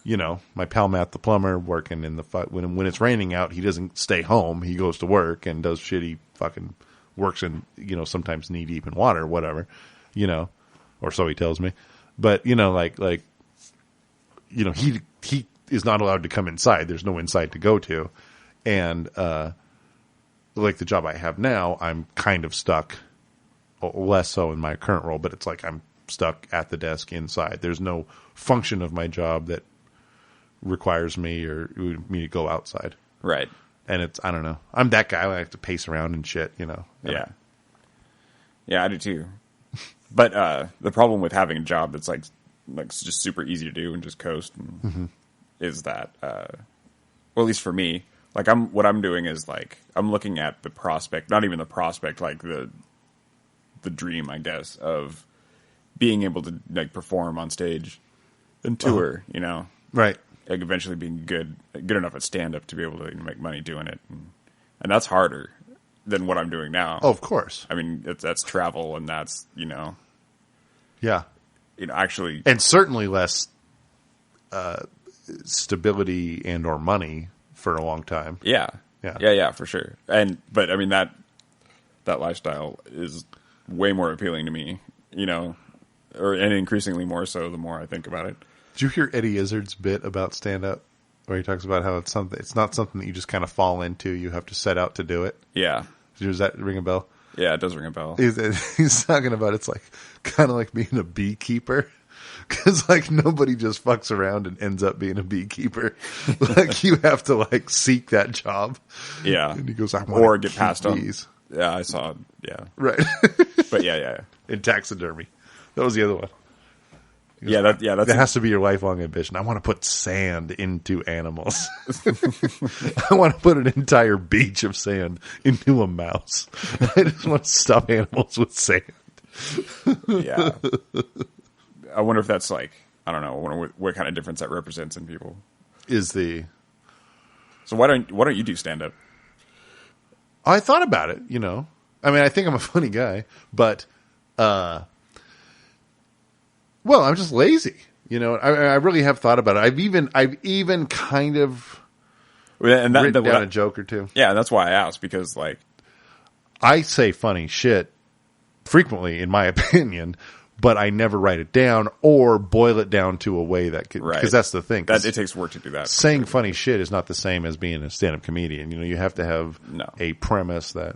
you know, my pal Matt the plumber working in the when it's raining out, he doesn't stay home. He goes to work and does shitty fucking works in, you know, sometimes knee deep in water or whatever, you know, or so he tells me. But, you know, like, you know, he is not allowed to come inside. There's no inside to go to. And, like the job I have now, I'm kind of stuck, less so in my current role, but it's like I'm stuck at the desk inside. There's no function of my job that requires me to go outside. Right. And I don't know. I'm that guy. I like to pace around and shit, you know. Yeah. Yeah, I do too. But the problem with having a job that's like just super easy to do and just coast is that, well, at least for me, like what I'm doing is like I'm looking at the prospect, not even the prospect, like the dream, I guess, of being able to like perform on stage and tour, you know, right? Like eventually being good enough at stand up to be able to make money doing it, and that's harder than what I'm doing now. Oh, of course. I mean, that's travel, and that's, you know, yeah, you know, actually, and certainly less stability and or money for a long time. Yeah, for sure. But I mean that lifestyle is way more appealing to me, you know, and increasingly more so the more I think about it. Did you hear Eddie Izzard's bit about stand up, where he talks about how it's not something that you just kind of fall into? You have to set out to do it. Yeah. Does that ring a bell? Yeah, it does ring a bell. He's talking about it's like kind of like being a beekeeper. Because, like, nobody just fucks around and ends up being a beekeeper. Like, you have to, like, seek that job. Yeah. And he goes, I want or get passed bees. on. Yeah, I saw it. Yeah. Right. But, yeah. In taxidermy. That was the other one. Goes, that has to be your lifelong ambition. I want to put sand into animals. I want to put an entire beach of sand into a mouse. I just want to stuff animals with sand. Yeah. I wonder if that's like, I don't know. I wonder what kind of difference that represents in people. So why don't you do stand up? I thought about it, you know. I mean, I think I'm a funny guy, but well, I'm just lazy, you know. I really have thought about it. I've even kind of written down a joke or two. Yeah, that's why I asked, because like I say funny shit frequently, in my opinion. But I never write it down or boil it down to a way that could, because that's the thing. That it takes work to do that. Saying funny shit is not the same as being a stand-up comedian. You know, you have to have a premise that,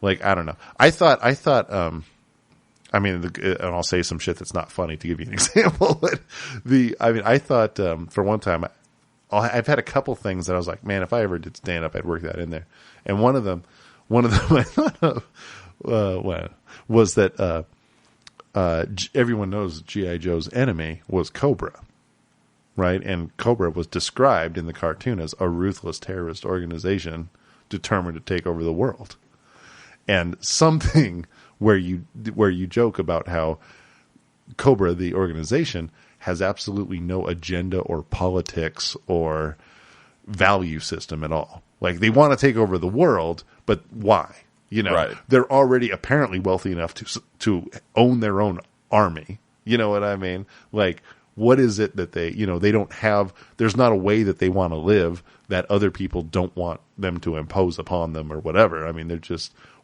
like, I don't know. I thought, I mean, and I'll say some shit that's not funny to give you an example. But I thought, for one time, I've had a couple things that I was like, man, if I ever did stand-up, I'd work that in there. And one of them I thought of, was that, everyone knows G.I. Joe's enemy was Cobra, right? And Cobra was described in the cartoon as a ruthless terrorist organization determined to take over the world. And something where you joke about how Cobra, the organization, has absolutely no agenda or politics or value system at all. Like, they want to take over the world, but why? You know, right. They're already apparently wealthy enough to own their own army. You know what I mean? Like, what is it that they don't have? There's not a way that they want to live that other people don't want them to impose upon them or whatever. I mean,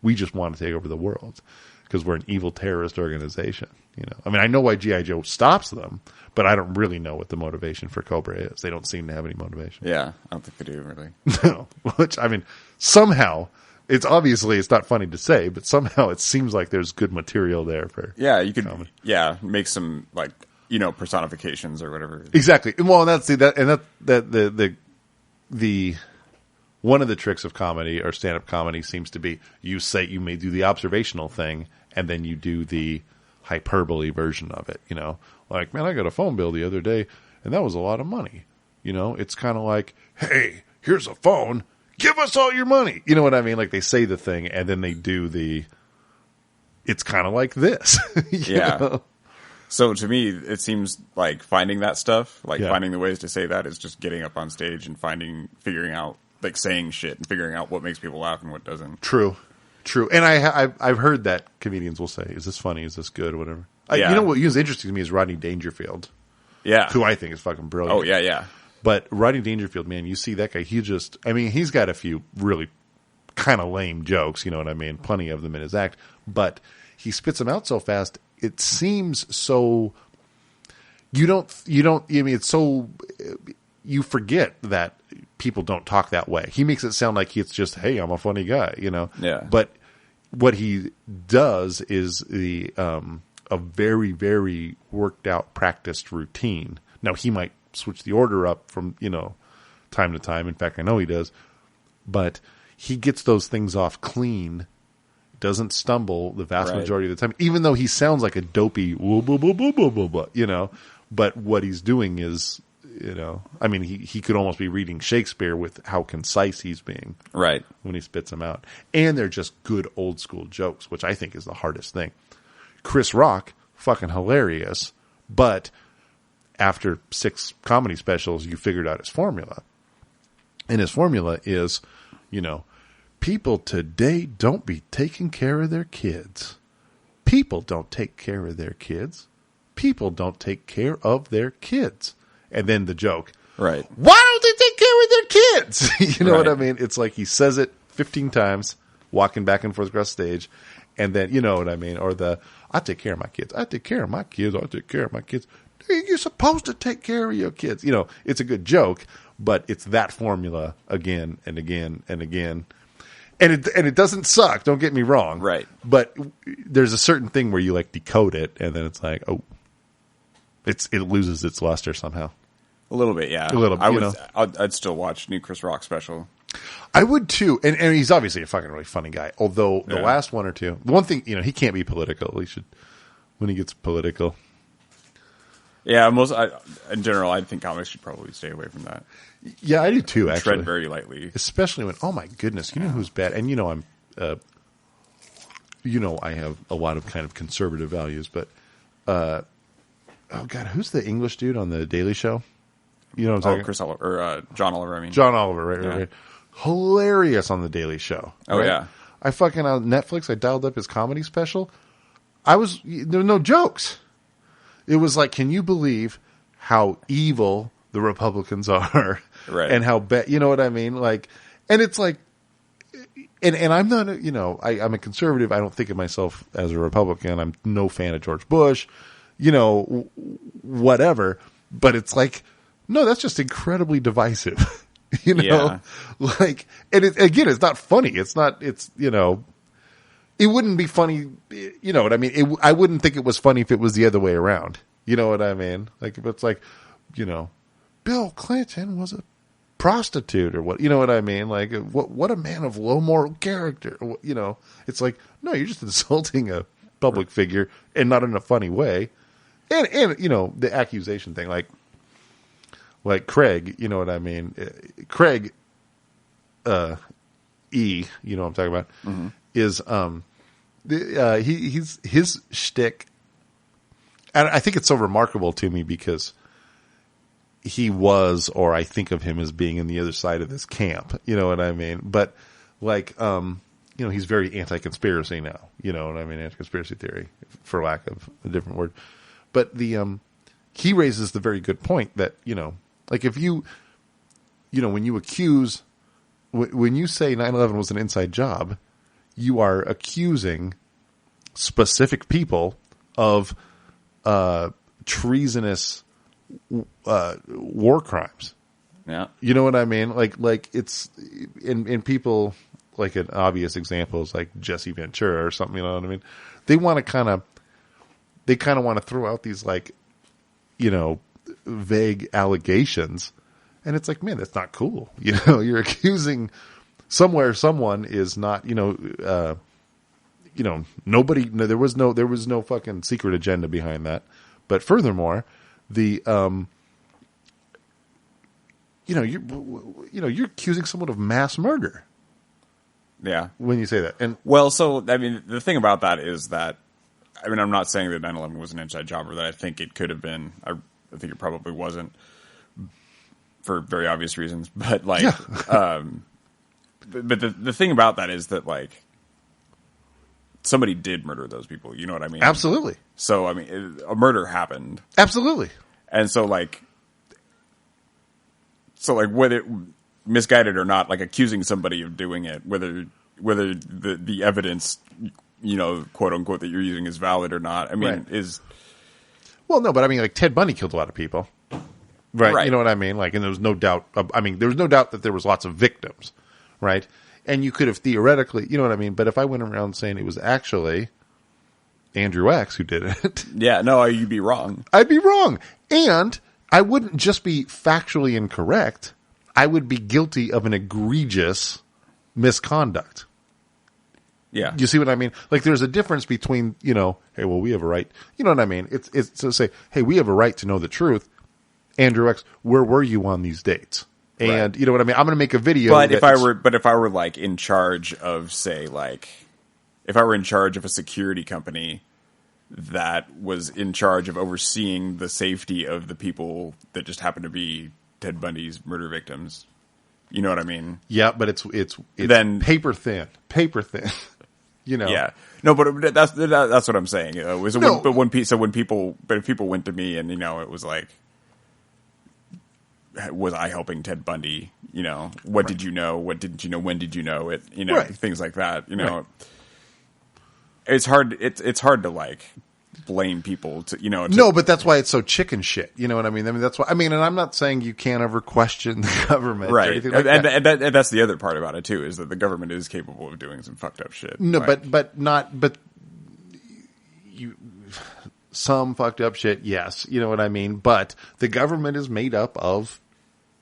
we just want to take over the world because we're an evil terrorist organization. You know, I mean, I know why G.I. Joe stops them, but I don't really know what the motivation for Cobra is. They don't seem to have any motivation. Yeah, I don't think they do really. No, which, I mean, somehow it's obviously it's not funny to say, but somehow it seems like there's good material there for you could comedy. make some like personifications or whatever. Exactly. Well, and that's the one of the tricks of comedy or stand-up comedy seems to be you may do the observational thing and then you do the hyperbole version of it, like, man, I got a phone bill the other day and that was a lot of money. It's kind of like, hey, here's a phone, give us all your money. You know what I mean? Like they say the thing and then they do it's kind of like this. you know? So to me, it seems like finding that stuff, finding the ways to say that is just getting up on stage and figuring out, like saying shit and figuring out what makes people laugh and what doesn't. True. And I've heard that comedians will say, is this funny? Is this good? Or whatever. You know what was interesting to me is Rodney Dangerfield. Yeah. Who I think is fucking brilliant. Oh, yeah. But Rodney Dangerfield, man, you see that guy, he's got a few really kind of lame jokes, you know what I mean? Plenty of them in his act. But he spits them out so fast, it seems so, it's so, you forget that people don't talk that way. He makes it sound like it's just, hey, I'm a funny guy, Yeah. But what he does is a very, very worked out, practiced routine. Now, he might switch the order up from, time to time. In fact, I know he does. But he gets those things off clean, doesn't stumble the vast majority of the time, even though he sounds like a dopey, but what he's doing is, he could almost be reading Shakespeare with how concise he's being when he spits them out. And they're just good old school jokes, which I think is the hardest thing. Chris Rock, fucking hilarious, but after 6 comedy specials, you figured out his formula. And his formula is, people today don't be taking care of their kids. People don't take care of their kids. People don't take care of their kids. And then the joke. Right. Why don't they take care of their kids? You know what I mean? It's like he says it 15 times, walking back and forth across stage. And then, you know what I mean? Or I take care of my kids. I take care of my kids. I take care of my kids. You're supposed to take care of your kids. It's a good joke, but it's that formula again and again and again. And it doesn't suck, don't get me wrong. Right. But there's a certain thing where you like decode it and then it's like, oh, it loses its luster somehow. A little bit, yeah. A little bit, I'd still watch new Chris Rock special. I would too. And he's obviously a fucking really funny guy. Although the last one or two, the one thing, he can't be political. He should, when he gets political. Yeah, in general, I think comics should probably stay away from that. Yeah, I do too, actually. Tread very lightly. Especially when, oh my goodness, you know who's bad? And I'm, I have a lot of kind of conservative values, but, oh God, who's the English dude on the Daily Show? You know what I'm talking? Chris Oliver, or John Oliver, I mean. John Oliver, right. Hilarious on the Daily Show. Oh, right? yeah. I fucking, on Netflix, I dialed up his comedy special. There were no jokes. It was like, can you believe how evil the Republicans are? Right. And how bad, you know what I mean? Like, and it's like, and I'm not, I'm a conservative. I don't think of myself as a Republican. I'm no fan of George Bush, whatever. But it's like, no, that's just incredibly divisive, Yeah. Like, and again, it's not funny. It's not, it wouldn't be funny, you know what I mean? I wouldn't think it was funny if it was the other way around. You know what I mean? Like, if it's like, Bill Clinton was a prostitute or what, you know what I mean? Like, what a man of low moral character, It's like, no, you're just insulting a public figure and not in a funny way. And the accusation thing, like Craig, you know what I mean? Craig, E, you know what I'm talking about? Mm-hmm. Is he's his shtick, and I think it's so remarkable to me because he was, or I think of him as being in the other side of this camp. You know what I mean? But like, he's very anti-conspiracy now. You know what I mean? Anti-conspiracy theory, for lack of a different word. But he raises the very good point that like if when you accuse, when you say 9/11 was an inside job, you are accusing specific people of treasonous war crimes. Yeah. You know what I mean? Like it's, and people like an obvious example is like Jesse Ventura or something. You know what I mean? They want to kind of want to throw out these like, you know, vague allegations, and it's like, man, that's not cool. You know, you're accusing someone is not, nobody. No, there was no fucking secret agenda behind that. But furthermore, you're accusing someone of mass murder. Yeah. When you say that. And well, so, I mean, the thing about that is that, I mean, I'm not saying that 9/11 was an inside job, or that I think it could have been. I think it probably wasn't, for very obvious reasons. But, like, yeah. But the thing about that is that, like, somebody did murder those people. You know what I mean? Absolutely. So, I mean, a murder happened. Absolutely. And so, like, whether misguided or not, like accusing somebody of doing it, whether the evidence, you know, quote unquote, that you're using is valid or not, I mean, right. is. Well, no, but I mean, like Ted Bundy killed a lot of people. Right. You know what I mean? Like, and there was no doubt. There was no doubt that there was lots of victims. Right. And you could have theoretically, you know what I mean? But if I went around saying it was actually AndrewX who did it. Yeah, no, you'd be wrong. I'd be wrong. And I wouldn't just be factually incorrect. I would be guilty of an egregious misconduct. Yeah. You see what I mean? Like, there's a difference between, you know, hey, well, we have a right. You know what I mean? It's to say, hey, we have a right to know the truth. AndrewX, where were you on these dates? And right. You know what I mean? I'm going to make a video. But if I were like in charge of, say, like, if I were in charge of a security company that was in charge of overseeing the safety of the people that just happened to be Ted Bundy's murder victims, you know what I mean? Yeah, but it's then paper thin. You know? Yeah. No, but that's what I'm saying. If people went to me and, you know, it was like, was I helping Ted Bundy? You know, what right. Did you know? What didn't you know? When did you know it? You know, right. Things like that. You know, right. It's hard. It's hard to like blame people to, you know. No, but that's why it's so chicken shit. You know what I mean? That's why. I mean, and I'm not saying you can't ever question the government, right? Or anything like and that's the other part about it too, is that the government is capable of doing some fucked up shit. No, right? but some fucked up shit. Yes, you know what I mean. But the government is made up of,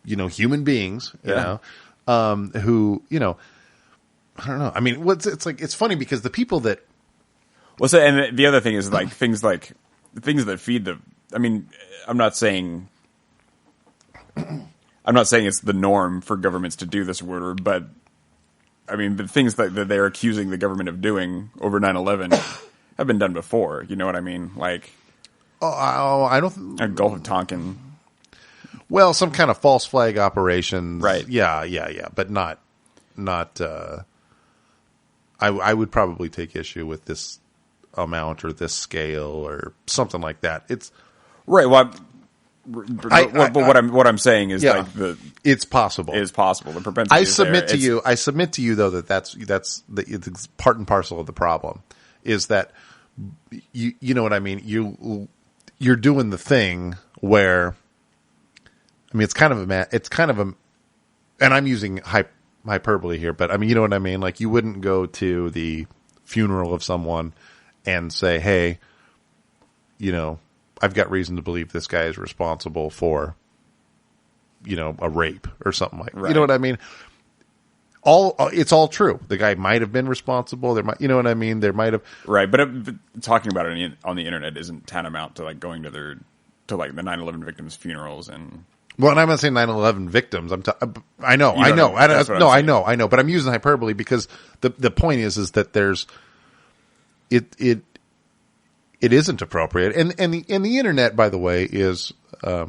you know, human beings, you know, who, you know, I don't know. I mean, it's like, it's funny because the people that. Well, so, and the other thing is like things that feed the, I mean, I'm not saying it's the norm for governments to do this or whatever, but I mean, the things that they're accusing the government of doing over 9/11 have been done before. You know what I mean? Like, I don't. Gulf of Tonkin. Well, some kind of false flag operations. Right. Yeah. But not, I would probably take issue with this amount or this scale or something like that. It's right. Well, what I'm saying is like it's possible. It is possible. The propensity. I submit to you though that's it's part and parcel of the problem is that you know what I mean? You're doing the thing where, I mean, it's kind of a, and I'm using hyperbole here, but I mean, you know what I mean? Like, you wouldn't go to the funeral of someone and say, hey, you know, I've got reason to believe this guy is responsible for, you know, a rape or something like that. Right. You know what I mean? It's all true. The guy might have been responsible. You know what I mean? There might have. Right. But talking about it on the internet isn't tantamount to like going to the 9/11 victims' funerals and. Well, and I'm not saying 9/11 victims. I know. But I'm using hyperbole because the point is that there's it isn't appropriate, and the internet, by the way, is a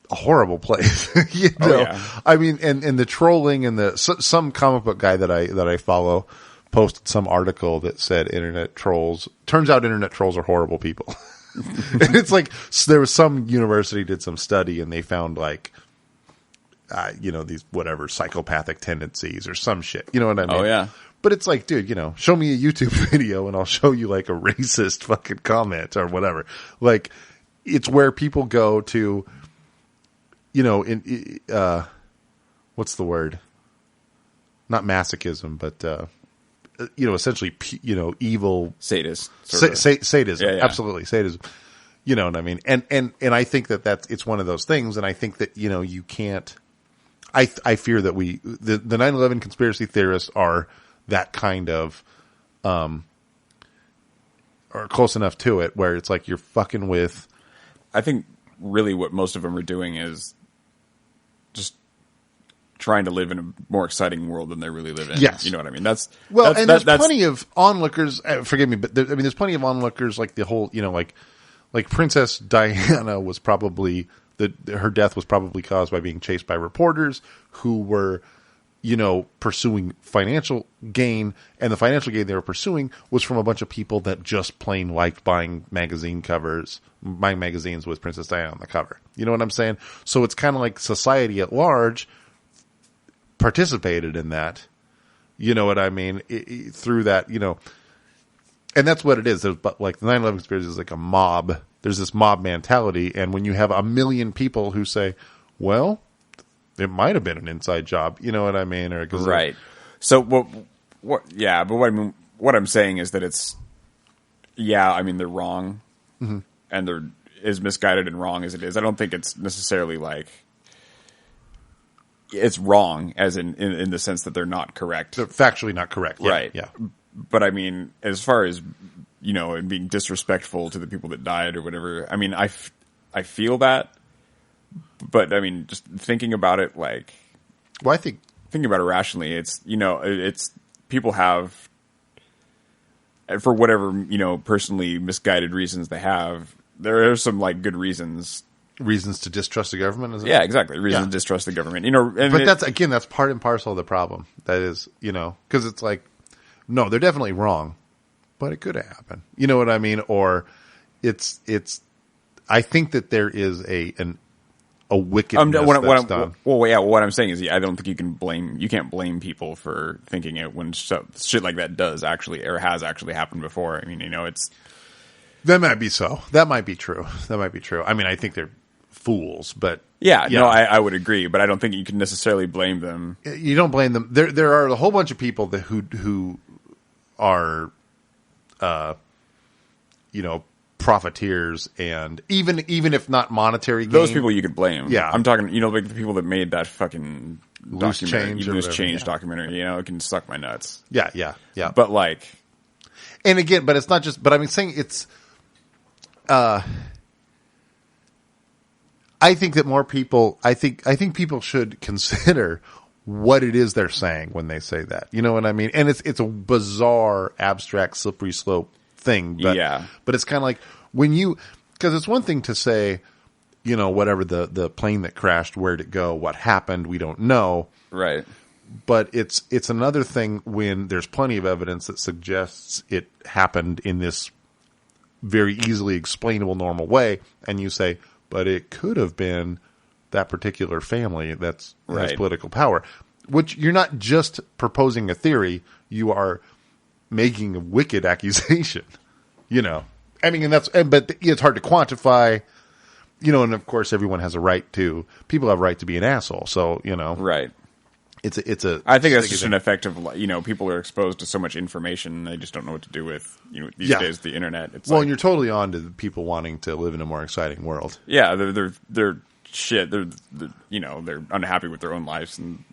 horrible place. You know? Oh, yeah. I mean, and the trolling and some comic book guy that I follow posted some article that said internet trolls. Turns out internet trolls are horrible people. And it's like, so there was some university did some study and they found like, you know, these whatever psychopathic tendencies or some shit. You know what I mean? Oh yeah. But it's like, dude, you know, show me a YouTube video and I'll show you like a racist fucking comment or whatever. Like, it's where people go to, you know, what's the word? not masochism, but essentially evil Sadist. Sadism. Yeah. Absolutely, sadism. You know what I mean? And I think it's one of those things, and I think that you can't. I fear that the 9/11 conspiracy theorists are that kind of or close enough to it where it's like you're fucking with. I think really what most of them are doing is just trying to live in a more exciting world than they really live in. Yes. You know what I mean? There's plenty of onlookers. Forgive me, but there's plenty of onlookers. Like the whole, like Princess Diana was probably her death was probably caused by being chased by reporters who were, pursuing financial gain, and the financial gain they were pursuing was from a bunch of people that just plain liked buying magazines with Princess Diana on the cover. You know what I'm saying? So it's kind of like society at large participated in that. You know what I mean? Through that, and that's what it is. But like the 9/11 conspiracy is like a mob. There's this mob mentality, and when you have 1 million people who say, "Well, it might have been an inside job," you know what I mean? Or right. So what? Yeah, but what I'm saying is that it's. Yeah, I mean they're wrong, and they're as misguided and wrong as it is. I don't think it's necessarily like. It's wrong, as in the sense that they're not correct. They're factually not correct. Yeah, right. Yeah. But I mean, as far as, and being disrespectful to the people that died or whatever, I mean, I feel that. But I mean, just thinking about it like. Well, I think. Thinking about it rationally, it's, it's people have, for whatever, personally misguided reasons they have, there are some like good reasons. Reasons to distrust the government, isn't it? Yeah, exactly. Reasons to distrust the government. But that's part and parcel of the problem. That is, because it's like, no, they're definitely wrong, but it could have happened. You know what I mean? Or it's. I think that there is a wickedness that's done. Well, yeah. What I'm saying is, I don't think you can't blame people for thinking it when shit like that does actually or has actually happened before. I mean, it's. That might be so. That might be true. I mean, I think they're fools, but no, I would agree, but I don't think you can necessarily blame them. You don't blame them. There are a whole bunch of people who are, profiteers, and even if not monetary gain, those people you could blame. Yeah, I'm talking, like the people that made that fucking loose change documentary. It can suck my nuts. Yeah. But like, and again, but it's not just. But I'm saying it's. I think that more people. I think people should consider what it is they're saying when they say that. You know what I mean? And it's a bizarre, abstract, slippery slope thing. But, but it's kind of like because it's one thing to say, whatever the plane that crashed, where'd it go, what happened, we don't know. Right. But it's another thing when there's plenty of evidence that suggests it happened in this very easily explainable, normal way, and you say, but it could have been that particular family that has political power. Which you're not just proposing a theory, you are making a wicked accusation. I mean, but it's hard to quantify. And of course, everyone has people have a right to be an asshole. So right. It's I think that's just an effect of people are exposed to so much information they just don't know what to do with these days the internet. It's and you're totally on to people wanting to live in a more exciting world. Yeah, they're shit. They're unhappy with their own lives, and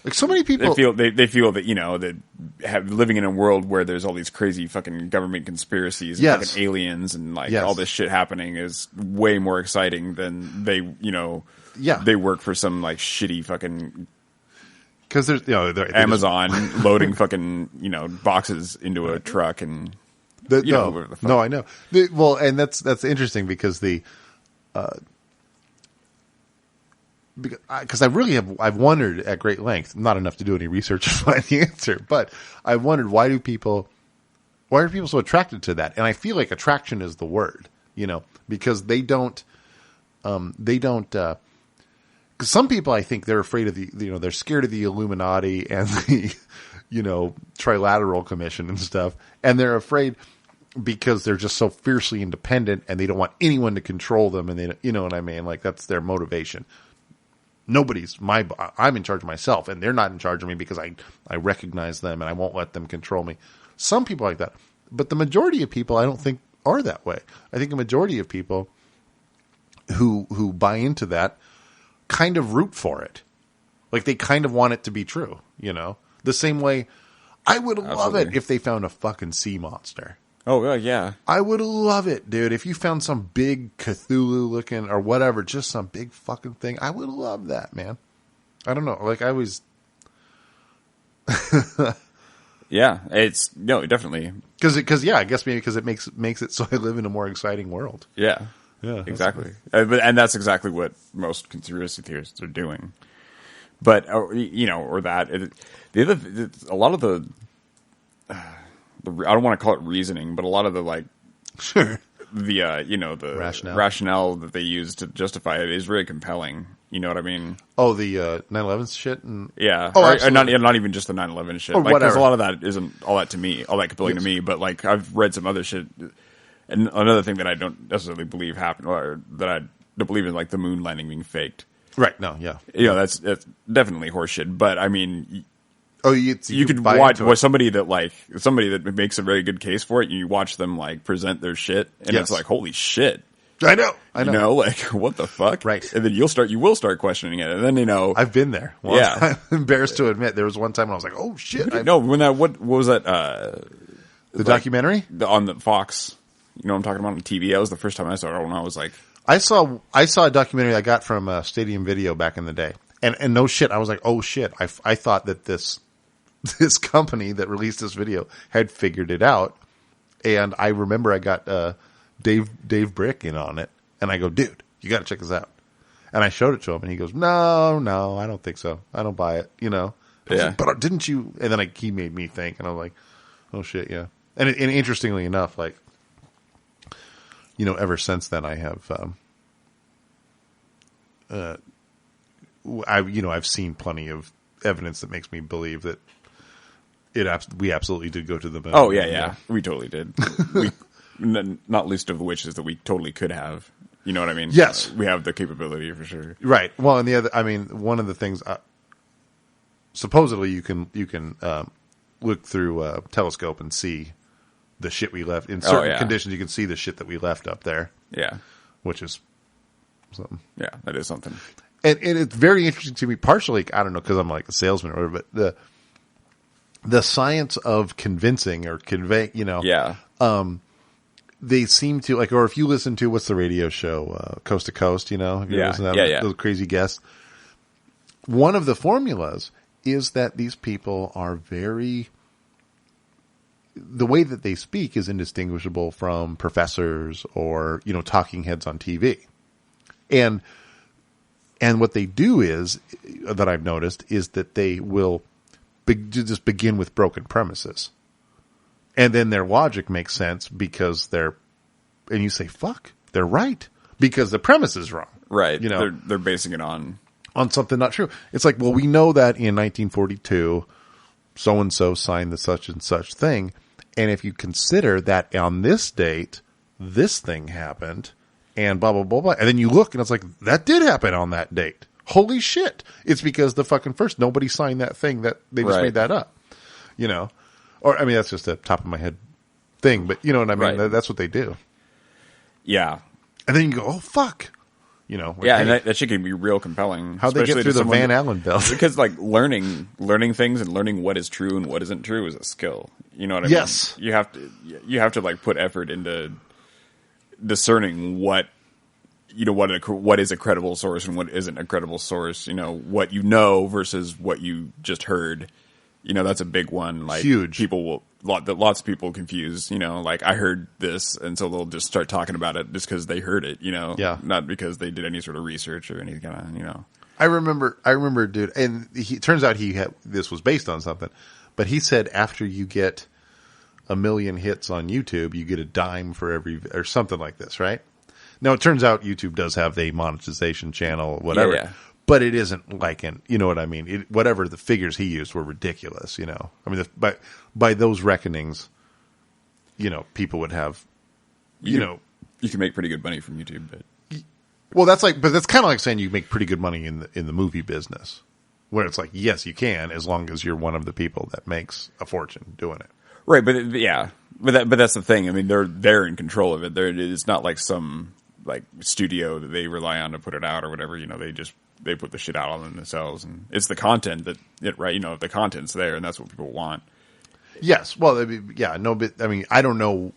like so many people they feel that that living in a world where there's all these crazy fucking government conspiracies and fucking aliens and all this shit happening is way more exciting than they they work for some shitty fucking. Because there's Amazon loading fucking boxes into a truck and no, I know. And that's interesting because because I've wondered at great length, not enough to do any research to find the answer, but I've wondered why are people so attracted to that? And I feel like attraction is the word, because they don't. Because some people, I think, they're afraid of they're scared of the Illuminati and the, Trilateral Commission and stuff. And they're afraid because they're just so fiercely independent and they don't want anyone to control them. And they, you know what I mean? Like, that's their motivation. I'm in charge of myself, and they're not in charge of me because I recognize them and I won't let them control me. Some people like that. But the majority of people I don't think are that way. I think a majority of people who buy into that kind of root for it. Like they kind of want it to be true, you know? The same way I would love it if they found a fucking sea monster. Oh, yeah. I would love it, dude. If you found some big Cthulhu looking or whatever, just some big fucking thing, I would love that, man. I don't know. Like I was... Yeah, definitely. Because I guess maybe because it makes it so I live in a more exciting world. Yeah. Yeah, exactly. And that's exactly what most conspiracy theorists are doing. But or that a lot of the I don't want to call it reasoning, but a lot of the like sure the rationale that they use to justify it is very compelling. You know what I mean? Oh, the 9/11 shit and yeah. Oh, or not even just the 9/11 shit. Or like, whatever. Because a lot of that isn't all that compelling to me. But like I've read some other shit. And another thing that I don't necessarily believe happened, or that I don't believe in, like the moon landing being faked. Right. No. Yeah. That's definitely horseshit. But I mean, you could watch somebody that makes a very good case for it. And you watch them like present their shit, and it's like, holy shit. I know. You know, like what the fuck? Right. And then you will start questioning it, and then I've been there. Well, yeah. I'm embarrassed to admit there was one time when I was like, oh shit. What was that? The documentary on the Fox. You know what I'm talking about on TV? That was the first time I saw it when I was like... I saw a documentary I got from Stadium Video back in the day. And no shit, I was like, oh shit. I thought that this company that released this video had figured it out. And I remember I got Dave Brick in on it. And I go, dude, you got to check this out. And I showed it to him, and he goes, no, I don't think so. I don't buy it, you know. Yeah. Like, but didn't you... And then he made me think, and I was like, oh shit, yeah. And interestingly enough, like... You know, ever since then, I have, I've seen plenty of evidence that makes me believe that we absolutely did go to the moon. Oh yeah, we totally did. Not least of which is that we totally could have. You know what I mean? Yes, we have the capability for sure. Right. Well, and the other, I mean, one of the things, supposedly you can look through a telescope and see. The shit we left in certain conditions, you can see the shit that we left up there. Yeah, which is something. Yeah, that is something. And it's very interesting to me. Partially, I don't know because I'm like a salesman or whatever, but the science of convincing or convey, you know, they seem to like. Or if you listen to what's the radio show, Coast to Coast, you know, if you listen to those crazy guests. One of the formulas is that these people are very. The way that they speak is indistinguishable from professors or, you know, talking heads on TV. And what they do is, that I've noticed, is that they will just begin with broken premises. And then their logic makes sense because and you say, fuck, they're right. Because the premise is wrong. Right. You know, they're basing it on something not true. It's like, well, we know that in 1942, so-and-so signed the such and such thing. And if you consider that on this date, this thing happened, and blah, blah, blah, blah. And then you look, and it's like, that did happen on that date. Holy shit. It's because the fucking first, nobody signed that thing that they just made that up. You know? Or, I mean, that's just a top of my head thing, but you know what I mean? Right. That's what they do. Yeah. And then you go, oh, fuck. You know, like, and that shit can be real compelling. How they get through the Van Allen belt? Because like learning things and learning what is true and what isn't true is a skill. You know what I mean? Yes. You have to like put effort into discerning what is a credible source and what isn't a credible source. You know, what you know versus what you just heard. You know, that's a big one. Like huge. Lots of people confuse, you know, like I heard this, and so they'll just start talking about it just because they heard it, you know, not because they did any sort of research or any kind of, you know. I remember, dude, and it turns out this was based on something, but he said after you get 1 million hits on YouTube, you get a dime for every, or something like this, right? Now it turns out YouTube does have a monetization channel, whatever. Yeah. But it isn't like you know what I mean? Whatever the figures he used were ridiculous, you know. I mean, by those reckonings, you know, people would have, you know. You can make pretty good money from YouTube, but. Well, that's kind of like saying you make pretty good money in the movie business, where it's like, yes, you can, as long as you're one of the people that makes a fortune doing it. Right, but that's the thing. I mean, they're in control of it. It's not like some like studio that they rely on to put it out or whatever. They put the shit out on themselves, and it's the content the content's there, and that's what people want. Yes, well, but I mean, I don't know.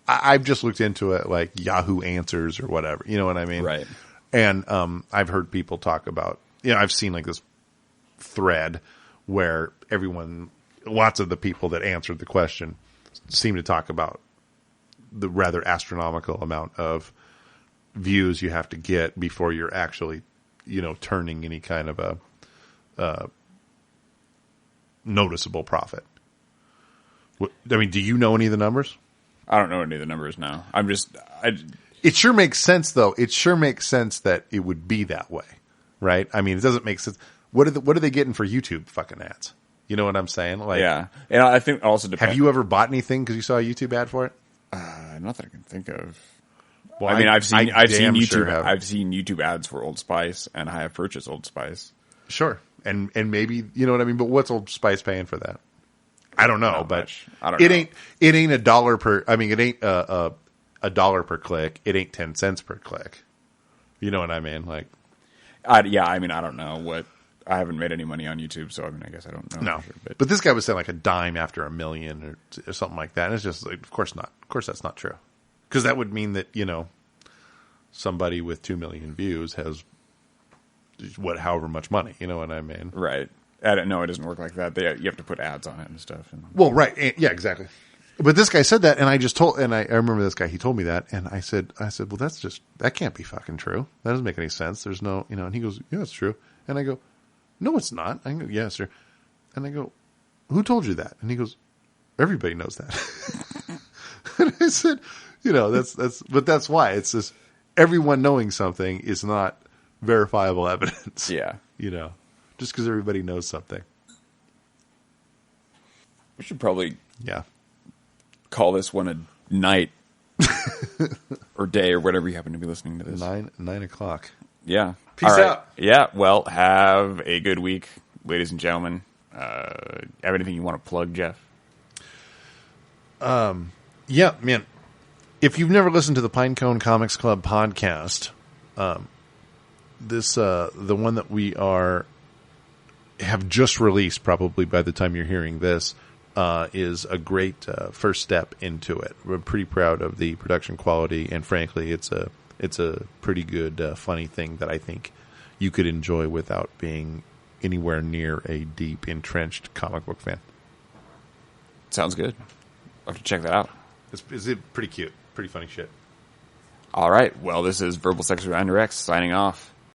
I've just looked into it, like Yahoo Answers or whatever. You know what I mean? Right. And I've heard people talk about. I've seen like this thread where lots of the people that answered the question seem to talk about the rather astronomical amount of views you have to get before you're actually, turning any kind of a noticeable profit. I mean, do you know any of the numbers? I don't know any of the numbers now. It sure makes sense, though. It sure makes sense that it would be that way, right? I mean, it doesn't make sense. What are they getting for YouTube fucking ads? You know what I'm saying? Like, yeah, and I think also depends. Have you ever bought anything because you saw a YouTube ad for it? Not that I can think of. Well, I mean, I've seen YouTube. Sure I've seen YouTube ads for Old Spice, and I have purchased Old Spice. Sure, and maybe you know what I mean. But what's Old Spice paying for that? I don't know, but much. I don't know. It ain't $1 per. I mean, it ain't a $1 per click. It ain't 10 cents per click. You know what I mean? Like, I don't know what. I haven't made any money on YouTube, so I mean, I guess I don't know. No, for sure, but this guy was saying like a dime after $1 million or something like that. And it's just like, of course not. Of course, that's not true. Because that would mean that somebody with 2 million views has however much money. You know what I mean? Right. I don't know. It doesn't work like that. You have to put ads on it and stuff. Well, right. Yeah, exactly. But this guy said that, and I remember this guy, he told me that, and I said, well, that can't be fucking true. That doesn't make any sense. There's no, and he goes, yeah, it's true. And I go, no, it's not. I go, yeah, sir. And I go, who told you that? And he goes, everybody knows that. And I said, but that's why it's just everyone knowing something is not verifiable evidence. Yeah. Just because everybody knows something. We should probably call this one a night or day or whatever you happen to be listening to this. 9 o'clock. Yeah. Peace out. Yeah. Well, have a good week, ladies and gentlemen. Have anything you want to plug, Geoff? Yeah, man. If you've never listened to the Pinecone Comics Club podcast, the one that we have just released, probably by the time you're hearing this, is a great first step into it. We're pretty proud of the production quality, and frankly, it's a pretty good, funny thing that I think you could enjoy without being anywhere near a deep, entrenched comic book fan. Sounds good. I'll have to check that out. It's pretty cute. Pretty funny shit. All right. Well, this is Verbal Sex with AndrewX signing off.